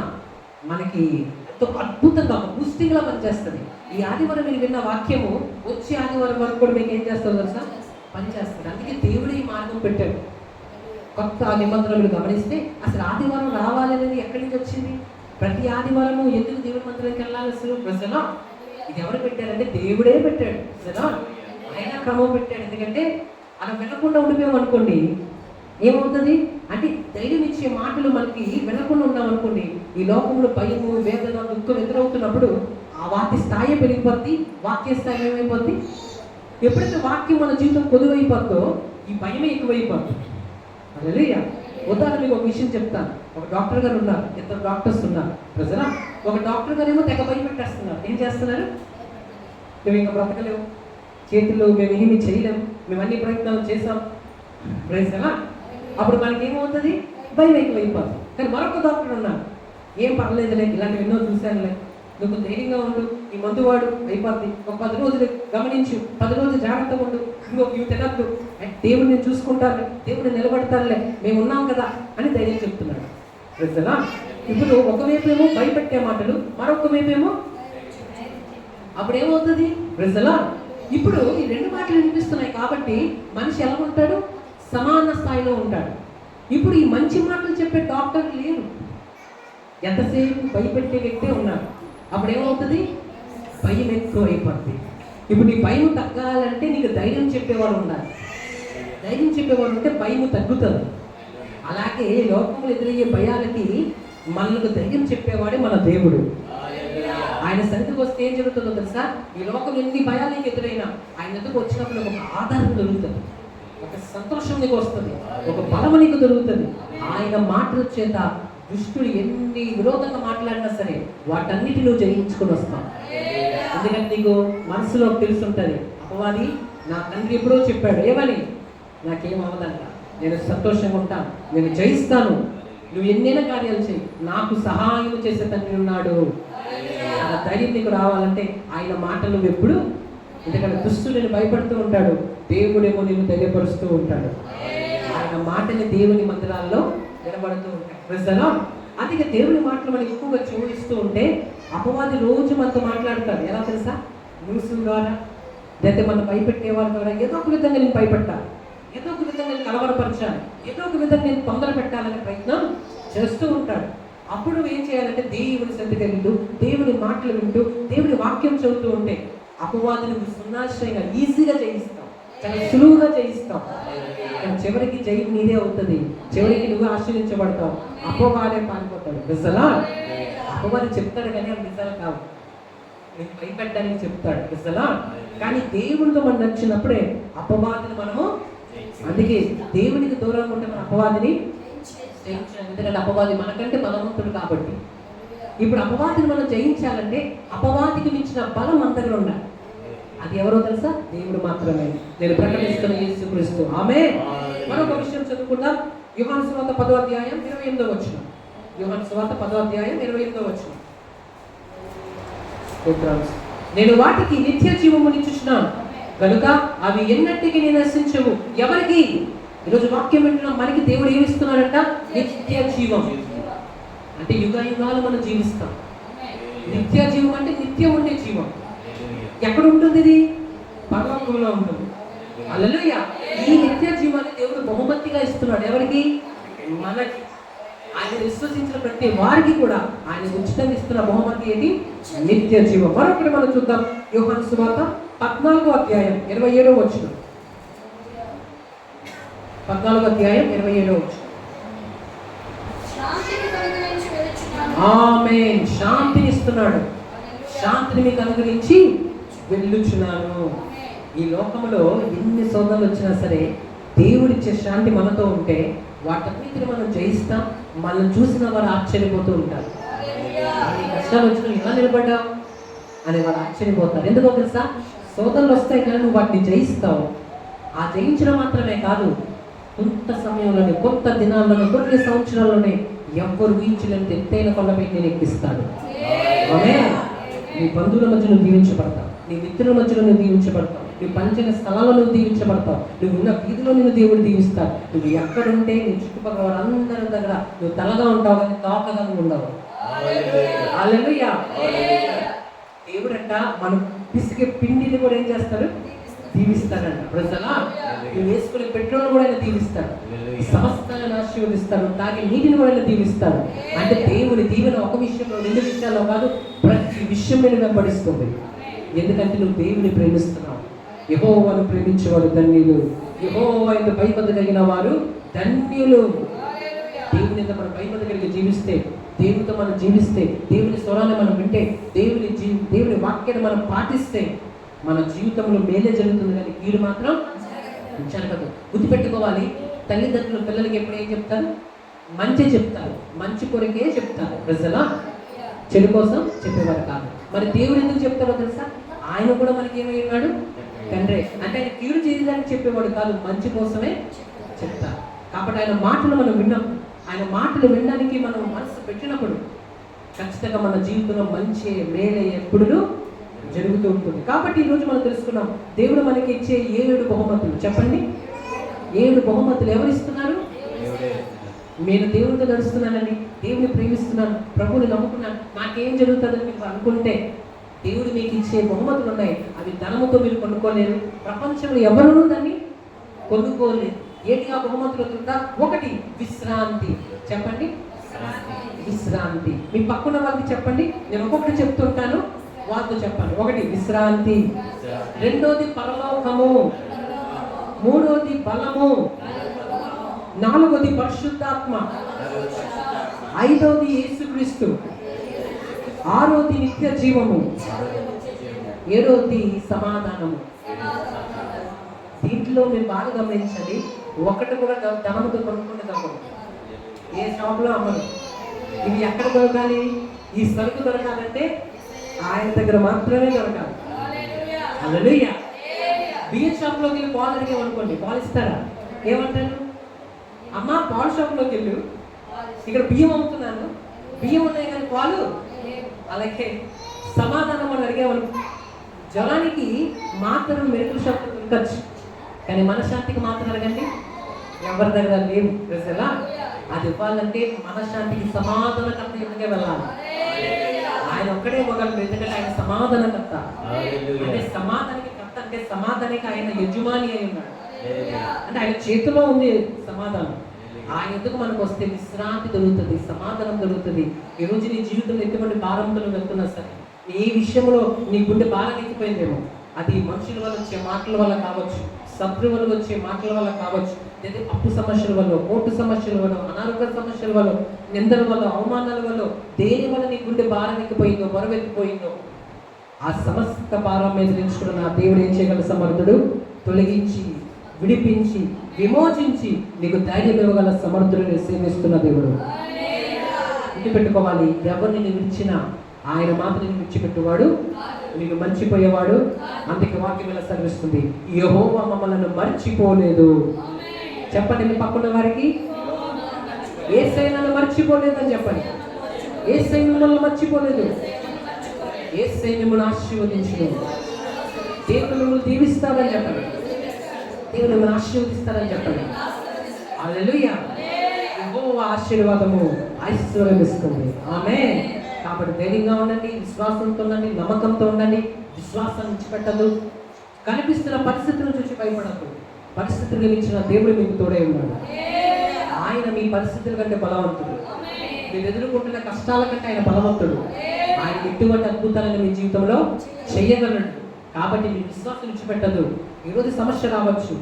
Speaker 1: మనకి ఎంతో అద్భుతంగా బూస్టింగ్లా పనిచేస్తుంది. ఈ ఆదివారం మీరు విన్న వాక్యము వచ్చే ఆదివారం వరకు కూడా మీకు ఏం చేస్తుంది తెలుసా? పనిచేస్తుంది. అందుకే దేవుడు ఈ మార్గం పెట్టాడు. కొత్త నిబంధనలు గమనిస్తే అసలు ఆదివారం రావాలనేది ఎక్కడి నుంచి వచ్చింది? ప్రతి ఆదివారము ఎందుకు దేవుడి మందిరానికి వెళ్ళాలి అసలు? ప్రజలు ఇది ఎవరు పెట్టారంటే దేవుడే పెట్టాడు. ప్రజలు ఆయన క్రమం పెట్టాడు. ఎందుకంటే అలా వినకుండా ఉండిపోయాం అనుకోండి, ఏమవుతుంది అంటే ధైర్యం ఇచ్చే మాటలు మనకి వినకుండా ఉన్నాం అనుకోండి, ఈ లోకంలో భయము, వేదన, దుఃఖం ఎదురవుతున్నప్పుడు ఆ వాటి స్థాయి పెరిగిపోద్ది, వాక్య స్థాయి ఏమైపోద్ది? ఎప్పుడైతే వాక్యం మన జీవితం కొదువైపోద్దో ఈ భయమే ఎక్కువైపోద్ది. హల్లెలూయా. ఉదాహరణకు ఒక విషయం చెప్తాను. ఒక డాక్టర్ గారు ఉన్నారు, 2 డాక్టర్స్ ఉన్నారు. ప్రజలా ఒక డాక్టర్ గారు ఏమో తెగ భయపెట్టేస్తున్నారు. ఏం చేస్తున్నారు? మేము ఇంకా బ్రతకలేము, చేతుల్లో మేము ఏమి చేయలేము, మేము అన్ని ప్రయత్నాలు చేసాం. ప్రజలా అప్పుడు మనకి ఏమవుతుంది? భయం ఎక్కువైపోతుంది. కానీ మరొక డాక్టర్ ఉన్నారు, ఏం పర్లేదులే, ఇలాంటివి ఎన్నో చూశానులే, నువ్వు ధైర్యంగా ఉండు, ఈ మందువాడు అయిపోద్ది, ఒక 10 రోజులు గమనించు, 10 రోజులు జాగ్రత్తగా ఉండు, ఇంకో ఇవి తినద్దు, దేవుడు నేను చూసుకుంటానులే, దేవుడు నిలబడతానులే, మేము ఉన్నాం కదా అని ధైర్యం చెప్తున్నాడు. ప్రజలా ఇప్పుడు ఒకవైపు ఏమో భయపెట్టే మాటలు, మరొక వైపు ఏమో అప్పుడు ఏమవుతుంది ప్రజలా? ఇప్పుడు ఈ 2 మాటలు వినిపిస్తున్నాయి కాబట్టి మనిషి ఎలా ఉంటాడు? సమాన స్థాయిలో ఉంటాడు. ఇప్పుడు ఈ మంచి మాటలు చెప్పే డాక్టర్ లేరు, ఎంతసేపు భయపెట్టే వ్యక్తే ఉన్నాడు. అప్పుడు ఏమవుతుంది? భయం ఎక్కువ అయిపోద్ది. ఇప్పుడు నీ భయం తగ్గాలంటే నీకు ధైర్యం చెప్పేవాడు ఉండాలి. ధైర్యం చెప్పేవాడు ఉంటే భయం తగ్గుతుంది. అలాగే లోకంలో ఎదురయ్యే భయాలకి మనకు ధైర్యం చెప్పేవాడే మన దేవుడు. ఆయన సన్నిధికి వస్తే ఏం జరుగుతుందో తెలుసా? ఈ లోకం ఎన్ని భయాలు నీకు ఎదురైనా ఆయన ఎదుగు వచ్చినప్పుడు ఒక ఆధారం దొరుకుతుంది, ఒక సంతోషం నీకు వస్తుంది, ఒక బలం నీకు దొరుకుతుంది. ఆయన మాటల చేత దుష్టుడు ఎన్ని విరోధంగా మాట్లాడినా సరే వాటన్నిటి నువ్వు జయించుకుని వస్తావు. ఎందుకంటే నీకు మనసులో తెలుసుంటుంది, అపవాది నా తండ్రి ఎప్పుడో చెప్పాడు ఏమని, నాకేం అవ్వదంట, నేను సంతోషంగా ఉంటాను, నేను జయిస్తాను, నువ్వు ఎన్నైనా కార్యాలు చేయి, నాకు సహాయం చేసే తండ్రి ఉన్నాడు. ఆ ధైర్యం నీకు రావాలంటే ఆయన మాటలు నువ్వు ఎప్పుడు, ఎందుకంటే దుష్టుడు నేను భయపడుతూ ఉంటాడు, దేవుడేమో నేను తెలియపరుస్తూ ఉంటాడు. ఆయన మాటని దేవుని మందిరాల్లో వినబడుతూ ఉంటాయి. ప్రజలా అందుకే దేవుని మాటలు మనం ఎక్కువగా చూపిస్తూ ఉంటే అపవాది రోజు మనతో మాట్లాడతాడు. ఎలా తెలుసా? న్యూస్ ద్వారా, లేకపోతే మనం భయపెట్టేవారి ద్వారా ఏదో ఒక విధంగా నేను భయపెట్టాలి, ఏదో ఒక విధంగా నేను కలవరపరచాలి, ఏదో ఒక విధంగా నేను తొందర పెట్టాలనే ప్రయత్నం చేస్తూ ఉంటాడు. అప్పుడు ఏం చేయాలంటే దేవుని సన్నిధికి వెళ్తూ దేవుని మాటలు వింటూ దేవుని వాక్యం చదువుతూ ఉంటే అపవాదిని సున్నాశ్రయంగా ఈజీగా జయిస్తాం, చాలా సులువుగా జయిస్తాం. చివరికి జయం నీదే అవుతుంది, చివరికి నువ్వు ఆశ్రయించబడతావు, అపవాదే పారిపోతాడు. నిజలా? అపవాది చెప్తాడు కానీ అది నిజాలు కావు, నీకు భయపెట్టడానికి చెప్తాడు. నిజలా? కానీ దేవుడితో మనం నచ్చినప్పుడే అపవాదిని మనము, అందుకే దేవునికి దూరంగా ఉంటే మన అపవాదిని జయించాలి. ఎందుకంటే అపవాది మనకంటే బలవంతుడు కాబట్టి. ఇప్పుడు అపవాదిని మనం జయించాలంటే అపవాదికి మించిన బలం మన దగ్గర ఉండాలి. అది ఎవరో తెలుసా? దేవుడు మాత్రమే. నేను ప్రకటిస్తున్న యేసుక్రీస్తు. ఆమేన్. మరొక విషయం చదువుకుందాం. యోహాను సువార్త 10వ అధ్యాయం 28వ వచనం. యోహాను సువార్త 10వ అధ్యాయం 28వ వచనం. నేను వాటికి నిత్య జీవమునిచ్చుచున్నాను కనుక అవి ఎన్నటికి నేను నశించవు. ఎవరికి? ఈరోజు వాక్యం వింటున్నాం, మనకి దేవుడు ఏమిస్తున్నాడంట? నిత్య జీవం. అంటే యుగ యుగాలు మనం జీవిస్తాం. నిత్య జీవం అంటే నిత్యం ఉండే జీవం. ఎక్కడ ఉంటుంది ఇది? పరలోకంలో ఉంటుంది. హల్లెలూయా. ఈ నిత్య జీవాన్ని దేవుడు బహుమతిగా ఇస్తున్నాడు. ఎవరికి? మనకి. ఆయన విశ్వసించిన ప్రతి వారికి కూడా ఆయన ఉచితంగా ఇస్తున్న బహుమతి ఏంటి? నిత్య జీవం. మరొకటి మనం చూద్దాం. యోహాను సువార్త 14వ అధ్యాయం 27వ వచనం. 14వ అధ్యాయం 27వ వచనం. ఆమేన్. శాంతిని ఇస్తున్నాడు. శాంతిని మీకు అనుగ్రహించి వెళ్ళుచున్నాను. ఈ లోకంలో ఎన్ని శోధనలు వచ్చినా సరే దేవుడిచ్చే శాంతి మనతో ఉంటే వాటన్నిటిని మనం జయిస్తాం. మనం చూసిన వారు ఆశ్చర్యపోతూ ఉంటారు. ఈ కష్టాలు వచ్చిన ఎలా నిలబడ్డావు అని వారు ఆశ్చర్యపోతారు. ఎందుకో తెలుసా? శోధనలు వస్తాయి కానీ నువ్వు వాటిని జయిస్తావు. ఆ జయించడం మాత్రమే కాదు, కొంత సమయంలోనే, కొంత దినాల్లోనే, కొన్ని సంవత్సరాల్లోనే ఎవ్వరు ఊహించలేని ఎత్తైన కొండపై నేను ఎక్కిస్తాను. ఆమేన్. నీ బంధువుల మధ్య నువ్వు దీవించబడతావు, నీ మిత్రుల మధ్యలో నువ్వు దీవించబడతావు, నువ్వు పనిచేసిన స్థలాల్లో నువ్వు దీవించబడతావు, నువ్వు ఉన్న వీధిలో నిన్ను దేవుడు దీవిస్తాడు. నువ్వు ఎక్కడుంటే నీ చుట్టుపక్కల వారందరి దగ్గర నువ్వు తలగా ఉంటావు కానీ తోకగా ఉండవు. హల్లెలూయా. దేవుడంట మనం పిసికే పిండిని కూడా ఏం చేస్తాడు? దీవిస్తాడంట. ప్రజలా నువ్వు వేసుకునే పెట్రోల్ కూడా ఆయన దీవిస్తాడు, సమస్తాన్ని ఆశీర్వదిస్తాడు, తాగే నీటిని కూడా ఆయన దీవిస్తాడు. అంటే దేవుని దీవెన ఒక విషయంలో, 2 విషయాల్లో కాదు, ప్రతి విషయం మీద వెంబడిస్తుంది. ఎందుకంటే నువ్వు దేవుని ప్రేమిస్తున్నావు. యెహోవాను ప్రేమించేవాడు ధన్యులు, యెహోవా యందు భయభక్తి కలిగిన వారు ధన్యులు. దేవుని యందు మనం భయభక్తి కలిగి జీవిస్తే, దేవునితో మనం జీవిస్తే, దేవుని స్వరాన్ని మనం వింటే, దేవుని వాక్యాన్ని మనం పాటిస్తే మన జీవితంలో మేలే జరుగుతుంది కానీ కీడు మాత్రం జరగదు. గుర్తుపెట్టుకోవాలి, తల్లిదండ్రులు పిల్లలకి ఎప్పుడు ఏం చెప్తారు? మంచి చెప్తారు, మంచి కొరకే చెప్తారు. ప్రజలా చెడు కోసం చెప్పేవారు కాదు. మరి దేవుడు ఎందుకు చెప్తారో తెలుసా? ఆయన కూడా మనకి ఏమై ఉన్నాడు? తండ్రి. అంటే ఆయన కీడు చేయడానికి చెప్పేవాడు కాదు, మంచి కోసమే చెప్తారు. కాబట్టి ఆయన మాటలు మనం విన్నాం. ఆయన మాటలు వినడానికి మనం మనసు పెట్టినప్పుడు ఖచ్చితంగా మన జీవితంలో మంచి మేలే ఎప్పుడు జరుగుతూ ఉంటుంది. కాబట్టి ఈరోజు మనం తెలుసుకున్నాం దేవుడు మనకి ఇచ్చే 7 బహుమతులు. చెప్పండి, 7 బహుమతులు ఎవరు ఇస్తున్నారు?
Speaker 2: దేవుడే.
Speaker 1: నేను దేవుడితో నడుస్తున్నానని, దేవుని ప్రేమిస్తున్నాను, ప్రభువుని నమ్ముకున్నాను, నాకేం జరుగుతుందని మీరు అనుకుంటే దేవుడు మీకు ఇచ్చే బహుమతులు ఉన్నాయి. అవి ధనముతో మీరు కొనుక్కోలేరు. ప్రపంచంలో ఎవరూ దాన్ని కొనుక్కోలేదు. ఏంటిగా బహుమతులు ఉందా? 1 విశ్రాంతి. చెప్పండి, విశ్రాంతి. మీ పక్కన వాళ్ళకి చెప్పండి. నేను ఒక్కొక్కటి చెప్తుంటాను, వాళ్ళతో చెప్పండి. 1 విశ్రాంతి, 2 పరలోకము, 3 బలము, 4 పరిశుద్ధాత్మ, 5 యేసుక్రీస్తు, 6 నిత్య జీవము, 7 సమాధానము. దీంట్లో మీరు బాగా గమనించండి, ఒకటి కూడా ధనముతో కొనుక్కుంటే తప్పదు. ఏ షాప్లో అమ్మరు. ఇవి ఎక్కడ దొరకాలి? ఈ సరుకు దొరకాలంటే ఆయన దగ్గర మాత్రమే దొరకాలి. హల్లెలూయా. బియ్యం షాప్లోకి వెళ్ళి పాలు అడిగామనుకోండి, పాలు ఇస్తారా? ఏమంటారు? అమ్మ పాలు షాప్లోకి వెళ్ళు, ఇక్కడ బియ్యం అమ్ముతున్నాను, బియ్యం ఉన్నాయి కానీ పాలు. అలాగే సమాధానం మనం అడిగామను, జ్వరానికి మాత్రం మెడికల్ షాప్లో దొరకచ్చు, కానీ మనశ్శాంతికి మాత్రం అడగండి, ఎవరి దగ్గర లేవు. తెలుసా? అది ఇవ్వాలంటే మనశ్శాంతికి సమాధానకర్త ఎందుకే వెళ్ళాలి. ఆయన ఒక్కడే ఇవ్వగలరు, ఎందుకంటే ఆయన సమాధానకర్త. అంటే సమాధానికి కర్త అంటే సమాధానికి ఆయన యజమాని అయి ఉన్నాడు. అంటే ఆయన చేతిలో ఉంది సమాధానం. ఆయన ఎందుకు మనకు వస్తే విశ్రాంతి దొరుకుతుంది, సమాధానం దొరుకుతుంది. ఈ రోజు నీ జీవితంలో ఎటువంటి భారంతో వెళ్తున్నా సరే, ఏ విషయంలో నీ గుండె భారం ఎక్కిపోయిందేమో, అది మనుషుల వల్ల వచ్చే మాటల వల్ల కావచ్చు, శత్రువుల వచ్చే మాటల వల్ల కావచ్చు, లేదా అప్పు సమస్యల వల్ల, కోర్టు సమస్యల వల్ల, అనారోగ్య సమస్యల వల్ల, నిందల వల్ల, అవమానాల వల్ల, దేని వల్ల నీ గుండె భారం ఎక్కిపోయిందో, బరువెక్కిపోయిందో, ఆ సమస్త భారం మీద నిలుచుకున్న నా దేవుడు ఏం చేయగల సమర్థుడు? తొలగించి, విడిపించి, విమోచించి నీకు ధైర్యం ఇవ్వగల సమర్థుడిని సేవిస్తున్న దేవుడు. ఇంటి పెట్టుకోవాలి, ఎవరిని నేను విడిచినా ఆయన మాత్రం నేను విడిచిపెట్టువాడు, నీకు మర్చిపోయేవాడు. అందుకే వాక్యం ఇలా సర్విస్తుంది, యెహోవా మమ్మల్ని మర్చిపోలేదు. చెప్పండి మీ పక్కన వారికి, యేసయ్య నన్ను మర్చిపోలేదని చెప్పండి. యేసయ్య మిమ్మల్ని మర్చిపోలేదు. యేసయ్య మిమ్మల్ని ఆశీర్వదించును. దేవుడు మిమ్మల్ని దీవిస్తాడని చెప్పండి. దేవుడు మిమ్మల్ని ఆశీర్వదిస్తాడని చెప్పండి. హల్లెలూయా. యెహోవా ఆశీర్వాదము ఐశ్వర్యం ఇస్తుంది. ఆమేన్. కాబట్టి ధైర్యంగా ఉండండి, విశ్వాసంతో ఉండండి, నమ్మకంతో ఉండండి. విశ్వాసం విడిచిపెట్టదు. కనిపిస్తున్న పరిస్థితులను చూసి భయపడద్దు. పరిస్థితులు ఇచ్చిన దేవుడు మీకు తోడే ఉన్నాడు. ఆయన మీ పరిస్థితుల కంటే బలవంతుడు. మీరు ఎదుర్కొంటున్న కష్టాల కంటే ఆయన బలవంతుడు. ఆయన ఎటువంటి అద్భుతాలను మీ జీవితంలో చేయగలడు. కాబట్టి మీ విశ్వాసం విడిచిపెట్టదు. ఈరోజు సమస్య రావచ్చు,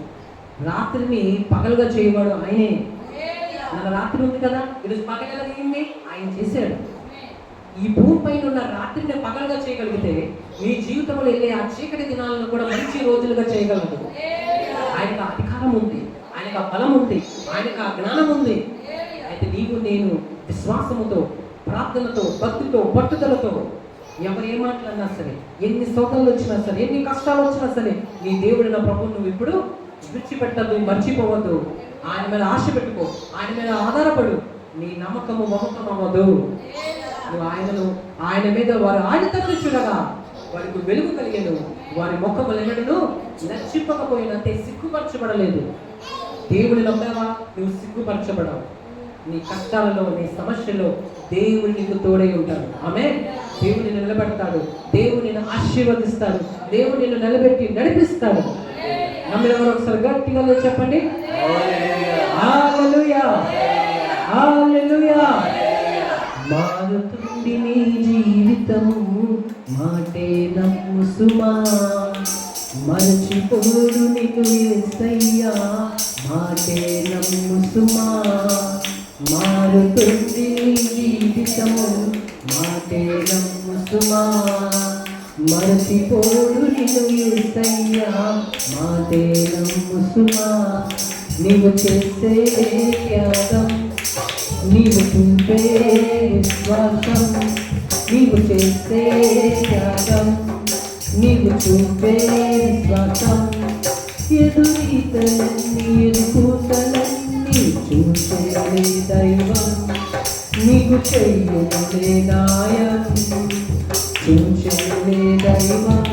Speaker 1: రాత్రిని పగలుగా చేయవాడు ఆయనే. మన రాత్రి ఉంది కదా, ఈరోజు పగలు అయింది ఆయన చేశాడు. ఈ భూమి పైన ఉన్న రాత్రిని పగలుగా చేయగలిగితే మీ జీవితంలో వెళ్ళే ఆ చీకటి దినాలను కూడా మంచి రోజులుగా చేయగలదు. ఆయనకు అధికారం ఉంది, ఆయనకు ఆ బలం ఉంది, ఆయనకు ఆ జ్ఞానం ఉంది. అయితే నీవు నేను విశ్వాసముతో, ప్రార్థనతో, భక్తితో, పట్టుదలతో ఎవరు ఏ మాటలన్నా సరే, ఎన్ని శోధనలు వచ్చినా సరే, ఎన్ని కష్టాలు వచ్చినా సరే, నీ దేవుడు నా ప్రభువు నువ్వు ఇప్పుడు విడిచిపెట్టద్దు, మర్చిపోవద్దు. ఆయన మీద ఆశ పెట్టుకో, ఆయన మీద ఆధారపడు. నీ నమ్మకము మమకం అవ్వదు. నువ్వు ఆయన మీద వారు ఆడితను చూడగా వారికి వెలుగు కలిగేను, వారి ముఖము ఎన్నడూ నచ్చిపోకపోయినంతే సిగ్గుపరచబడలేదు. దేవుని నమ్మావా, నువ్వు సిగ్గుపరచబడవు. నీ కష్టాలలో, నీ సమస్యలో దేవుడు నీకు తోడై ఉంటాడు. ఆమేన్. దేవుడు నిన్ను నిలబెడతాడు, దేవుడు నిన్ను ఆశీర్వదిస్తాడు, దేవుడు నిన్ను నిలబెట్టి నడిపిస్తాడు. నమ్మిన వారు ఒకసారి గట్టిగా చెప్పండి, హల్లెలూయా, హల్లెలూయా. మారుతుంది నీ జీవితము, మాటే నమ్ము సుమా, మరచిపోడు నిన్ను యేసయ్యా, మాటే నమ్ము సుమా. మారుతుంది నీ జీవితము, మాటే నమ్ము సుమా, మరచిపోడు నిన్ను యేసయ్యా, మాటే నమ్ము సుమా. నీవు చేసే త్యాగం, నీవు చూపే విశ్వాసం, నీవు చేసే త్యాగం, నీవు చూపే విశ్వాసం, ఎదురీతలన్నీ ఎదుర్కొతలన్నీ చూసే దైవం, నీకు చెయ్యలే న్యాయం. చూచెనులే దైవం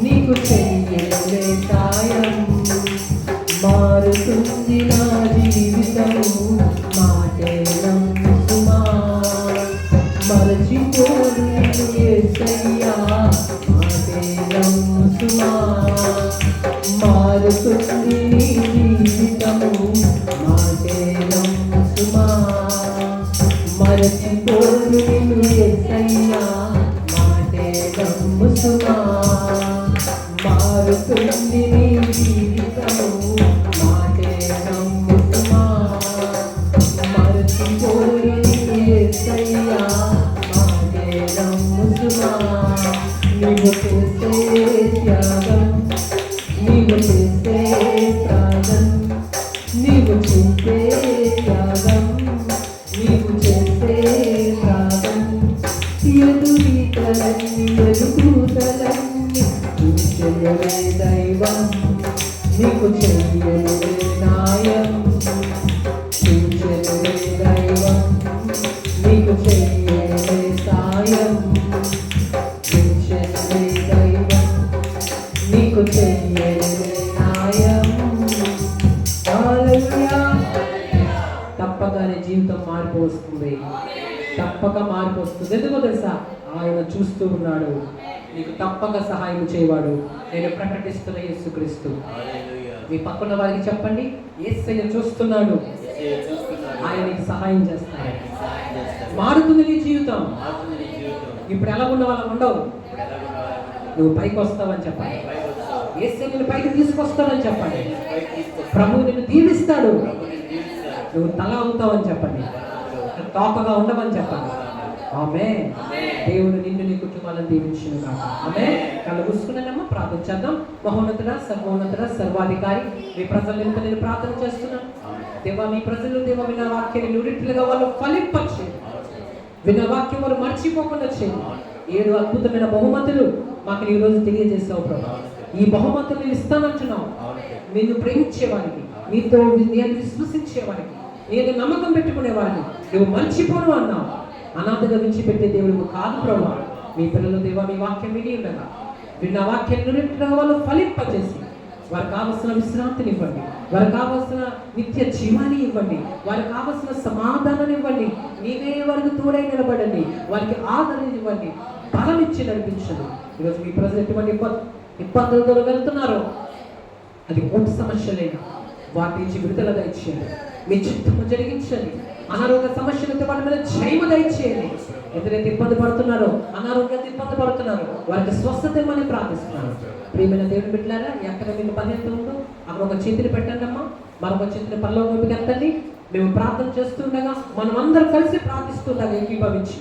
Speaker 1: నీకు చెయ్యనులే సాయం మారుతుంది నా జీవితము మాటే నమ్ముమా మరచిపోదు నిన్ను యేసయ్యా మాటే నమ్ముమా మారుతుంది నీ జీవితము మాటే నమ్ముమా మరచిపోదు నిన్ను యేసయ్యా మాటే నమ్ముమా మారుతుంది నీ జీవితము మాటే నమ్ముమా మరచిపోదు నిన్ను యేసయ్యా మాటే నమ్ముమా నీవు చేసే త్యాగం నీవు చేసే ప్రాణం నీవు చేసే త్యాగం నీవు చేసే ప్రాణం ఎదురీతలన్నీ ఎదుగుతలన్నీ చూచెనులే దైవం నీకు చెయ్యనులే న్యాయం చూచెనులే దైవం నీకు చెయ్యనులే సాయం చూచెనులే దైవం నీకు చెయ్యనులే న్యాయం హల్లెలూయా. తప్పగానే జీవితం మార్పు వస్తుంది, తప్పక మార్పు వస్తుంది. ఎందుకో తెలుసా? ఆయన చూస్తూ ఉన్నాడు, నీకు తప్పక సహాయం చేయవాడు. నేను ప్రకటిస్తున్న యేసుక్రీస్తు. మీ పక్కన వారికి చెప్పండి, యేసయ్య చూస్తున్నాడు, ఆయన నీకు సహాయం చేస్తాడు. మారుతుంది నీ జీవితం. ఇప్పుడు ఎలా ఉన్న వాళ్ళ ఉండవు, నువ్వు పైకి వస్తావని చెప్పండి. యేసయ్య నిన్ను పైకి తీసుకొస్తావని చెప్పండి. ప్రభువు నిన్ను దీవిస్తాడు, నువ్వు తల అవుతావని చెప్పండి, తోకగా ఉండవని చెప్పండి. ఆమేన్. దేవుడు నిన్ను నీ కుటుంబాలను దీవించును గాక. ఆమేన్. కళ్ళు మూసుకున్నానమ్మా, ప్రార్థన చేద్దాం. మహోన్నతుడా, సర్వోన్నతుడా, సర్వాధికారి, మీ ప్రజలు ఎంత నేను ప్రార్థన చేస్తున్నాను. దేవా, మీ ప్రజలు దేవా విన్న వాక్యాన్ని నూరిట్లుగా వాళ్ళు ఫలింపచేయండి. విన్న వాక్యం వారు మర్చిపోకుండా చేయండి. 7 అద్భుతమైన బహుమతులు మాకు ఈ రోజు తెలియజేసావు ప్రభు. ఈ బహుమతులు ఇస్తానంటున్నావు. నిన్ను ప్రేమించే వారికి, నీతో నేను విశ్వసించే వారికి, నేను నమ్మకం పెట్టుకునే వారిని నువ్వు మర్చిపోను అన్నావు. అనాథగా విడిచిపెట్టే దేవుడు కాదు ప్రభు. మీ పిల్లలు దేవా మీ వాక్యం విని ఉండగా విన్న వాక్యం నూరిట్లుగా వాళ్ళు ఫలింపజేసి వారికి కావలసిన విశ్రాంతిని ఇవ్వండి, వారికి కావలసిన నిత్య జీవాన్ని ఇవ్వండి, వారికి కావలసిన సమాధానాన్ని ఇవ్వండి. నీవే వారికి తోడై నిలబడండి, వారికి ఆదరణ ఇవ్వండి, బలం ఇచ్చి నడిపించండి. ఈరోజు మీ ప్రజలు ఎటువంటి ఇబ్బందులతో వెళ్తున్నారో, అది కోటి సమస్యలైనా వాటి నుంచి విడుదల దయచేయండి, మీ చిత్తము జరిగించండి. అనారోగ్య సమస్యలతో వాళ్ళ మీద జయము దయచేయండి. ఎంతైతే ఇబ్బంది పడుతున్నారో, అనారోగ్యంతో ఇబ్బంది పడుతున్నారో వారికి స్వస్థత ఇవ్వమని ప్రార్థిస్తున్నాను. ప్రియమైన దేవుని బిడ్డలారా, ఎక్కడ మీకు పని ఎంత ఉందో అక్కడ ఒక చేతిని పెట్టండి అమ్మా, మరొక చేతిని పరలోకంలోకి ఎత్తండి. మేము ప్రార్థన చేస్తుండగా మనం అందరం కలిసి ప్రార్థిస్తుండగా ఏకీభవించి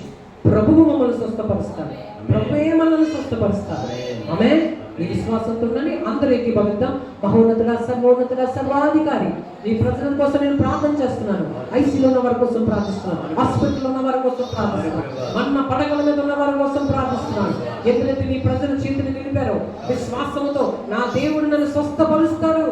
Speaker 1: ప్రభువు మమ్మల్ని స్వస్థపరుస్తాడు, ప్రభువే మనల్ని స్వస్థపరుస్తాడు. ఆమేన్. ఈ విశ్వాసంతో అందరూ ఏకీభవిద్దాం. మహోన్నతుడా, సర్వోన్నతుడా, సర్వాధికారి, ఈ ప్రజల కోసం నేను ప్రార్థన చేస్తున్నాను. ఐసీలో ఉన్న వారి కోసం ప్రార్థిస్తున్నాను, హాస్పిటల్లో ఉన్న వారి కోసం ప్రార్థిస్తున్నాను, మన్న పడగల మీద ఉన్న వారి కోసం ప్రార్థిస్తున్నాను. ఎదురైతే నీ ప్రజల చేతిని నిలిపారో విశ్వాసముతో నా దేవుడు నన్ను స్వస్థపరుస్తాడు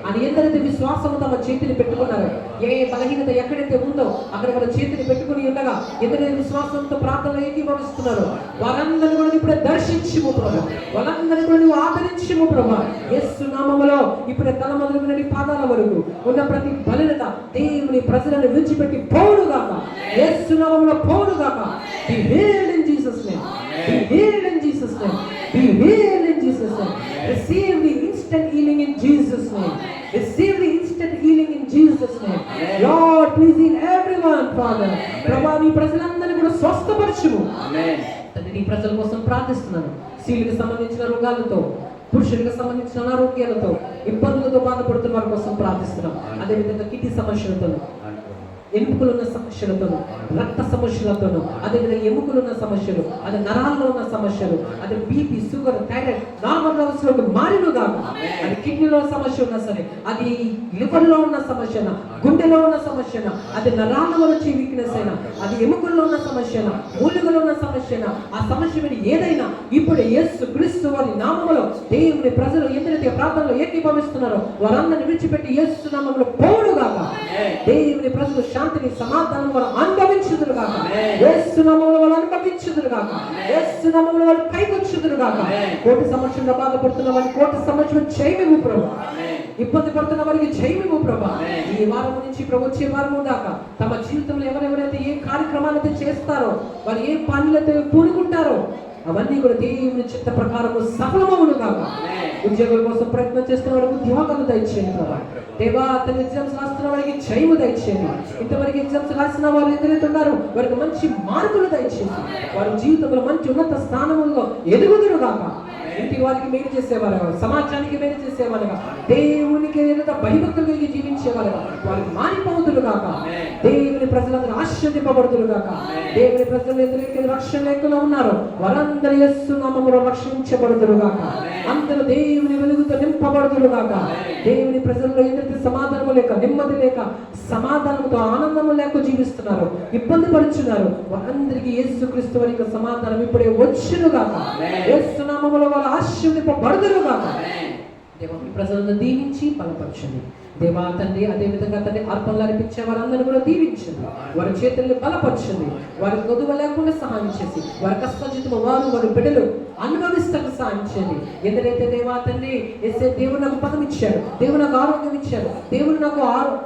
Speaker 1: అని ఎందరైతే విశ్వాసము తమ చేతిని పెట్టుకున్నారో, ఏ బలహీనత ఎక్కడైతే ఉందో అక్కడ వాళ్ళ చేతిని పెట్టుకుని ఉండగా ఎందరైతే విశ్వాసంతో ప్రార్థనలు ఏకీభవిస్తున్నారో వారందరినీ కూడా ఇప్పుడే దర్శించుము ప్రభు, వాళ్ళందరినీ కూడా నువ్వు ఆదరించుము ప్రభు. యేసు నామములో ఇప్పుడే తల మొదలుకుని పాదాల వరకు ఉన్న ప్రతి బలహీనత దేవుని ప్రజలను విడిచిపెట్టి పోవుగాక, యేసు నామములో పోవుగాక. Be healed in Jesus' name. Be healed in Jesus' name. Be healed in Jesus' name. Receive the instant healing in Jesus' name. Receive the instant healing in Jesus' name. Lord, please heal everyone, Father. ప్రభా, మీ ప్రజలందరినీ కూడా స్వస్థపరచుము. తండ్రి, నీ ప్రజల కోసం ప్రార్థిస్తున్నాను. స్త్రీలకు సంబంధించిన రోగాలతో, పురుషులకు సంబంధించిన అనారోగ్యాలతో, ఇబ్బందులతో బాధపడుతున్న వారి కోసం ప్రార్థిస్తున్నాం. అదేవిధంగా కిడ్నీ సమస్యలతో, ఎముకలున్న సమస్యలతోను, రక్త సమస్యలతోను, అదేవిధంగా ఎముకలున్న సమస్యలు, అది నరాల్లో ఉన్న సమస్యలు, అది బీపీ, షుగర్, థైరాయిడ్ నార్మల్ లెవెల్స్లోకి మారిను కాదు. అది కిడ్నీలో సమస్య ఉన్నా సరే, అది లివర్లో ఉన్న సమస్యన, గుండెలో ఉన్న సమస్యన, అది నరాల్లో వచ్చే వీక్నెస్ అయినా, అది ఎముకల్లో ఉన్న సమస్యన, మూలికలో ఉన్న సమస్యన, ఆ సమస్య మీద ఏదైనా ఇప్పుడు యేసు క్రీస్తు వారి నామములో దేవుని ప్రజలు ఎందరైతే ప్రార్థనలో ఏకీభవిస్తున్నారో వారందరిని విడిచిపెట్టి యేసు నామములో పోవుగాక. దేవుని ప్రజలు శాంతిని సమాధానం వాళ్ళు అనుభవించుదురు గాక. యేసు నామములో వాళ్ళు అనుభవించుదురు గాక. యేసు నామములో వాళ్ళు పైకొచ్చుదురు గాక. కోటి సంవత్సరంగా బాధపడుతున్న వారికి కోటి సంవత్సరం చేయమేము ప్రభు. ఇబ్బంది పడుతున్న వారికి జయమేమో ప్రభా. ఈ వారం నుంచి ప్రభు వచ్చే వారం దాకా తమ జీవితంలో ఎవరెవరైతే ఏ కార్యక్రమాలైతే చేస్తారో, వారు ఏ పనులైతే పూనుకుంటారో అవన్నీ కూడా దేవుని చిత్త ప్రకారము సఫలమవును కాక. ఉద్యోగుల కోసం ప్రయత్నం చేస్తున్న వాడికి ఉద్యోగాలు దయచేయండి ప్రభా. దేవా, తన ఎగ్జామ్స్ రాస్తున్న వారికి జయము దయచేయండి. ఇంతవరకు ఎగ్జామ్స్ రాసిన వారు ఎవరైతే ఉన్నారో వారికి మంచి మార్కులు దయచేసి వారి జీవితంలో మంచి ఉన్నత స్థానంలో ఎదుగుదురు కాక. ఇంటికి వారికి మేలు చేసేవారుగా, సమాజానికి మేలు చేసేవారుగా, దేవునికి భయభక్తులు కలిగి జీవించేవారుగా వారికి మారిపోతులు కాక. దేవుని ప్రజలందరూ ఆశ్చర్యపబడుతులు కాక. దేవుని ప్రజలు ఎదురైతే రక్షణ లేకుండా ఉన్నారు వారందరూ యేసు నామములో రక్షించబడుతురు గాక. అందరూ దేవుని వెలుగుతో నింపబడుతురు గాక. దేవుని ప్రజల్లో ఏదైతే సమాధానము లేక, నెమ్మది లేక, సమాధానంతో ఆనందము లేక జీవిస్తున్నారు, ఇబ్బంది పడుచున్నారు, వారందరికీ యేసుక్రీస్తు వారి యొక్క సమాధానం ఇప్పుడే వచ్చును గాక. యేసు నామములో వారు ఆశీర్వదింపబడుదురు గాక. దేవుని ప్రజలను దీవించి బలపరచండి దేవా తండ్రి. అదే విధంగా తండ్రి అర్పణలు అర్పించే వారందరూ కూడా దీవించండి. వారి చేతుల్ని బలపరచండి. వారి కొదువ లేకుండా సహాయం చేసి వారి కష్టజితము వారి బిడ్డలు అనుభవిస్తకు సహాయం చేయండి. ఎందుకైతే దేవా తండ్రి ఎస్ఏ దేవుడు నాకు పదం ఇచ్చాడు, దేవుడు నాకు ఆరోగ్యం ఇచ్చాడు, దేవుడు నాకు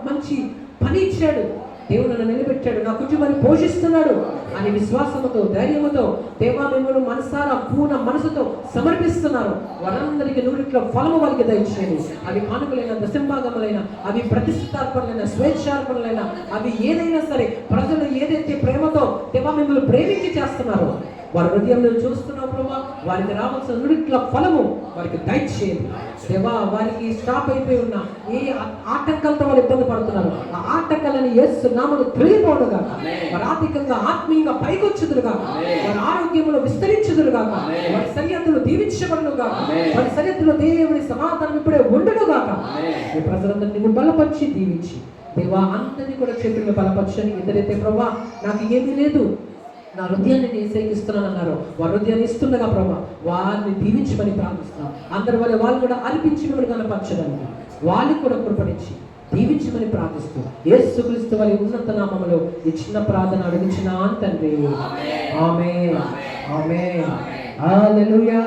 Speaker 1: మంచి పని ఇచ్చాడు, దేవుడు నన్ను నిలబెట్టాడు, నా కుటుంబాన్ని పోషిస్తున్నాడు అని విశ్వాసముతో ధైర్యముతో దేవా మిమ్మల్ని మనసారా పూర్ణ మనసుతో సమర్పిస్తున్నారు. వారందరికీ 100 ఫలము వారికి దయచేయండి. అవి కానుకలైన, దశంభాగములైన, అవి ప్రతిష్ఠార్పణలైన, స్వేచ్ఛార్పణలైన, అవి ఏదైనా సరే ప్రజలు ఏదైతే ప్రేమతో దేవా మిమ్మల్ని ప్రేమించి చేస్తున్నారో వారి హృదయంలో చూస్తున్నావు ప్రభా. వారికి రావాల్సిన 100 ఫలము వారికి దయచేయండి దేవా. వారికి స్టాప్ అయిపోయి ఉన్న ఏ ఆటంకాలతో వాళ్ళు ఇబ్బంది పడుతున్నారు, ఆ ఆటంకాలని యేసు నామములో తొలగిపోవును గాక. వారి ఆర్థికంగా ఆత్మీయంగా పైకొచ్చుదురు గాక. వారి ఆరోగ్యంలో విస్తరించుదురు గాక. వారి సరిహద్దులు దీవించబడును గాక. వారి సరిహద్దులో దేవుని సమాధానం ఇప్పుడే ఉండును గాక. ఈ ప్రజలందరినీ బలపరిచి దీవించి దేవా అందరినీ కూడా చేతుల్లో బలపరచని. ఎదురైతే ప్రభా నాకు ఏమీ లేదు, నా హృదయాన్ని నేను సేవిస్తున్నాను అన్నారు, వారి హృదయాన్ని ఇస్తుండగా ప్రభా వారిని దీవించమని ప్రార్థిస్తున్నాం. అందరి వల్ల వాళ్ళు కూడా అర్పించి మిమ్మల్ని కనపరచడానికి వాళ్ళు కూడా కృపణించి దీవించమని ప్రార్థిస్తూ యేసుక్రీస్తు వారి ఉన్నత నామములో ఈ చిన్న ప్రార్థన అడుగుచున్నాను తండ్రి. ఆమేన్. ఆమేన్. హల్లెలూయా.